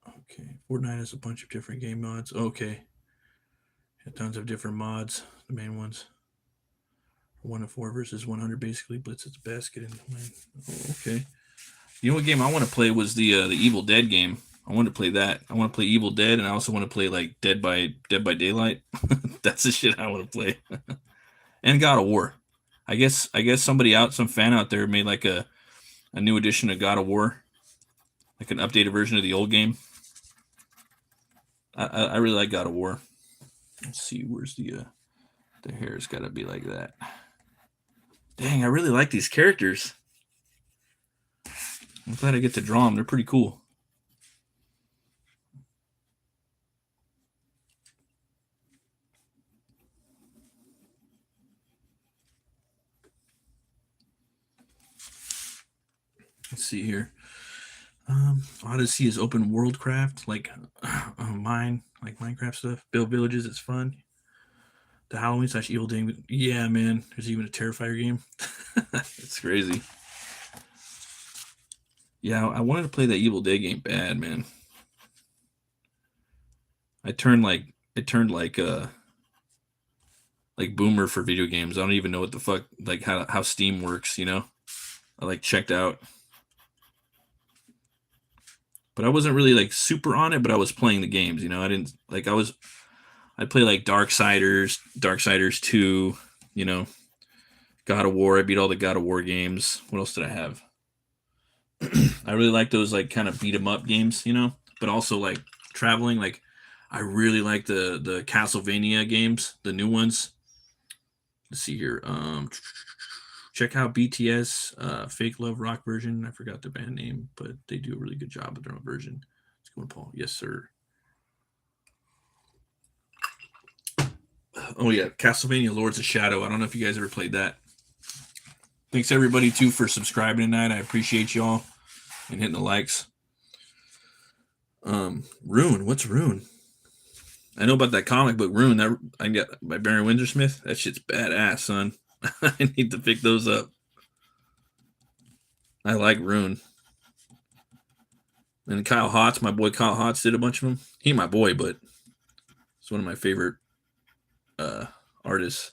Okay, Fortnite has a bunch of different game mods. Okay, tons of different mods. The main ones: 1-4 versus 100, basically. Blitz its basket and win. Oh, okay. You know what game I want to play was the Evil Dead game. I want to play that. I want to play Evil Dead, and I also want to play like Dead by Daylight. That's the shit I want to play. And God of War. I guess some fan out there made like a new edition of God of War, like an updated version of the old game. I really like God of War. Let's see, where's the hair's got to be like that. Dang, I really like these characters. I'm glad I get to draw them. They're pretty cool. Let's see here. Odyssey is open world craft, like Minecraft stuff. Build villages, it's fun. The Halloween / Evil Dead. Yeah, man. There's even a Terrifier game. It's crazy. Yeah, I wanted to play that Evil Dead game bad, man. I turned like boomer for video games. I don't even know what the fuck, like how Steam works, you know? I like checked out. But I wasn't really like super on it, but I was playing the games, you know. I play like Darksiders 2, you know, God of War. I beat all the God of War games. What else did I have? I really like those like kind of beat 'em up games, you know, but also like traveling. Like I really like the Castlevania games, the new ones. Let's see here. Check out BTS Fake Love Rock version. I forgot the band name, but they do a really good job with their own version. Let's go on, Paul. Yes, sir. Oh yeah, Castlevania Lords of Shadow. I don't know if you guys ever played that. Thanks everybody too for subscribing tonight. I appreciate y'all and hitting the likes. Rune. What's Rune? I know about that comic book Rune that I got by Baron Windsor-Smith. That shit's badass, son. I need to pick those up. I like Rune. And Kyle Hotz, my boy Kyle Hotz did a bunch of them. He my boy, but it's one of my favorite artists.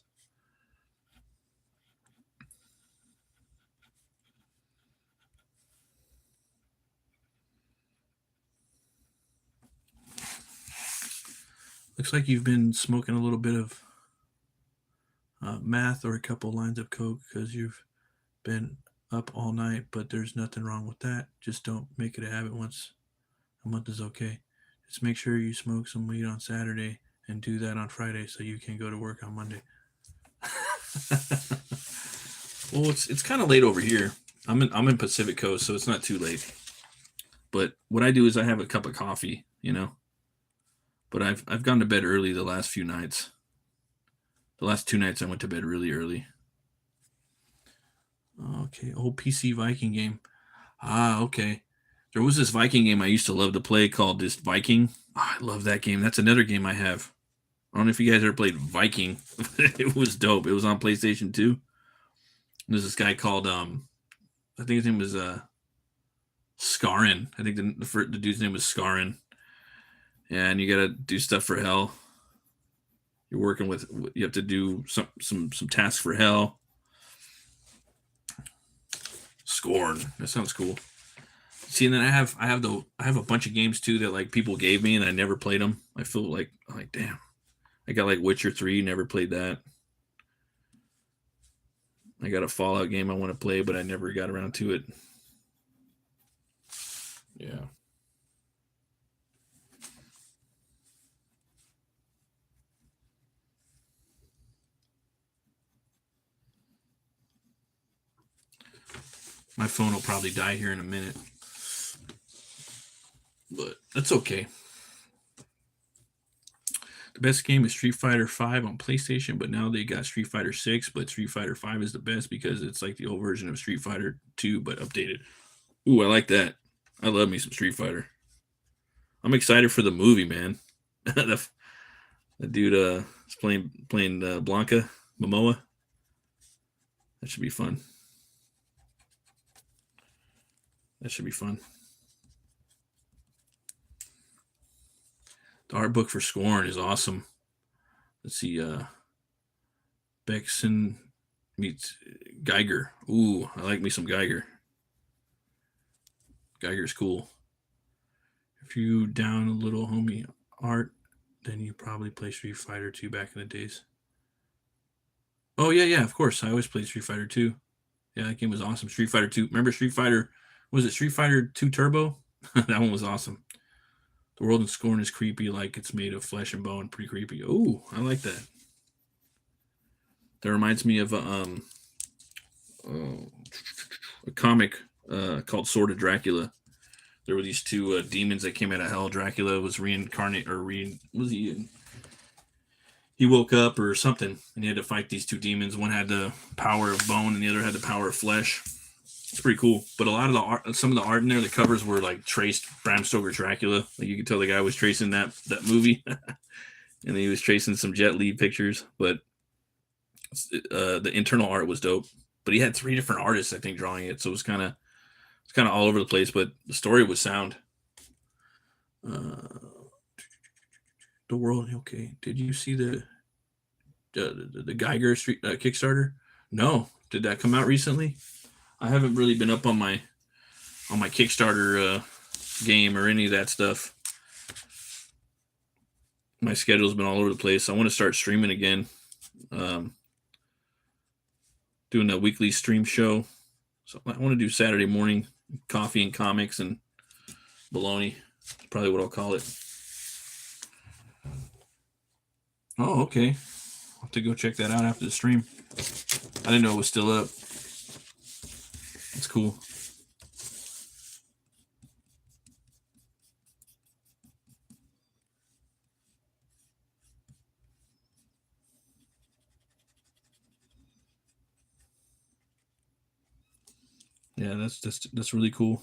Looks like you've been smoking a little bit of meth or a couple lines of coke because you've been up all night, but there's nothing wrong with that. Just don't make it a habit. Once a month is okay. Just make sure you smoke some weed on Saturday and do that on Friday so you can go to work on Monday. Well, it's kind of late over here. I'm in Pacific Coast, so it's not too late. But what I do is I have a cup of coffee, you know. But I've gone to bed early the last few nights. The last 2 nights I went to bed really early. Okay, old PC Viking game. Okay. There was this Viking game I used to love to play called this Viking. I love that game. That's another game I have. I don't know if you guys ever played Viking. It was dope. It was on PlayStation 2. There's this guy called I think his name was Scarin. I think the dude's name was Scarin. Yeah, and you gotta do stuff for hell. You're working with. You have to do some tasks for hell. Scorn. That sounds cool. See, and then I have a bunch of games too that like people gave me and I never played them. I feel like damn. I got like Witcher 3, never played that. I got a Fallout game I want to play, but I never got around to it. Yeah. My phone will probably die here in a minute, but that's okay. The best game is Street Fighter 5 on PlayStation, but now they got Street Fighter 6, but Street Fighter 5 is the best because it's like the old version of Street Fighter 2, but updated. Ooh, I like that. I love me some Street Fighter. I'm excited for the movie, man. the, the dude is playing Blanca Momoa. That should be fun. That should be fun. The art book for Scorn is awesome. Let's see. Bexon meets Geiger. Ooh, I like me some Geiger. Geiger's cool. If you down a little homie art, then you probably play Street Fighter 2 back in the days. Oh yeah, of course. I always played Street Fighter 2. Yeah, that game was awesome. Street Fighter 2. Remember Street Fighter? Was it Street Fighter 2 Turbo? That one was awesome. The world in Scorn is creepy, like it's made of flesh and bone. Pretty creepy. Ooh, I like that. That reminds me of a comic called Sword of Dracula. There were these two demons that came out of hell. Dracula was reincarnate, or was he? He woke up or something, and he had to fight these two demons. One had the power of bone, and the other had the power of flesh. It's pretty cool. But a lot of the art, some of the art in there, the covers were like traced Bram Stoker Dracula. Like you could tell the guy was tracing that movie, and he was tracing some Jet Li pictures. But the internal art was dope. But he had 3 different artists, I think, drawing it, so it's kind of all over the place. But the story was sound. The world, okay. Did you see the Geiger Street Kickstarter? No. Did that come out recently? I haven't really been up on my Kickstarter game or any of that stuff. My schedule's been all over the place. I want to start streaming again. Doing a weekly stream show. So I want to do Saturday morning coffee and comics and baloney. That's probably what I'll call it. Oh, okay. I'll have to go check that out after the stream. I didn't know it was still up. That's cool. Yeah, that's really cool.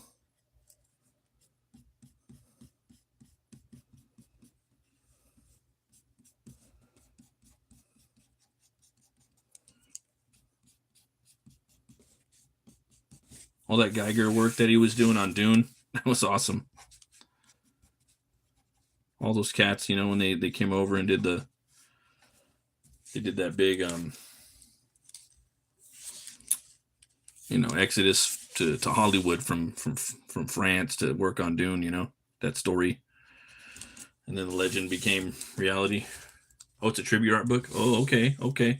All that Geiger work that he was doing on Dune, that was awesome. All those cats, when they came over and did that big exodus to Hollywood from France to work on Dune, that story. And then the legend became reality. Oh, it's a tribute art book. Oh, okay.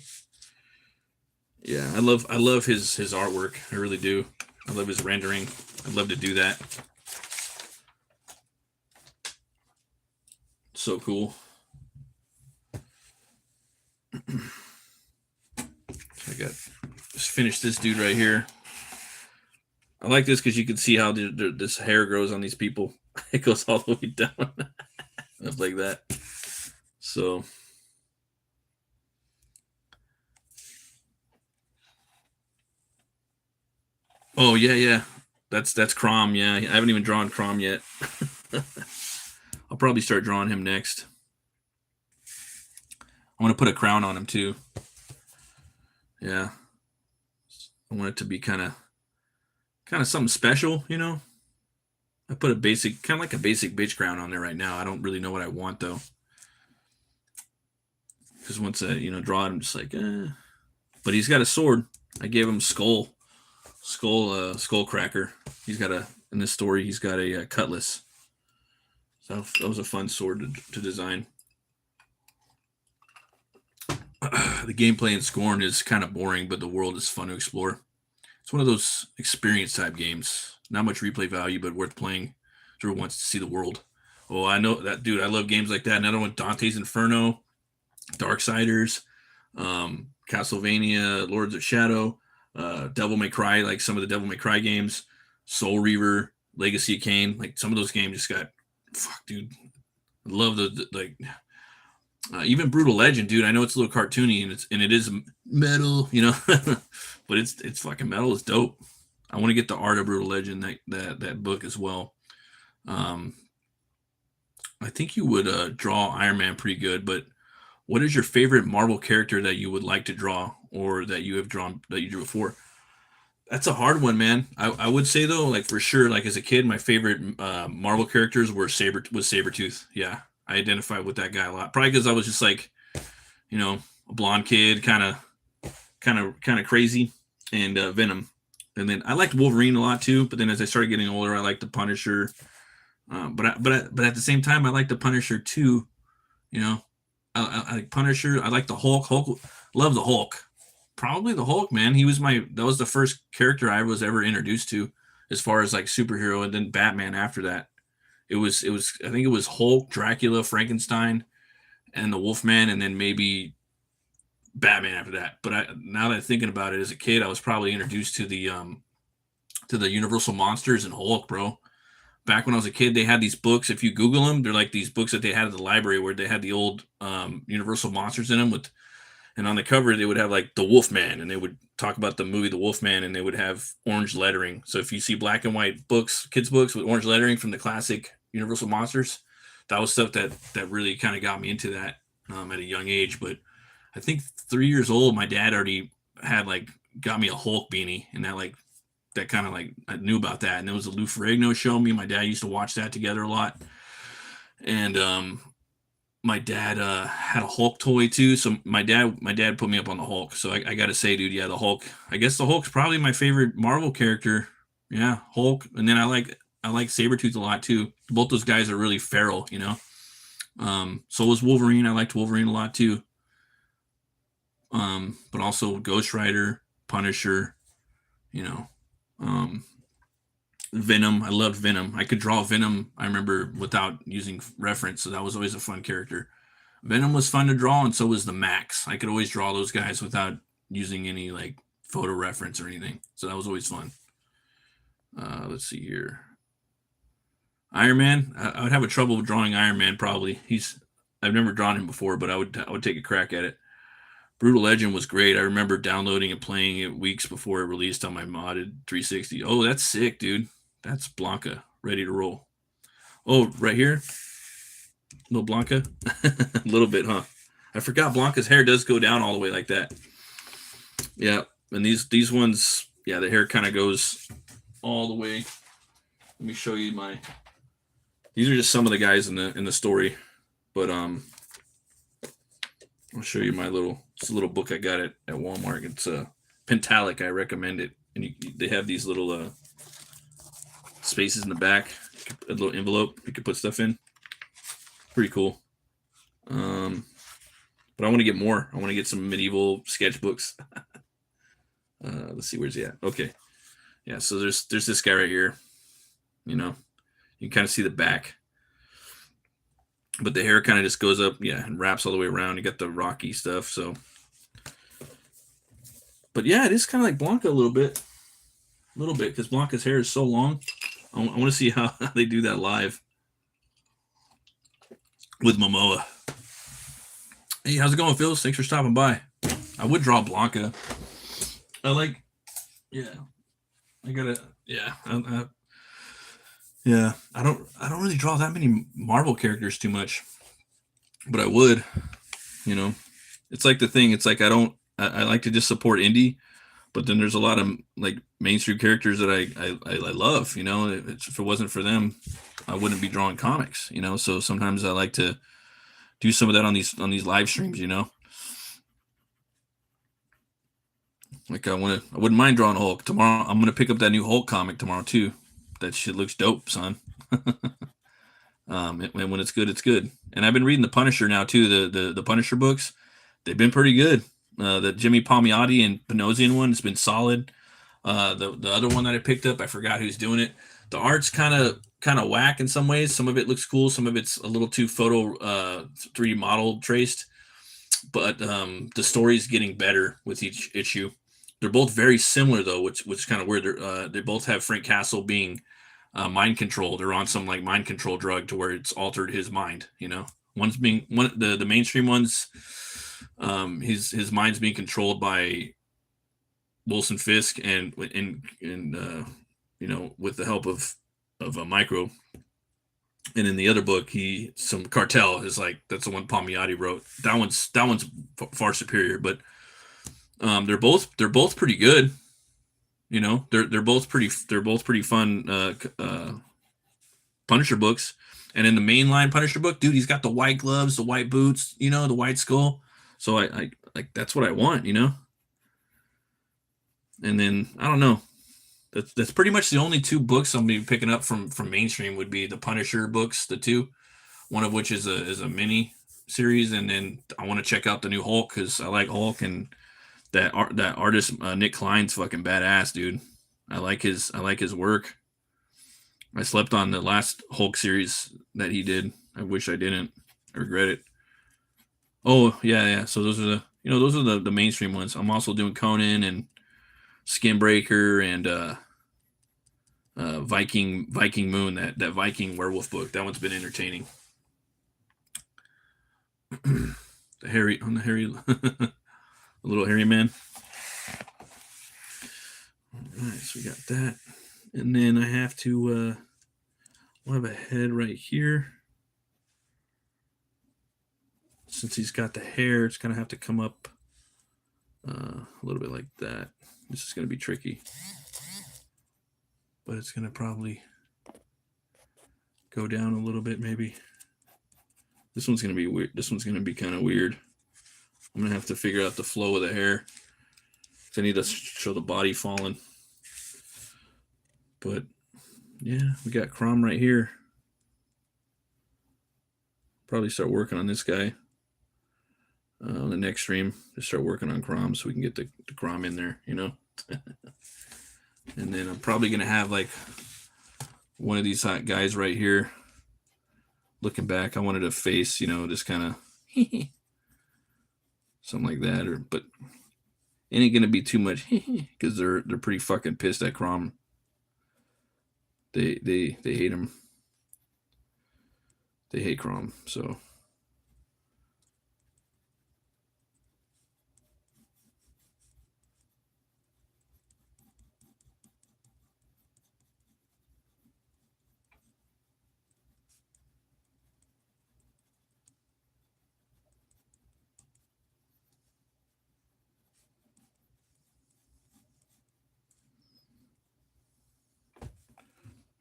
Yeah, I love his artwork. I really do. I love his rendering. I'd love to do that. So cool. Just finished this dude right here. I like this because you can see how this hair grows on these people. It goes all the way down. Up like that. So oh yeah. That's CROM, yeah. I haven't even drawn CROM yet. I'll probably start drawing him next. I want to put a crown on him too. Yeah. I want it to be kind of something special, I put a basic, kind of like a basic bitch crown on there right now. I don't really know what I want though. Because once I, draw it, I'm just like, But he's got a sword. I gave him skull cracker. In this story, he's got a cutlass. So that was a fun sword to design. The gameplay in Scorn is kind of boring, but the world is fun to explore. It's one of those experience type games. Not much replay value, but worth playing. Whoever wants to see the world. Oh, I know that, dude. I love games like that. Another one, Dante's Inferno, Darksiders, Castlevania, Lords of Shadow, Devil May Cry, like some of the Devil May Cry games, Soul Reaver, Legacy of Kain, like some of those games just got, fuck, dude. I love the like, even Brutal Legend, dude. I know it's a little cartoony and it is metal, you know, but it's fucking metal. It's dope. I want to get the Art of Brutal Legend, that book as well. I think you would draw Iron Man pretty good, but what is your favorite Marvel character that you would like to draw or that you have drawn that you drew before? That's a hard one, man. I would say though, like for sure, like as a kid, my favorite Marvel characters were Sabretooth. Yeah, I identified with that guy a lot. Probably because I was just like, you know, a blonde kid, kind of crazy, and Venom. And then I liked Wolverine a lot too. But then as I started getting older, I liked the Punisher. But at the same time, I like the Punisher too. You know, I like Punisher. I like the Hulk. Love the Hulk. Probably the Hulk, man. That was the first character I was ever introduced to, as far as like superhero, and then Batman after that. It was. I think it was Hulk, Dracula, Frankenstein, and the Wolfman, and then maybe Batman after that. But now that I'm thinking about it, as a kid, I was probably introduced to the Universal monsters and Hulk, bro. Back when I was a kid, they had these books. If you Google them, they're like these books that they had at the library where they had the old Universal monsters in them and on the cover they would have like the Wolfman, and they would talk about the movie The Wolfman, and they would have orange lettering. So if you see black and white books, kids books with orange lettering from the classic Universal monsters, that was stuff that really kind of got me into that at a young age. But I think 3 years old, my dad already had like got me a Hulk beanie, and that kind of like I knew about that. And there was a Lou Ferrigno show. Me and my dad used to watch that together a lot. And my dad had a Hulk toy too. So my dad put me up on the Hulk. So I got to say, dude, yeah, the Hulk. I guess the Hulk's probably my favorite Marvel character. Yeah, Hulk. And then I like Sabretooth a lot too. Both those guys are really feral, you know. So was Wolverine. I liked Wolverine a lot too. But also Ghost Rider, Punisher, you know. Venom. I loved Venom. I could draw Venom, I remember, without using reference, so that was always a fun character. Venom was fun to draw, and so was the Max. I could always draw those guys without using any like photo reference or anything, so that was always fun. Let's see here. Iron Man. I would have a trouble drawing Iron Man probably. I've never drawn him before, but I would take a crack at it. Brutal Legend was great. I remember downloading and playing it weeks before it released on my modded 360. Oh, that's sick, dude. That's Blanca, ready to roll. Oh, right here, little Blanca, a little bit, huh? I forgot Blanca's hair does go down all the way like that. Yeah, and these ones, yeah, the hair kind of goes all the way. Let me show you These are just some of the guys in the story, but I'll show you it's a little book I got at Walmart. It's Pentalic. I recommend it. And they have these little spaces in the back, a little envelope you could put stuff in. Pretty cool. But I want to get more. I want to get some medieval sketchbooks. Let's see, where's he at? Okay. Yeah, so there's this guy right here. You know, you can kind of see the back. But the hair kind of just goes up, yeah, and wraps all the way around. You got the rocky stuff, so. But yeah, it is kind of like Blanca a little bit, because Blanca's hair is so long. I want to see how they do that live with Momoa. Hey, how's it going, Phil? Thanks for stopping by. I would draw Blanca. Yeah, I don't really draw that many Marvel characters too much, but I would, you know. It's like the thing. It's like I like to just support indie, but then there's a lot of like mainstream characters that I love. You know, if it wasn't for them, I wouldn't be drawing comics. You know, so sometimes I like to do some of that on these live streams. You know, like I wouldn't mind drawing Hulk tomorrow. I'm gonna pick up that new Hulk comic tomorrow too. That shit looks dope, son. When it's good, it's good. And I've been reading the Punisher now too. The Punisher books, they've been pretty good. The Jimmy Palmiotti and Panosian one has been solid. The other one that I picked up, I forgot who's doing it. The art's kind of whack in some ways. Some of it looks cool. Some of it's a little too photo 3D model traced. But the story's getting better with each issue. they're both very similar though, which is kind of weird. They both have Frank Castle being mind controlled or on some like mind control drug to where it's altered his mind. You know, one's being the mainstream ones. His mind's being controlled by Wilson Fisk and you know, with the help of a micro. And in the other book, some cartel is like that's the one Palmiotti wrote. That one's far superior, but they're both pretty good. You know, they're both pretty fun Punisher books. And in the mainline Punisher book, dude, he's got the white gloves, the white boots, you know, the white skull. So I like that's what I want, you know. And then I don't know. That's pretty much the only two books I'm be picking up from mainstream would be the Punisher books, the two, one of which is a mini series, and then I want to check out the new Hulk because I like Hulk, and that artist Nick Klein's fucking badass, dude. I like his work. I slept on the last Hulk series that he did. I wish I didn't. I regret it. Oh yeah. So those are the mainstream ones. I'm also doing Conan and Skinbreaker and Viking Moon, that Viking werewolf book. That one's been entertaining. the little hairy man. All right, so we got that, and then I have to. We'll have a head right here. Since he's got the hair, it's gonna have to come up a little bit like that. This is gonna be tricky, but it's gonna probably go down a little bit, maybe. This one's gonna be weird. This one's gonna be kind of weird. I'm gonna have to figure out the flow of the hair. I need to show the body falling. But yeah, we got CROM right here. Probably start working on this guy on the next stream. Just start working on CROM so we can get the CROM in there, you know. And then I'm probably gonna have like one of these hot guys right here. Looking back, I wanted a face, you know, just kind of something like that, but it ain't gonna be too much because they're pretty fucking pissed at CROM. They hate him. They hate CROM, so.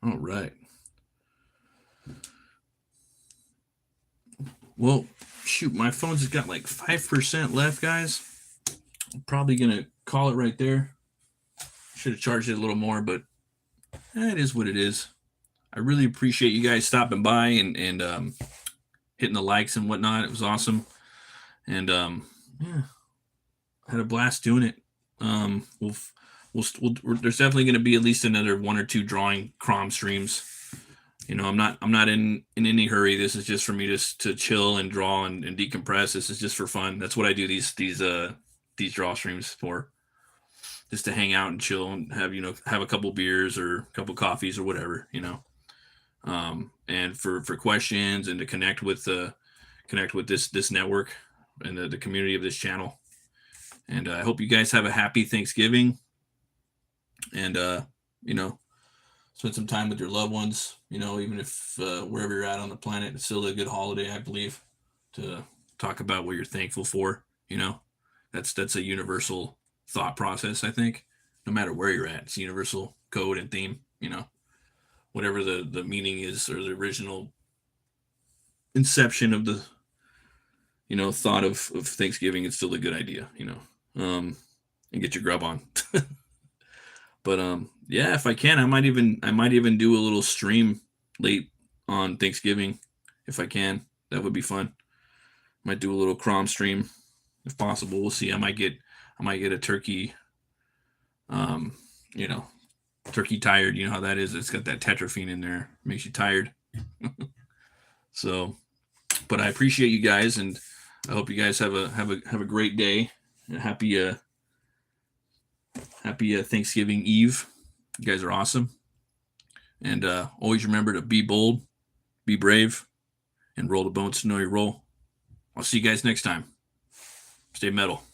All right. Well, shoot, my phone's got like 5% left, guys. I'm probably going to call it right there. Should have charged it a little more, but it is what it is. I really appreciate you guys stopping by and hitting the likes and whatnot. It was awesome. And yeah, I had a blast doing it. There's definitely going to be at least another one or two drawing CROM streams. You know, I'm not in any hurry. This is just for me to chill and draw and decompress. This is just for fun. That's what I do these draw streams for, just to hang out and chill and have a couple beers or a couple coffees or whatever, you know. And for questions and to connect with this network and the community of this channel. And I hope you guys have a happy Thanksgiving. And you know, spend some time with your loved ones, you know, even if wherever you're at on the planet, it's still a good holiday, I believe, to talk about what you're thankful for. You know, that's a universal thought process, I think, no matter where you're at. It's a universal code and theme, you know, whatever the meaning is or the original inception of the, you know, thought of Thanksgiving. It's still a good idea, you know, and get your grub on. But yeah, if I can, I might even do a little stream late on Thanksgiving, if I can. That would be fun. Might do a little CROM stream if possible. We'll see. I might get a turkey. You know, turkey tired. You know how that is. It's got that tetraphene in there. Makes you tired. So, but I appreciate you guys, and I hope you guys have a great day. A happy Happy Thanksgiving Eve. You guys are awesome. And always remember to be bold, be brave, and roll the bones to know your role. I'll see you guys next time. Stay metal.